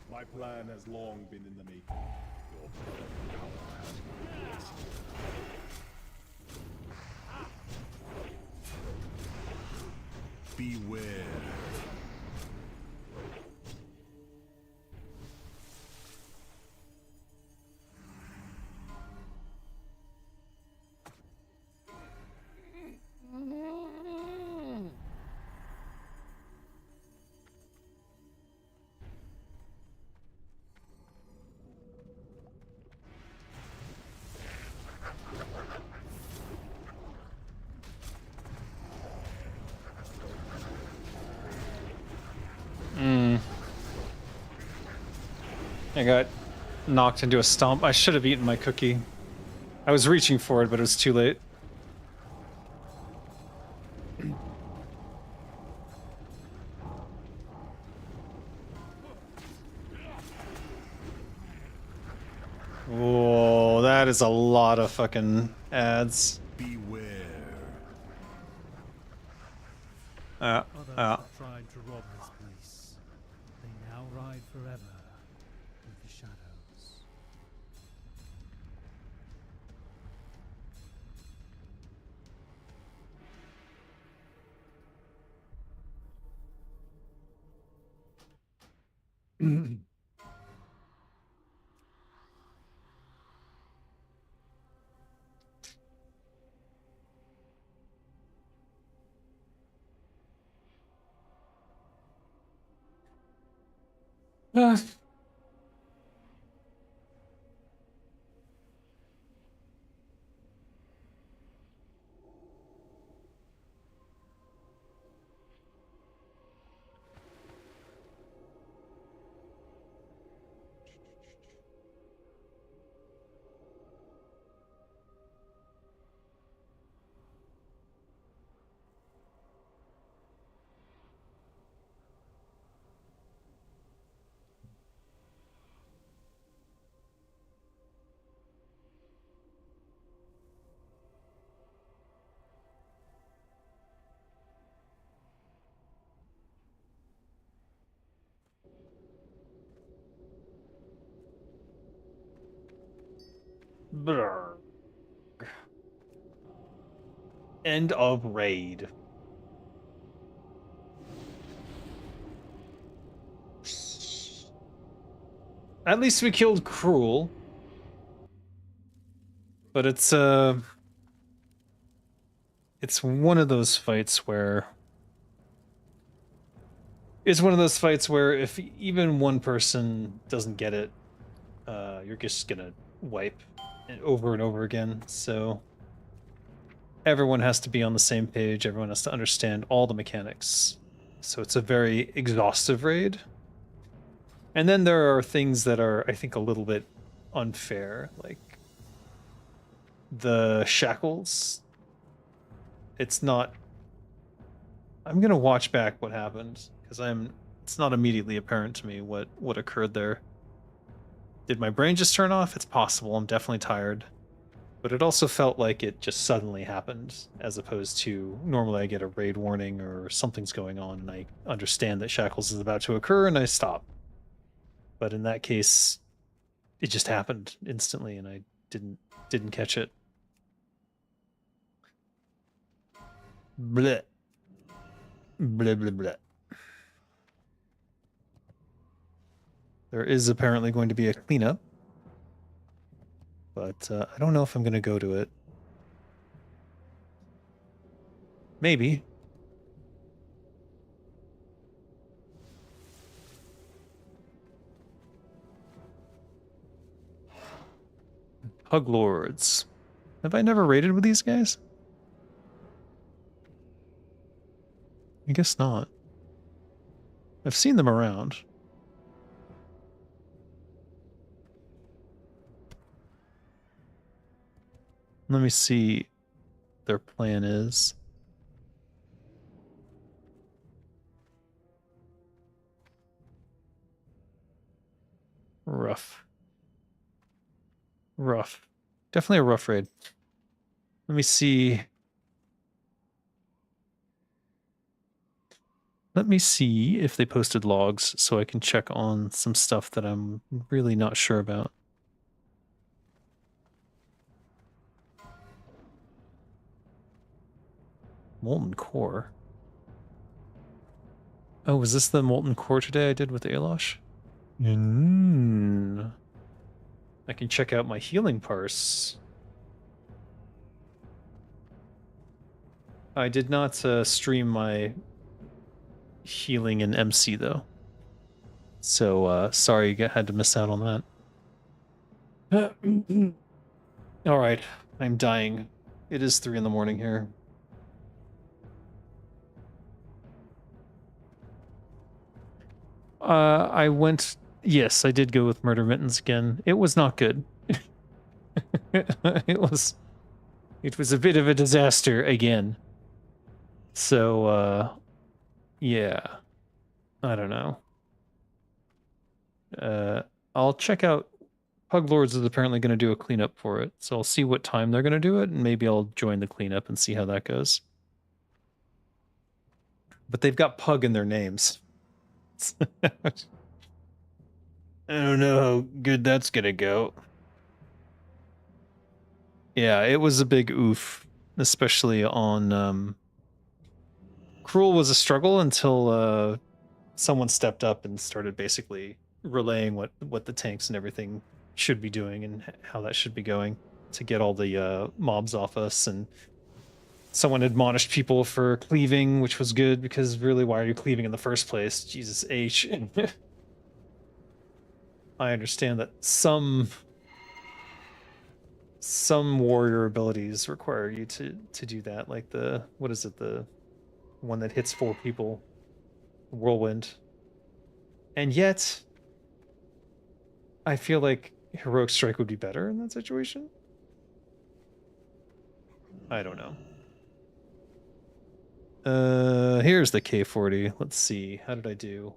My plan has long been in the making. Your power has been Beware. I got knocked into a stomp. I should have eaten my cookie. I was reaching for it, but it was too late. Whoa, that is a lot of fucking ads. Beware. Others have tried to rob this place. They now ride forever with the shadows. Brr. End of raid. At least we killed Cruel. But it's one of those fights where if even one person doesn't get it, you're just gonna wipe it over and over again. So everyone has to be on the same page. Everyone has to understand all the mechanics. So it's a very exhaustive raid. And then there are things that are, I think, a little bit unfair, like the shackles. It's not. I'm gonna watch back what happened because it's not immediately apparent to me what occurred there. Did my brain just turn off? It's possible. I'm definitely tired. But it also felt like it just suddenly happened, as opposed to normally I get a raid warning or something's going on and I understand that shackles is about to occur and I stop. But in that case, it just happened instantly and I didn't catch it. Bleh. Bleh, bleh, bleh. There is apparently going to be a cleanup, but I don't know if I'm going to go to it. Maybe. Pug Lords. Have I never raided with these guys? I guess not. I've seen them around. Let me see what their plan is. Rough. Rough. Definitely a rough raid. Let me see. Let me see if they posted logs so I can check on some stuff that I'm really not sure about. Molten Core. Oh, was this the Molten Core today I did with Alosh? I can check out my healing parse. I did not stream my healing in MC though. So sorry you had to miss out on that. All right, I'm dying. It is 3 in the morning here. I went. Yes, I did go with Murder Mittens again. It was not good. It was a bit of a disaster again. So yeah. I don't know. I'll check out. Pug Lords is apparently going to do a cleanup for it, so I'll see what time they're going to do it, and maybe I'll join the cleanup and see how that goes. But they've got Pug in their names. I don't know how good that's going to go. Yeah, it was a big oof, especially on... Cruel was a struggle until someone stepped up and started basically relaying what the tanks and everything should be doing and how that should be going to get all the mobs off us. And someone admonished people for cleaving, which was good because really, why are you cleaving in the first place? Jesus H. I understand that some warrior abilities require you to do that, like the one that hits 4 people, Whirlwind. And yet I feel like Heroic Strike would be better in that situation. I don't know. Here's the K40. Let's see. How did I do?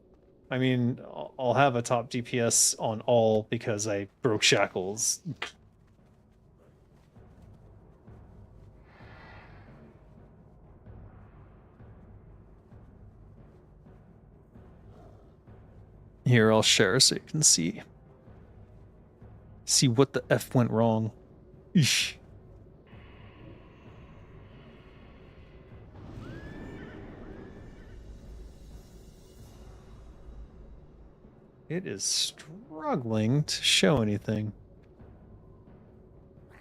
I mean, I'll have a top DPS on all because I broke shackles. Here, I'll share so you can see what the F went wrong. Eesh. It is struggling to show anything.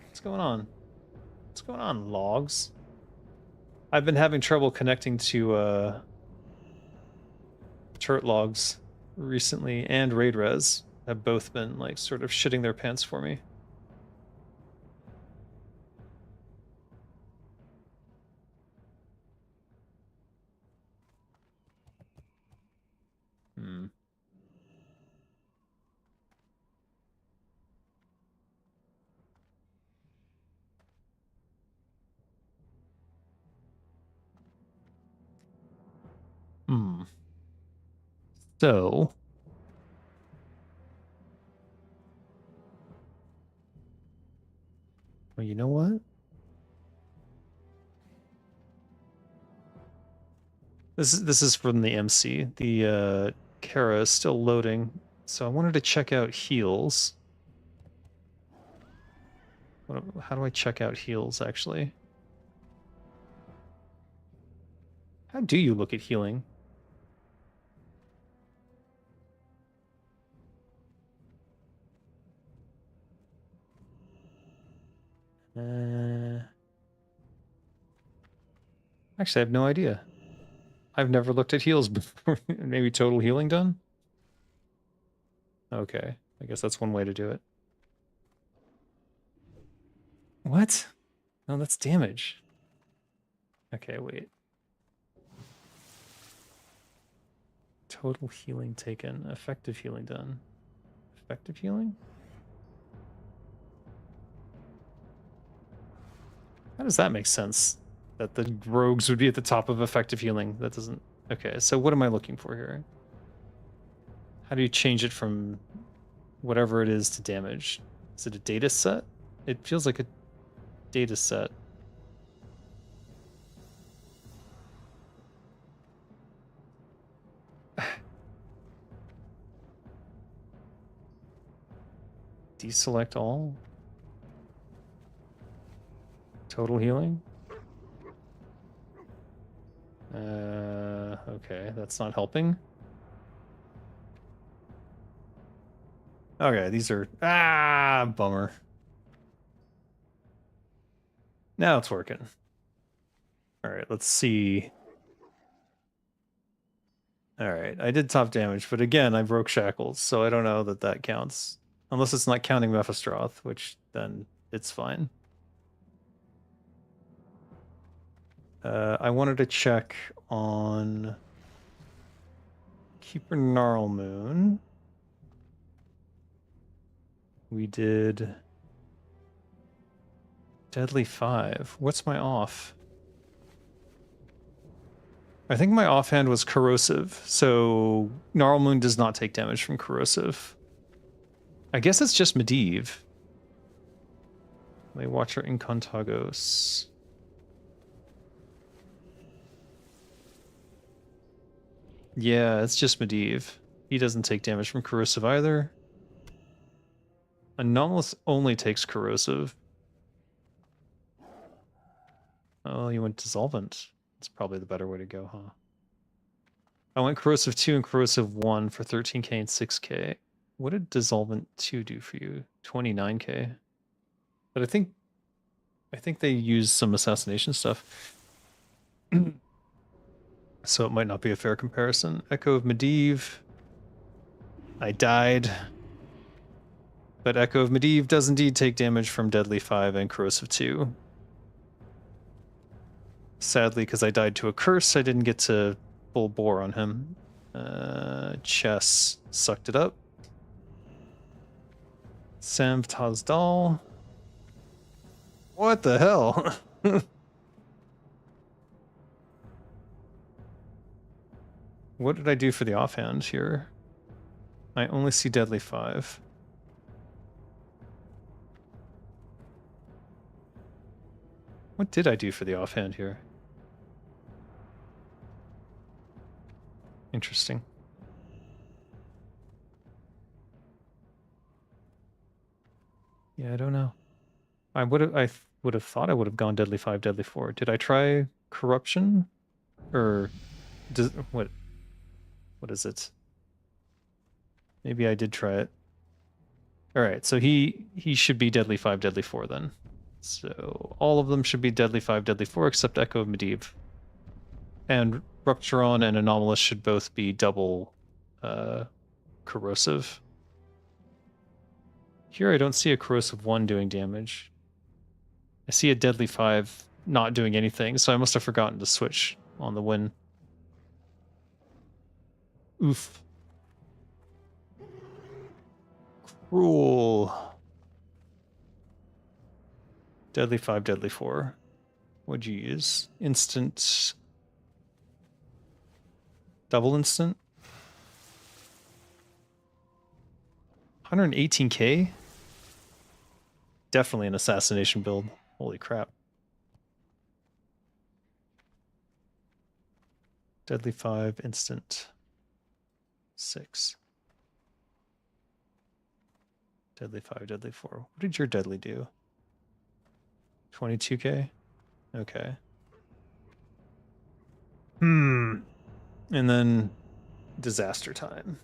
What's going on? What's going on, logs? I've been having trouble connecting to turret logs recently, and raid res have both been like sort of shitting their pants for me. Hmm. Hmm. So, well, you know what? This is from the MC. The Kara is still loading, so I wanted to check out heals. How do I check out heals, actually? How do you look at healing? Actually, I have no idea. I've never looked at heals before. Maybe total healing done? Okay, I guess that's one way to do it. What? No, that's damage. Okay, wait. Total healing taken. Effective healing done. Effective healing? How does that make sense? That the rogues would be at the top of effective healing. That doesn't... Okay, so what am I looking for here? How do you change it from whatever it is to damage? Is it a data set? It feels like a data set. Deselect all? Total healing? Okay, that's not helping. Okay, these are... Ah, bummer. Now it's working. All right, let's see. All right, I did top damage, but again, I broke shackles, so I don't know that that counts. Unless it's not counting Mephistoroth, which then it's fine. I wanted to check on Keeper Gnarlmoon. We did Deadly 5. What's my off? I think my offhand was Corrosive, so Gnarlmoon does not take damage from Corrosive. I guess it's just Medivh. Watcher Incontagos. Yeah, it's just Medivh. He doesn't take damage from Corrosive either. Anomalous only takes Corrosive. Oh, you went Dissolvent. That's probably the better way to go, huh? I went Corrosive 2 and Corrosive 1 for 13k and 6k. What did Dissolvent 2 do for you? 29k. But I think they used some assassination stuff. So it might not be a fair comparison. Echo of Medivh. I died. But Echo of Medivh does indeed take damage from Deadly 5 and Corrosive 2. Sadly, because I died to a curse, I didn't get to full bore on him. Chess sucked it up. Sam Tazdal. What the hell? What did I do for the offhand here? I only see Deadly 5. What did I do for the offhand here? Interesting. Yeah, I don't know. I would have thought I would have gone Deadly 5, Deadly 4. Did I try Corruption? Or does what is it? Maybe I did try it. Alright, so he should be Deadly 5, Deadly 4 then. So all of them should be Deadly 5, Deadly 4 except Echo of Medivh. And Rupturon and Anomalous should both be double corrosive. Here I don't see a corrosive 1 doing damage. I see a Deadly 5 not doing anything, so I must have forgotten to switch on the win. Oof. Cruel. Deadly 5, Deadly 4. What'd you use? Instant. Double instant? 118k? Definitely an assassination build. Holy crap. Deadly 5, instant 6. Deadly 5, Deadly 4. What did your Deadly do? 22k? Okay. And then Disaster Time.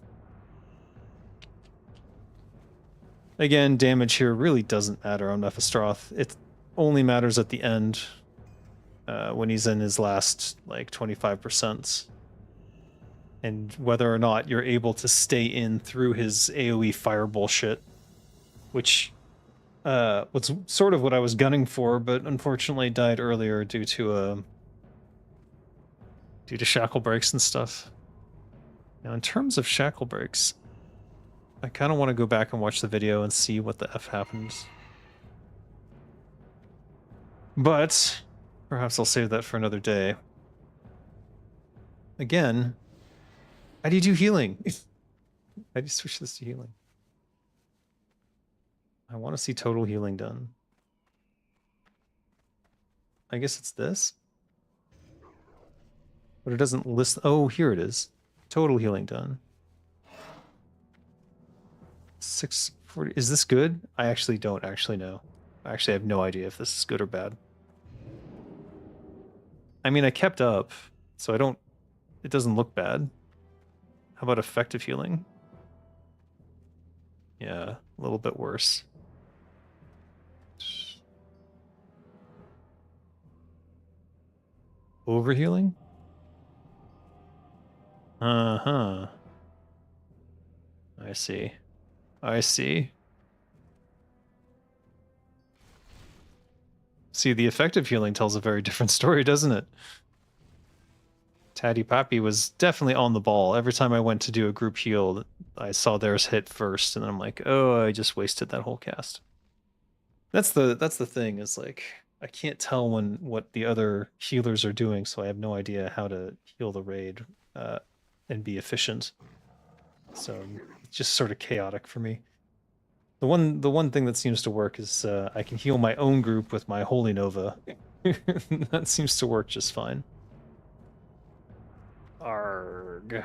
Again, damage here really doesn't matter on Mephistoroth. It only matters at the end when he's in his last, like, 25%. And whether or not you're able to stay in through his AoE fire bullshit. Which was sort of what I was gunning for, but unfortunately died earlier due to shackle breaks and stuff. Now, in terms of shackle breaks, I kind of want to go back and watch the video and see what the F happens. But perhaps I'll save that for another day. Again, how do you do healing? How do you switch this to healing? I want to see total healing done. I guess it's this? But it doesn't list... Oh, here it is. Total healing done. 640... Is this good? I actually don't actually know. I actually have no idea if this is good or bad. I mean, I kept up, so I don't... It doesn't look bad. How about effective healing? Yeah, a little bit worse. Overhealing? Uh-huh. I see. I see. See, the effective healing tells a very different story, doesn't it? Tatty Pappy was definitely on the ball. Every time I went to do a group heal, I saw theirs hit first, and then I'm like, oh, I just wasted that whole cast. That's the thing, is like, I can't tell what the other healers are doing, so I have no idea how to heal the raid and be efficient. So it's just sort of chaotic for me. The one thing that seems to work is I can heal my own group with my Holy Nova. That seems to work just fine. Arg.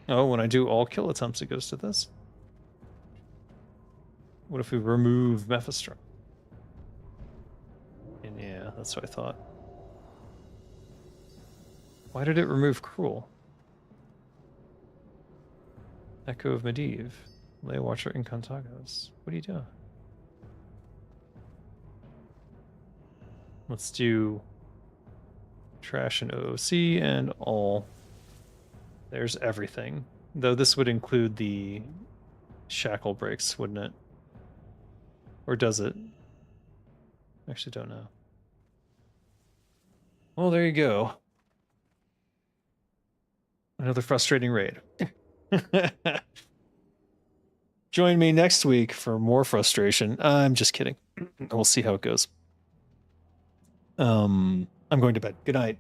Oh, when I do all kill attempts, it goes to this. What if we remove Mephistro? And yeah, that's what I thought. Why did it remove Cruel? Echo of Medivh. Lay Watcher Incontagos. What are you doing? Let's do Trash and OOC and all. There's everything. Though this would include the shackle breaks, wouldn't it? Or does it? I actually don't know. Well, there you go. Another frustrating raid. Join me next week for more frustration. I'm just kidding. We'll see how it goes. I'm going to bed. Good night.